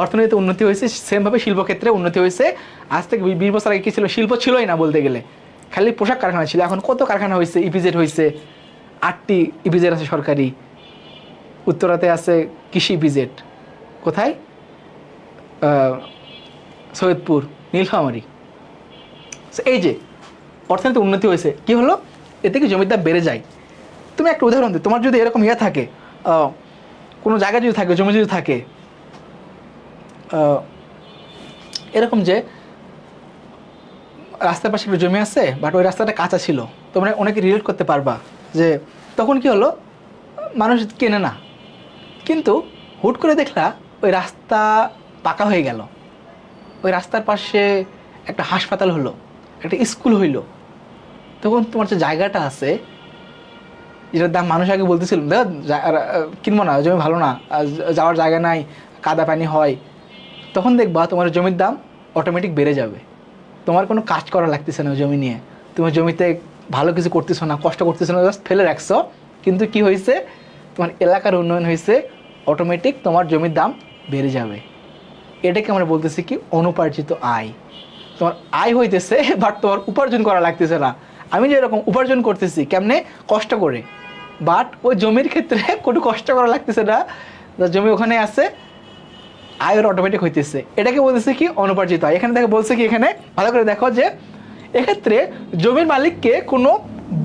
অর্থনীতিতে উন্নতি হয়েছে, সেমভাবে শিল্পক্ষেত্রে উন্নতি হয়েছে। আজ থেকে 20 বছর আগে কী ছিল, শিল্প ছিলই না বলতে গেলে, খালি পোশাক কারখানা ছিল। এখন কত কারখানা হয়েছে, ইপিজেড হয়েছে, 8টি ইপিজেড আছে সরকারি, উত্তরাতে আছে কৃষি ইপিজেড, কোথায়, সৈয়দপুর, নীলফামারী। এই যে অর্থনীতি উন্নতি হয়েছে, কি হলো, এতে কি জমির দাম বেড়ে যায়। তুমি একটা উদাহরণ দিই, তোমার যদি এরকম ইয়ে থাকে, কোনো জায়গা যদি থাকে, জমি যদি থাকে, এরকম যে রাস্তার পাশে একটা জমি আছে, বাট ওই রাস্তাটা কাঁচা ছিল, তোমরা অনেকে রিলেট করতে পারবা যে তখন কি হলো, মানুষ কেনে না, কিন্তু হুট করে দেখলা ওই রাস্তা পাকা হয়ে গেল, ওই রাস্তার পাশে একটা হাসপাতাল হলো, একটা স্কুল হইলো, তখন তোমার যে জায়গাটা আছে যেটার দাম মানুষ আগে বলতেছিল কিনবো না, জমি ভালো না, যাওয়ার জায়গা নাই, কাদা পানি হয়, তখন দেখবা তোমার জমির দাম অটোমেটিক বেড়ে যাবে। তোমার কোনো কাজ করা লাগতেছে না জমি নিয়ে, তোমার জমিতে ভালো কিছু করতেছো না, কষ্ট করতেছো না, জাস্ট ফেলে রাখছো, কিন্তু কি হয়েছে, তোমার এলাকার উন্নয়ন হয়েছে, অটোমেটিক তোমার জমির দাম বেড়ে যাবে। এটাকে আমরা বলতেছি কি, অনুপার্জিত আয়। তোমার আয় হইতেছে, বাট তোমার উপার্জন করা লাগতেছে না। আমি যেরকম উপার্জন করতেছি কেমনে, কষ্ট করে, বাট ওই জমির ক্ষেত্রে কোনো কষ্ট করা লাগতেছে না, জমি ওখানে আছে, আয়ের অটোমেটিক হইতেছে। এটাকে বলতেছে কি, অনুপার্জিত আয়। এখানে দেখো বলছে কি, এখানে ভালো করে দেখো যে এক্ষেত্রে জমির মালিককে কোনো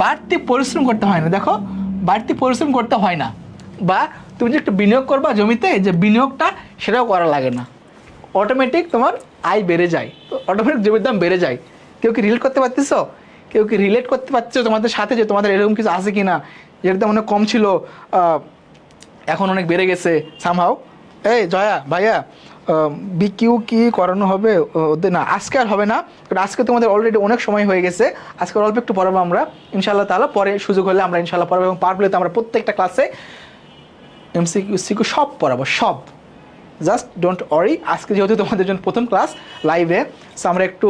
বাড়তি পরিশ্রম করতে হয় না। দেখো, বাড়তি পরিশ্রম করতে হয় না, বা তুমি যে একটু বিনিয়োগ করবা জমিতে, যে বিনিয়োগটা সেটাও করা লাগে না, অটোমেটিক তোমার আয় বেড়ে যায়, তো অটোমেটিক জমির দাম বেড়ে যায়। কেউ কি রিলেট করতে পারতেছ, কেউ কি রিলেট করতে পারছো তোমাদের সাথে, যে তোমাদের এরকম কিছু আছে কি না, যেটা অনেক কম ছিল, এখন অনেক বেড়ে গেছে সামহাও। এই জয়া ভাইয়া, বিকিউ কি করানো হবে ওদের? না, আজকে আর হবে না, কারণ আজকে তোমাদের অলরেডি অনেক সময় হয়ে গেছে। আজকে অল্প একটু পড়াবো আমরা ইনশাআল্লাহ তাআলা, পরে সুযোগ হলে আমরা ইনশাআল্লাহ পড়াবো, এবং পার প্লেতে আমরা প্রত্যেকটা ক্লাসে এমসিকিউ সিকিউ সব পড়াবো, সব। Just don't worry. আজকে যেহেতু তোমাদের জন্য প্রথম ক্লাস লাইভে, সো আমরা একটু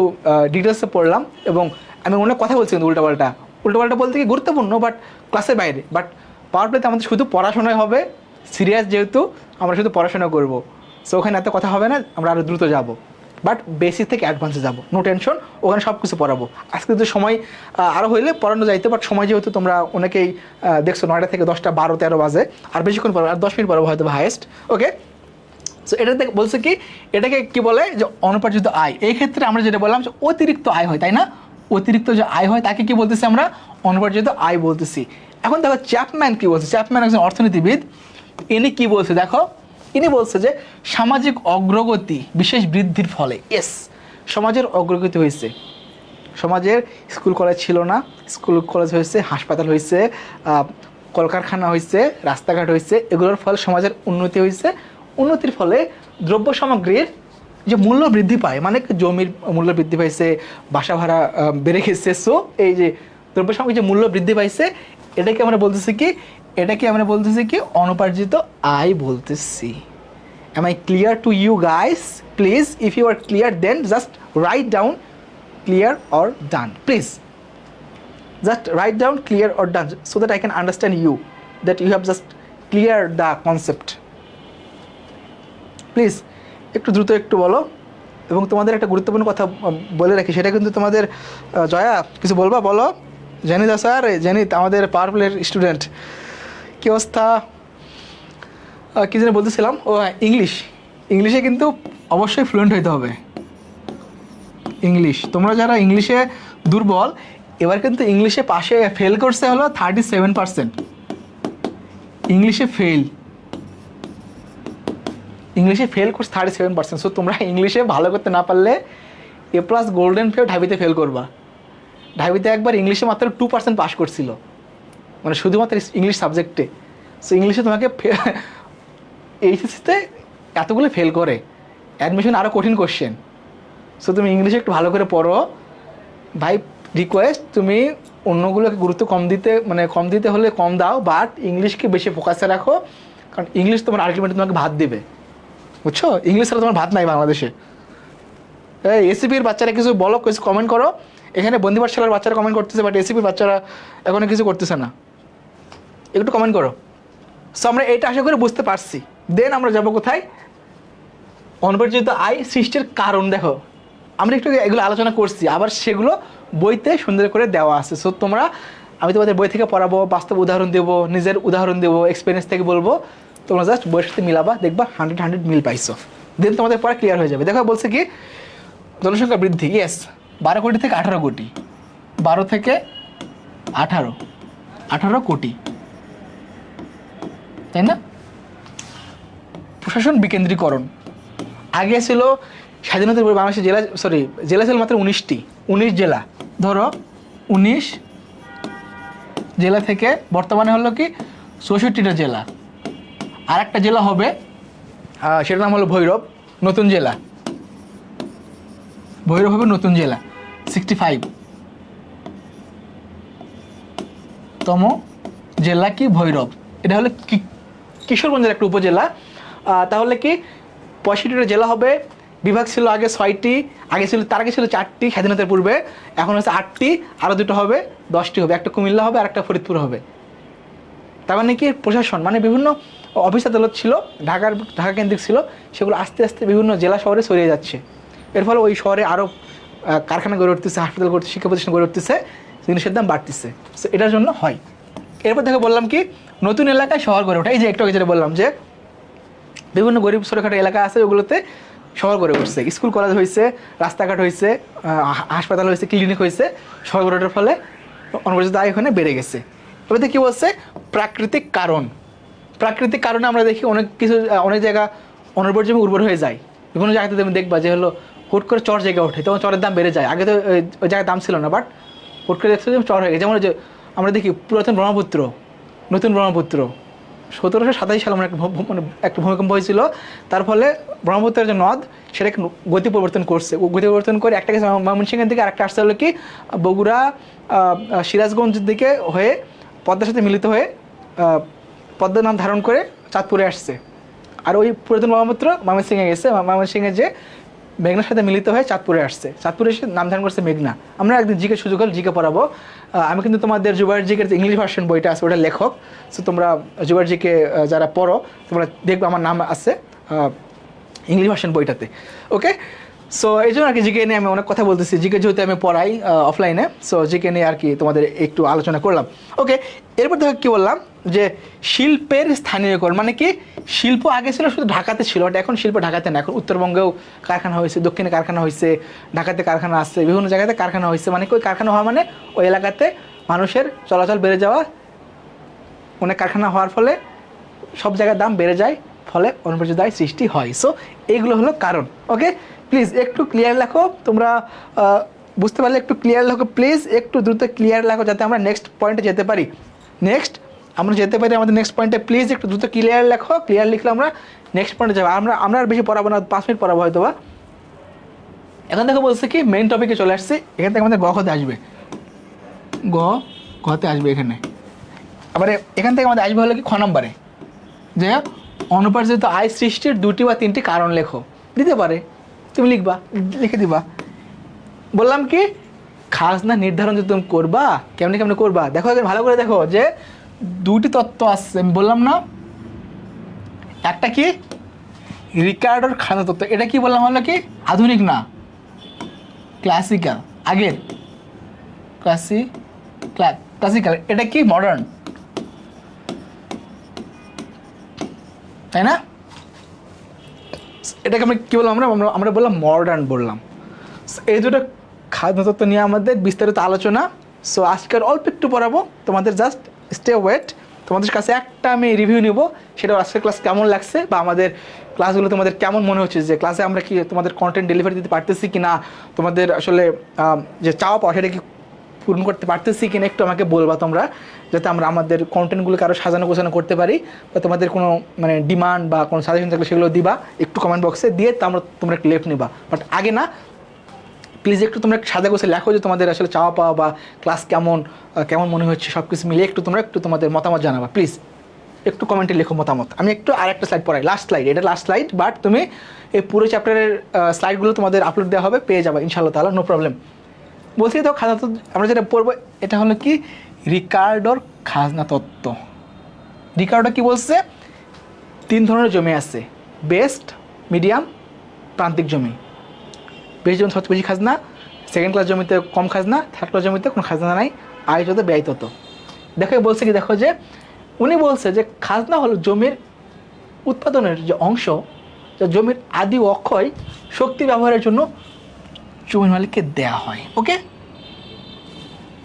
ডিটেলসে পড়লাম, এবং আমি অনেক কথা বলছি কিন্তু উল্টাপাল্টা বলতে কি গুরুত্বপূর্ণ, বাট ক্লাসের বাইরে। বাট পাওয়ার প্লেতে আমাদের শুধু পড়াশোনাই হবে, সিরিয়াস যেহেতু আমরা শুধু পড়াশোনা করব, সো ওখানে এত কথা হবে না, আমরা আরও দ্রুত যাব, বাট বেসিক থেকে অ্যাডভান্সে যাব, নো টেনশন, ওখানে সব কিছু পড়াবো। আজকে তো সময় আরও হইলে পড়ানো যাইতে, বাট সময় যেহেতু তোমরা অনেকেই দেখছো 9টা থেকে 10টা 12-13 বাজে, আর বেশিক্ষণ পড়াবো, আর 10 মিনিট পড়াবো হয়তো হাইয়েস্ট। ওকে, সো এটাতে বলছে কি, এটাকে কি বলে, যে অনুপার্জিত আয়। এই ক্ষেত্রে আমরা যেটা বললাম যে অতিরিক্ত আয় হয়, তাই না, অতিরিক্ত যে আয় হয় তাকে কি বলতেছি আমরা, অনুপার্জিত আয় বলতেছি। এখন দেখো চ্যাপম্যান কি বলছে, চ্যাপম্যান একজন অর্থনীতিবিদ, ইনি কি বলছে দেখো, ইনি বলছে যে সামাজিক অগ্রগতি বিশেষ বৃদ্ধির ফলে, ইয়েস, সমাজের অগ্রগতি হয়েছে, সমাজের স্কুল কলেজ ছিল না, স্কুল কলেজ হয়েছে, হাসপাতাল হয়েছে, কলকারখানা হয়েছে, রাস্তাঘাট হয়েছে, এগুলোর ফলে সমাজের উন্নতি হয়েছে। উন্নতির ফলে দ্রব্য সামগ্রীর যে মূল্য বৃদ্ধি পায়, মানে জমির মূল্য বৃদ্ধি পাইছে, বাসা ভাড়া বেড়ে গেছে, সো এই যে দ্রব্য সামগ্রীর যে মূল্য বৃদ্ধি পাইছে, এটাকে আমরা বলতেছি কি, অনুপার্জিত আয় বলতেছি। Am I clear to you guys? Please, if you are clear, then just write down clear or done. Please, just write down clear or done, so that I can understand you, that you have just cleared the concept. Please একটু দ্রুত একটু বলো। এবং তোমাদের একটা গুরুত্বপূর্ণ কথা বলে রাখি, সেটা কিন্তু তোমাদের, জয়া কিছু বলবা, বলো। জেনিত স্যার, জেনিত আমাদের পাওয়ার প্লের স্টুডেন্ট, কী অবস্থা? কী যেন বলতেছিলাম, ও হ্যাঁ, ইংলিশে কিন্তু অবশ্যই ফ্লুয়েন্ট হইতে হবে। ইংলিশ, তোমরা যারা ইংলিশে দুর্বল, এবার কিন্তু ইংলিশে পাশে ফেল করছে হলো 37%, ইংলিশে ফেল করছে 37%। সো তোমরা ইংলিশে ভালো করতে না পারলে A+ গোল্ডেন পেয়েও ঢাবিতে ফেল করবা। ঢাবিতে একবার ইংলিশে মাত্র 2% পাস করছিল, মানে শুধুমাত্র ইংলিশ সাবজেক্টে। সো ইংলিশে তোমাকে এইচএসসিতে এতগুলো ফেল করে, অ্যাডমিশন আরও কঠিন কোশ্চেন। সো তুমি ইংলিশে একটু ভালো করে পড়ো ভাই, রিকোয়েস্ট। তুমি অন্যগুলোকে গুরুত্ব কম দিতে হলে কম দাও, বাট ইংলিশকে বেশি ফোকাসে রাখো, কারণ ইংলিশ তোমার আলটিমেটলি তোমাকে ভাত দেবে, বুঝছো? ইংলিশ ছাড়া তোমার ভাত নাই বাংলাদেশে। এই এসিপির বাচ্চারা কিছু বলো, কিছু কমেন্ট করো। এখানে বন্দি পাঠশালার বাচ্চারা কমেন্ট করতেছে, বাট এসিপির বাচ্চারা এখনো কিছু করতেছে না, একটু কমেন্ট করো। সো আমরা এটা আশা করে বুঝতে পারছি। দেন আমরা যাবো কোথায়? অনবর্জিত আয় সৃষ্টির কারণ। দেখো আমরা একটু এগুলো আলোচনা করছি, আবার সেগুলো বইতে সুন্দর করে দেওয়া আছে। সো তোমরা, আমি তোমাদের বই থেকে পড়াবো, বাস্তব উদাহরণ দেবো, নিজের উদাহরণ দেবো, এক্সপিরিয়েন্স থেকে বলবো, তোমরা জাস্ট বইয়ের সাথে মিলাবা, দেখবা 100 মিল পাইছো। দেন তোমাদের পরে ক্লিয়ার হয়ে যাবে। দেখো বলছে কি জনসংখ্যা বৃদ্ধি, ইয়েস 12 কোটি থেকে 18 কোটি, 12 থেকে 18 কোটি, তাই না? প্রশাসন বিকেন্দ্রীকরণ, আগে ছিল স্বাধীনতার পরে বাংলাদেশের জেলা ছিল মাত্র 19টি, 19 জেলা। ধরো 19 জেলা থেকে বর্তমানে হলো কি 64টা জেলা। আর একটা জেলা হবে, সেটার নাম হলো ভৈরব, নতুন জেলা। ভৈরব হবে নতুন জেলা, 65 তম জেলা কি ভৈরব। এটা হলো কিশোরগঞ্জের একটা উপজেলা। তাহলে কি 65টা জেলা হবে। বিভাগ ছিল আগে 6টি, তার আগে ছিল 4টি স্বাধীনতার পূর্বে, এখন হচ্ছে 8টি, আরও 2টো হবে, 10টি হবে, একটা কুমিল্লা হবে আর একটা ফরিদপুর হবে। তার মানে কি প্রশাসন মানে বিভিন্ন অফিস আদালত ছিল ঢাকা কেন্দ্রিক ছিল, সেগুলো আস্তে আস্তে বিভিন্ন জেলা শহরে ছড়িয়ে যাচ্ছে। এর ফলে ওই শহরে আরও কারখানা গড়ে উঠতেছে, হাসপাতাল গড়ে, শিক্ষা প্রতিষ্ঠান গড়ে উঠতেছে, জিনিসের দাম বাড়তেছে। সো এটার জন্য হয়। এরপর থেকে বললাম কি নতুন এলাকায় শহর গড়ে ওঠা। এই যে একটু আগে যেটা বললাম যে বিভিন্ন গরিব ছোটোখাটো এলাকা আছে, ওগুলোতে শহর গড়ে উঠছে, স্কুল কলেজ হয়েছে, রাস্তাঘাট হয়েছে, হাসপাতাল হয়েছে, ক্লিনিক হয়েছে। শহর গড়ে ওঠার ফলে অনবরত আয় এখানে বেড়ে গেছে। এবার কী বলছে? প্রাকৃতিক কারণ। প্রাকৃতিক কারণে আমরা দেখি অনেক জায়গা অনর্বর জমি উর্বর হয়ে যায়। বিভিন্ন জায়গাতে তুমি দেখবা যে হলো হুট করে চর জেগে ওঠে, তখন চরের দাম বেড়ে যায়। আগে তো ওই জায়গায় দাম ছিল না, বাট হুট করে দেখতে চর হয়ে গেছে। যেমন যে আমরা দেখি পুরাতন ব্রহ্মপুত্র, নতুন ব্রহ্মপুত্র 1727 সালে মানে একটা ভূমিকম্প হয়েছিল। তার ফলে ব্রহ্মপুত্রের যে নদ সেটা গতি পরিবর্তন করছে, গতি পরিবর্তন করে একটা গেছে ময়মনসিংহের দিকে, আরেকটা আসতে হলো কি বগুড়া সিরাজগঞ্জের দিকে হয়ে পদ্মার সাথে মিলিত হয়ে পদ্মার নাম ধারণ করে চাঁদপুরে আসছে। আর ওই পুরাতন ব্রহ্মপুত্র ময়মনসিংহে গেছে, ময়মনসিংহে যে মেঘনার সাথে মিলিত হয়ে চাঁদপুরে আসছে, চাঁদপুরে এসে নাম ধারণ করছে মেঘনা। আমরা একদিন জিকে সুযোগ হল জিকে পড়াবো। আমি কিন্তু তোমাদের জুবায়ের জিকের যে ইংলিশ ভার্সন বইটা আছে ওটা লেখক। সো তোমরা জুবায়ের জিকে যারা পড়ো তোমরা দেখবে আমার নাম আছে ইংলিশ ভার্সন বইটাতে। ওকে, সো এই জন্য আর কি জিকে নিয়ে আমি অনেক কথা বলতেছি। জিকে যেহেতু আমি পড়াই অফলাইনে, সো জিকে নিয়ে আর কি তোমাদের একটু আলোচনা করলাম। ওকে, এরপর দেখো কী বললাম যে শিল্পের স্থানীয়করণ, মানে কি শিল্প আগে ছিল শুধু ঢাকাতে ছিল, বাট এখন শিল্প ঢাকাতে না, এখন উত্তরবঙ্গেও কারখানা হয়েছে, দক্ষিণে কারখানা হয়েছে, ঢাকাতে কারখানা আসছে, বিভিন্ন জায়গাতে কারখানা হয়েছে। মানে ওই কারখানা হওয়া মানে ওই এলাকাতে মানুষের চলাচল বেড়ে যাওয়া, অনেক কারখানা হওয়ার ফলে সব জায়গার দাম বেড়ে যায়, ফলে অনুপর্যাপ্ত আয় সৃষ্টি হয়। সো এইগুলো হলো কারণ। ওকে, প্লিজ একটু ক্লিয়ার লেখো, তোমরা বুঝতে পারলে একটু ক্লিয়ার লেখো প্লিজ, একটু দ্রুত ক্লিয়ার লেখো যাতে আমরা নেক্সট পয়েন্টে যেতে পারি। আমাদের নেক্সট পয়েন্টে প্লিজ একটু দ্রুত ক্লিয়ার লেখো। ক্লিয়ার লিখলে আমরা নেক্সট পয়েন্টে যাবো। আমরা আর বেশি পড়াবো না, 5 মিনিট পড়াবো হয়তো বা। এখন দেখো বলছে কি মেইন টপিকে চলে আসছে, এখান থেকে আমাদের গতে আসবে, গতে আসবে এখানে। আবার এখান থেকে আমাদের আসবে হলো কি খ নম্বরে, যে অনুপার্জিত আয় সৃষ্টির 2টি বা 3টি কারণ লেখো। দিতে পারে, তুমি লিখে দিবা। বললাম কি খাজনা নির্ধারণ যে তুমি করবা, কেমনে করবা দেখো, এখানে ভালো করে দেখো যে 2টি তত্ত্ব আসছে। আমি বললাম না, একটা কি রিকার্ডোর খাজনা তত্ত্ব, এটা কি বললাম হলো কি আধুনিক না, ক্লাসিক্যাল, আগের ক্লাসিক্যাল। এটা কি মডার্ন, তাই না? এটাকে আমরা কী বললাম, আমরা বললাম মডার্ন বললাম। এই দুটো খাদ্য তত্ত্ব নিয়ে আমাদের বিস্তারিত আলোচনা। সো আজকের অল্প একটু পড়াবো তোমাদের, জাস্ট স্টে ওয়েট। তোমাদের কাছে একটা আমি রিভিউ নিব, সেটা আজকের ক্লাস কেমন লাগছে বা আমাদের ক্লাসগুলো তোমাদের কেমন মনে হচ্ছে, যে ক্লাসে আমরা কি তোমাদের কন্টেন্ট ডেলিভারি দিতে পারতেছি কি না, তোমাদের আসলে যে চাওয়া পাওয়া সেটা কি পূরণ করতে পারতেছি কিনা, একটু আমাকে বলবা তোমরা, যাতে আমরা আমাদের কন্টেন্টগুলোকে আরও সাজানো গোছানো করতে পারি। বা তোমাদের কোনো মানে ডিমান্ড বা কোনো সাজেশন থাকলে সেগুলো দিবা একটু কমেন্ট বক্সে, দিয়ে তোমরা একটু লেফট নিবা। বাট আগে না, প্লিজ একটু তোমরা সাজা গোছে লেখো যে তোমাদের আসলে চাওয়া পাওয়া বা ক্লাস কেমন মনে হচ্ছে, সব কিছু মিলিয়ে একটু তোমাদের মতামত জানাবা প্লিজ। একটু কমেন্টে লেখো মতামত। আমি একটু আরেকটা স্লাইড পড়াই, লাস্ট স্লাইড, এটা লাস্ট স্লাইড, বাট তুমি এই পুরো চ্যাপ্টারের স্লাইডগুলো তোমাদের আপলোড দেওয়া হবে, পেয়ে যাবে ইনশাআল্লাহ তাআলা, নো প্রবলেম। বলছি তো খাজনা তত্ত্ব আমরা যেটা পড়বো এটা হলো কি রিকার্ডোর খাজনা তত্ত্ব। রিকার্ডো কি বলছে, 3 ধরনের জমি আছে, বেস্ট, মিডিয়াম, প্রান্তিক জমি। বেস্ট জমি সবচেয়ে বেশি খাজনা, সেকেন্ড ক্লাস জমিতে কম খাজনা, থার্ড ক্লাস জমিতে কোনো খাজনা নাই, আয় যত ব্যয় তত। দেখো বলছে কি, দেখো যে উনি বলছে যে খাজনা হলো জমির উৎপাদনের যে অংশ, যা জমির আদি ও অক্ষয় শক্তি ব্যবহারের জন্য জমির মালিককে দেয়া হয়। ওকে,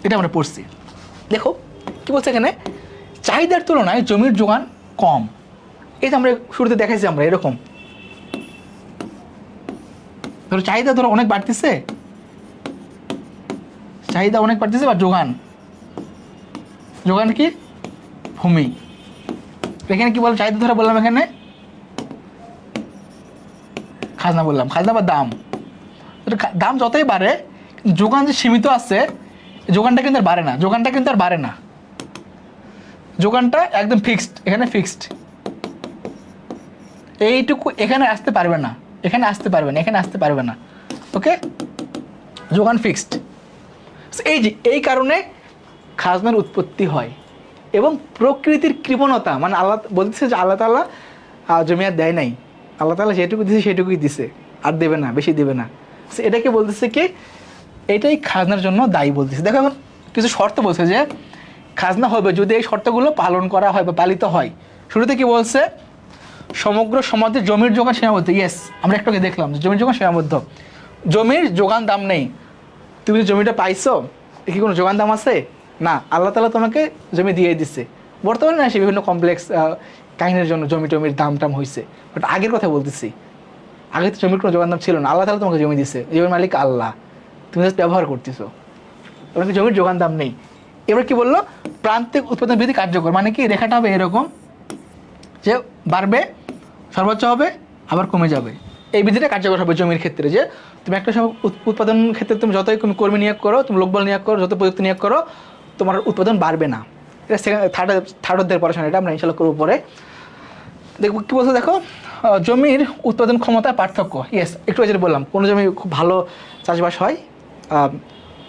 এটা আমরা পড়ছি। দেখো কি বলছে এখানে, চাহিদার তুলনায় জমির যোগান কম। এই যে আমরা শুরুতে দেখাইছি আমরা এরকম, ধরো চাহিদা ধরো অনেক বাড়তেছে, চাহিদা অনেক বাড়তেছে, বা যোগান, যোগান কি ভূমি, এখানে কি বললাম, চাহিদা ধরে বললাম এখানে খাজনা বললাম, খাজনা বা দাম। দাম যতই বাড়ে যোগান যে সীমিত আছে, যোগানটা কিন্তু আর বাড়ে না, যোগানটা কিন্তু আর বাড়ে না, যোগানটা একদম ফিক্সড, এখানে ফিক্সড, এইটুকু এখানে আসতে পারবে না, এখানে আসতে পারবে না, এখানে আসতে পারবে না। ওকে, যোগান ফিক্সড। এই যে এই কারণে খাজনার উৎপত্তি হয়। এবং প্রকৃতির কৃপণতা, মানে আল্লাহ বলতেছে যে আল্লাহ তাআলা জমি আর দেয় নাই, আল্লাহ তাআলা যেটুকু দিছে সেটুকুই দিছে, আর দেবে না, বেশি দেবে না। এটাকে বলতেছে কি, এটাই খাজনার জন্য দায়ী বলতেছে। দেখো এখন কিছু শর্ত বলছে যে খাজনা হবে যদি এই শর্তগুলো পালন করা হয় বা পালিত হয়। শুরুতে কি বলছে, সমগ্র সমাজে জমির যোগান সীমাবদ্ধ। ইয়েস, আমরা একটু দেখলাম যে জমির যোগান সীমাবদ্ধ, জমির যোগান দাম নেই। তুমি জমিটা পাইছো, কি কোনো যোগান দাম আছে? না, আল্লাহ তাআলা তোমাকে জমি দিয়ে দিচ্ছে। বর্তমানে না, সে বিভিন্ন কমপ্লেক্স কাহিনীর জন্য জমি টমির দাম টাম হয়েছে, বাট আগের কথা বলতেছি, আগে তো জমির কোনো যোগান দাম ছিল না, আল্লাহ তাআলা তোমাকে জমি দিচ্ছে, জমির মালিক আল্লাহ, তুমি জাস্ট ব্যবহার করতেছো, তোমাকে জমির যোগান দাম নেই। এবার কি বললো, প্রান্তিক উৎপাদন বিধি কার্যকর, মানে কি রেখাটা হবে এরকম যে বাড়বে, সর্বোচ্চ হবে, আবার কমে যাবে। এই বিধিটা কার্যকর হবে জমির ক্ষেত্রে, যে তুমি একটা সময় উৎপাদন ক্ষেত্রে তুমি যতই তুমি কর্মী নিয়োগ করো, তুমি লোকবল নিয়োগ করো, যত প্রযুক্তি নিয়োগ করো, তোমার উৎপাদন বাড়বে না। এটা থার্ড অধ্যায়ের পড়াশোনা, এটা আমরা ইনশাল্লাহ করবো পরে। দেখবো কী বলছে, দেখো জমির উৎপাদন ক্ষমতা পার্থক্য। ইয়েস, একটু যেটা বললাম, কোনো জমি খুব ভালো চাষবাস হয়,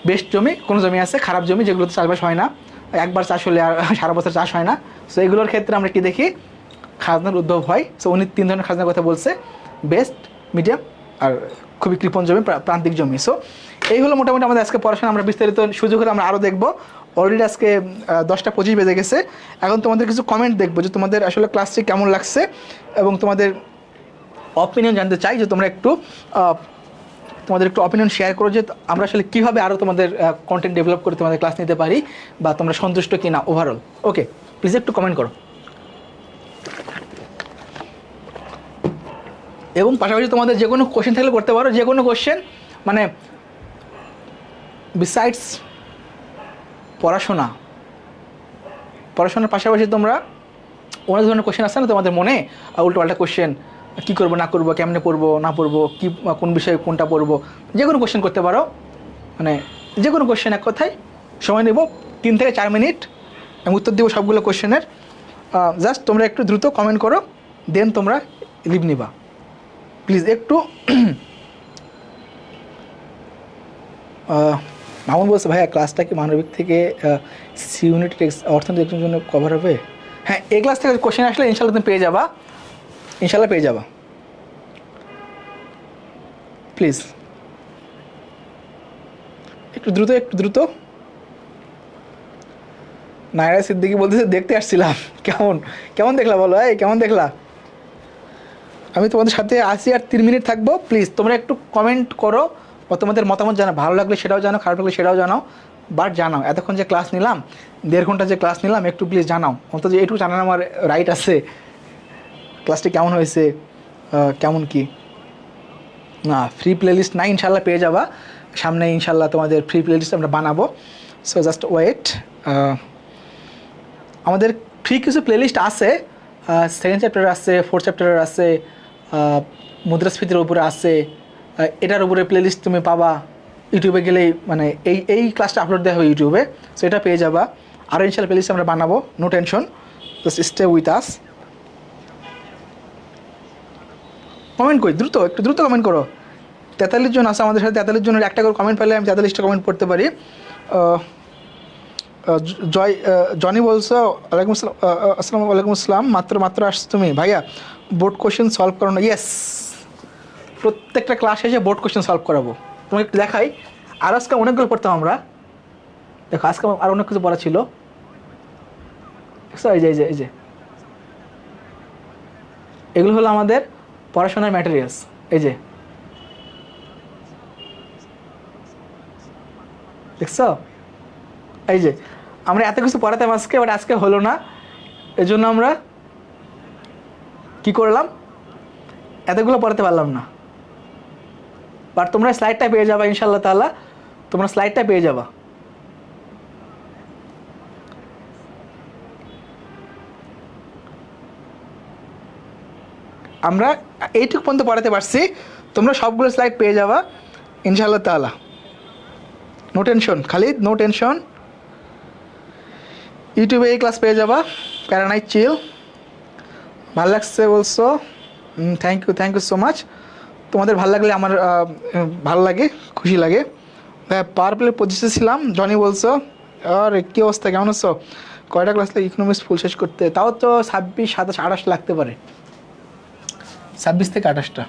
বেস্ট জমি, কোনো জমি আছে খারাপ জমি যেগুলোতে চাষবাস হয় না, একবার চাষ হলে আর সারা বছর চাষ হয় না। সো এগুলোর ক্ষেত্রে আমরা কি দেখি, খাজনার উদ্ভব হয়। সো উনি 3 ধরনের খাজনার কথা বলছে, বেস্ট, মিডিয়াম, আর খুবই কৃপণ জমি, প্রান্তিক জমি। সো এই হলো মোটামুটি আমাদের আজকে পড়াশোনা। আমরা বিস্তারিত সুযোগ হলে আমরা আরও দেখবো। অলরেডি আজকে 10টা 25 বেজে গেছে। এখন তোমাদের কিছু কমেন্ট দেখবো যে তোমাদের আসলে ক্লাসটি কেমন লাগছে, এবং তোমাদের অপিনিয়ন জানতে চাই, যে তোমরা একটু তোমাদের একটু অপিনিয়ন শেয়ার করো, যে আমরা আসলে কীভাবে আরও তোমাদের কন্টেন্ট ডেভেলপ করে তোমাদের ক্লাস নিতে পারি, বা তোমরা সন্তুষ্ট কি না ওভারঅল। ওকে, প্লিজ একটু কমেন্ট করো। এবং পাশাপাশি তোমাদের যে কোনো কোশ্চেন থাকলে করতে পারো, যে কোনো কোশ্চেন, মানে বিসাইডস পড়াশোনার পাশাপাশি তোমরা অনেক ধরনের কোশ্চেন আসছে না তোমাদের মনে, উল্টোপাল্টা কোশ্চেন, কী করবো না করবো, কেমনে পড়বো না পড়বো, কী কোন বিষয়ে কোনটা পড়বো, যে কোনো কোশ্চেন করতে পারো। মানে যে কোনো কোশ্চেন, এক কথায় সময় নেব 3 থেকে 4 মিনিট, আমি উত্তর দেবো সবগুলো কোশ্চেনের। জাস্ট তোমরা একটু দ্রুত কমেন্ট করো, দেন তোমরা লিভ নিবা প্লিজ। একটু মামুন বলছে, ভাইয়া ক্লাসটা কি মানবিক থেকে সি ইউনিট অর্থনীতির জন্য কভার হবে? হ্যাঁ, এই ক্লাস থেকে কোশ্চেন আসলে ইনশাল্লাহ তুমি পেয়ে যাবা, ইনশাল্লাহ পেয়ে যাবা। প্লিজ একটু দ্রুত। নায়রা সিদ্দিকি বলতেছে, দেখতে আসছিলাম। কেমন দেখলা বলো, কেমন দেখলা? আমি তোমাদের সাথে আসি, আর 3 মিনিট থাকবো। প্লিজ তোমরা একটু কমেন্ট করো, বা তোমাদের মতামত জানাও, ভালো লাগলে সেটাও জানাও, খারাপ লাগলে সেটাও জানাও, বাট জানাও এতক্ষণ যে ক্লাস নিলাম, 1.5 ঘন্টা যে ক্লাস নিলাম, একটু প্লিজ জানাও, অন্তত যে একটু জানানো আমার রাইট আছে, ক্লাসটি কেমন হয়েছে, কেমন কি না। ফ্রি প্লেলিস্ট নাই, ইনশাল্লাহ পেয়ে যাবা সামনে, ইনশাল্লাহ তোমাদের ফ্রি প্লেলিস্ট আমরা বানাবো। সো জাস্ট ওয়েট, আমাদের ফ্রি কিছু প্লেলিস্ট আছে, 2nd চ্যাপ্টারের আছে, 4th চ্যাপ্টারের আছে, মুদ্রাস্ফীতির উপরে আছে, এটার উপরে প্লেলিস্ট তুমি পাবা। ইউটিউবে গেলেই মানে এই ক্লাসটা আপলোড দেওয়া হবে ইউটিউবে, সো এটা পেয়ে যাবা। আরও ইনশাল্লাহ প্লেলিস্ট আমরা বানাবো, no tension. Just stay with us. Comment করি দ্রুত, একটু দ্রুত কমেন্ট করো। 43 জন আছে আমাদের সাথে, 43 জনের একটা করে কমেন্ট পেলে আমি 43টা কমেন্ট পড়তে পারি। জনি বলছো ওয়ালাইকুম আসসালাম, আসসালামু আলাইকুম আসসালাম, মাত্র আসছো তুমি ভাইয়া, বোর্ড কোশ্চেন সলভ করো না? ইয়েস, প্রত্যেকটা ক্লাস শেষে বোর্ড কোশ্চেন সলভ করাবো। তোমাকে একটু দেখাই, আর আজকে অনেকগুলো পড়তাম আমরা। দেখো আজকে আর অনেক কিছু পড়া ছিল। এই যে এগুলো হলো আমাদের পড়াশোনার ম্যাটেরিয়ালস। এই যে দেখছো, এই যে আমরা এত কিছু পড়াতাম আজকে, বাট আজকে হলো না। এই জন্য আমরা কি করলাম, এতগুলো পড়াতে পারলাম না। বাট তোমরা স্লাইডটা পেয়ে যাবা ইনশাআল্লাহ তাআলা, তোমরা স্লাইডটা পেয়ে যাবা। আমরা এইটুকু পর্যন্ত পড়াতে পারছি, তোমরা সবগুলো স্লাইড পেয়ে যাবা ইনশাআল্লাহ তাআলা। No tension Khalid, no tension. ইউটিউবে এই ক্লাস পেয়ে যাবা, প্যারানাই চিল। ভালো লাগছে বলছো, থ্যাংক ইউ সো মাচ। তোমাদের ভালো লাগলে আমার ভালো লাগে, খুশি লাগে। পাওয়ার প্লে 25 ছিলাম, জনি বলছো। আর কী অবস্থা, কেমন আছো? কয়টা ক্লাস লাগে ইকোনমিক্স ফুল শেষ করতে? তাও তো 26, 27, 28 লাগতে পারে, 26 থেকে 28টা।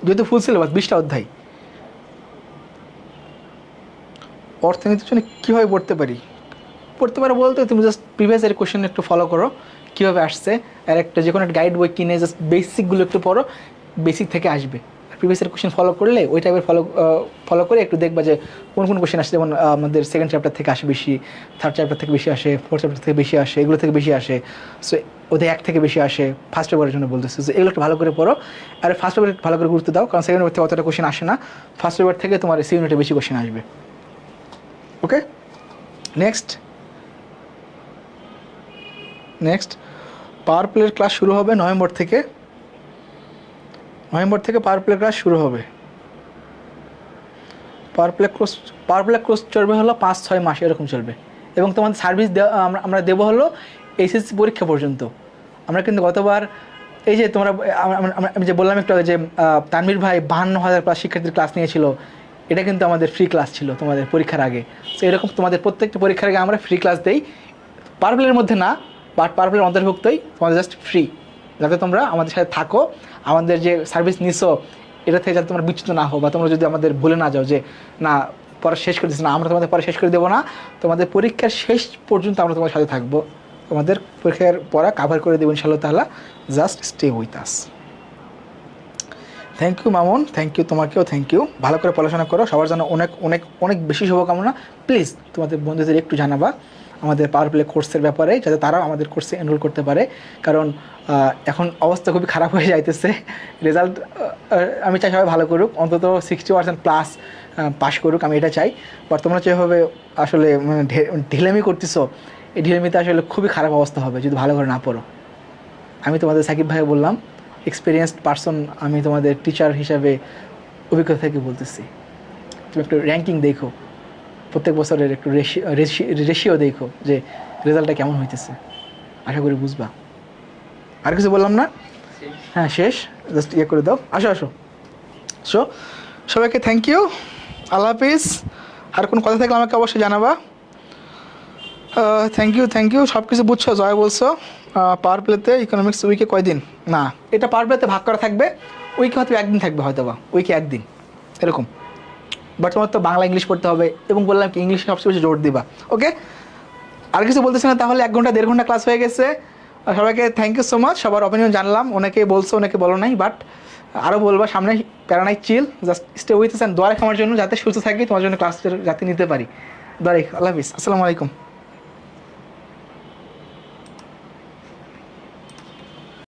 যেহেতু ফুল সিলেবাস 20টা অধ্যায়। অর্থনীতির জন্য কীভাবে পড়তে পারো বলতে তুমি জাস্ট প্রিভিয়াস এর কোশ্চেন একটু ফলো করো, কীভাবে আসছে। আর একটা যে কোনো একটা গাইড বই কিনে জাস্ট বেসিকগুলো একটু পড়ো, বেসিক থেকে আসবে। প্রিভিয়াস এর কোশ্চেন ফলো করলে ওই টাইপের ফলো করে একটু দেখবা যে কোন কোশ্চেন আসে। যেমন আমাদের সেকেন্ড চ্যাপ্টার থেকে আসে বেশি, থার্ড চ্যাপ্টার থেকে বেশি আসে, ফোর্থ চ্যাপ্টার থেকে বেশি আসে, এগুলো থেকে বেশি আসে। সো ওদের 1 থেকে বেশি আসে। ফার্স্ট পেপারের জন্য বলতেছে যে এগুলো একটু ভালো করে পড়ো। আর ফার্স্ট পেপারে ভালো করে গুরুত্ব দাও, কারণ সেকেন্ড পেপার থেকে অতটা কোশ্চেন আসে না। ফার্স্ট পেপার থেকে তোমার সি ইউনিটে বেশি কোশ্চেন আসবে। ওকে, নেক্সট পাওয়ার প্লের ক্লাস শুরু হবে নভেম্বর থেকে পাওয়ার প্লে ক্লাস শুরু হবে। পাওয়ার প্লে কোর্স চলবে হলো 5-6 মাস এরকম চলবে। এবং তোমাদের সার্ভিস আমরা দেবো হলো এইচএসসি পরীক্ষা পর্যন্ত। আমরা কিন্তু গতবার এই যে তোমরা আমি যে বললাম একটু আগে যে তানভীর ভাই 52,000 প্লাস শিক্ষার্থীর ক্লাস নিয়েছিল, এটা কিন্তু আমাদের ফ্রি ক্লাস ছিল তোমাদের পরীক্ষার আগে। সো এরকম তোমাদের প্রত্যেকটা পরীক্ষার আগে আমরা ফ্রি ক্লাস দিই, পাওয়ার প্লের মধ্যে না, বাট পাওয়ার প্লের অন্তর্ভুক্তই, তোমাদের জাস্ট ফ্রি, যাতে তোমরা আমাদের সাথে থাকো, আমাদের যে সার্ভিস নিছো এটা থেকে যাতে তোমরা বিচ্যুত না হও, বা তোমরা যদি আমাদের ভুলে না যাও যে না পড়া শেষ করে দিচ্ছি না, আমরা তোমাদের পড়া শেষ করে দেবো না, তোমাদের পরীক্ষার শেষ পর্যন্ত আমরা তোমার সাথে থাকবো, তোমাদের পরীক্ষার পড়া কাভার করে দেবো ইনশাআল্লাহ তাআলা। Just stay with us. Thank you Mamun, thank you, তোমাকেও থ্যাংক ইউ। ভালো করে পড়াশোনা করো, সবার জন্য অনেক অনেক অনেক বেশি শুভকামনা। প্লিজ তোমাদের বন্ধুদের একটু জানাবা আমাদের পাওয়ার প্লে কোর্সের ব্যাপারে, যাতে তারাও আমাদের কোর্সে এনরোল করতে পারে। কারণ এখন অবস্থা খুবই খারাপ হয়ে যাইতেছে। রেজাল্ট আমি চাই সবাই ভালো করুক, অন্তত 60% প্লাস পাস করুক, আমি এটা চাই। বাট তোমরা যেভাবে আসলে ঢিলেমি করতেছো, এই ঢিলেমিতে আসলে খুবই খারাপ অবস্থা হবে যদি ভালো করে না পড়ো। আমি তোমাদের সাকিব ভাই বললাম, এক্সপিরিয়েন্সড পারসন, আমি তোমাদের টিচার হিসাবে অভিজ্ঞতা থেকে বলতেছি। তুমি একটু র্যাঙ্কিং দেখো, প্রত্যেক বছরের একটু রেশিও দেখো যে রেজাল্টটা কেমন হইতেছে, আশা করি বুঝবা। আর কিছু বললাম না? হ্যাঁ শেষ, জাস্ট ইয়ে করে দাও। আসো সো সবাইকে থ্যাংক ইউ, আল্লাহ হাফিজ। আর কোনো কথা থাকলে আমাকে অবশ্যই জানাবা। Thank you. সব কিছু বুঝছো, জয় বলছো। পাওয়ার প্লেতে ইকোনমিক্স উইকে কয়দিন? না, এটা পাওয়ার প্লেতে ভাগ করা থাকবে, উইকে হয়তো একদিন থাকবে, হয়তো বা উইকে একদিন এরকম। বাট তোমার তো বাংলা ইংলিশ পড়তে হবে, এবং বললাম কি ইংলিশে সবচেয়ে বেশি জোর দিবা। ওকে, আর কিছু বলতেছি না, তাহলে 1 ঘন্টা 1.5 ঘন্টা ক্লাস হয়ে গেছে। সবাইকে থ্যাংক ইউ সো মাচ। সবার অপিনিয়ন জানলাম, অনেকে বলছো অনেকে বলো নাই, বাট আরও বলবা সামনে। প্যারানাই চিল, জাস্ট স্টে উইথ আস, দোয়া রাখো আমার জন্য যাতে সুস্থ থাকি, তোমার জন্য ক্লাস যাতে নিতে পারি। দোয়া রাখো। আল্লাহ হাফিজ, আসসালামু আলাইকুম।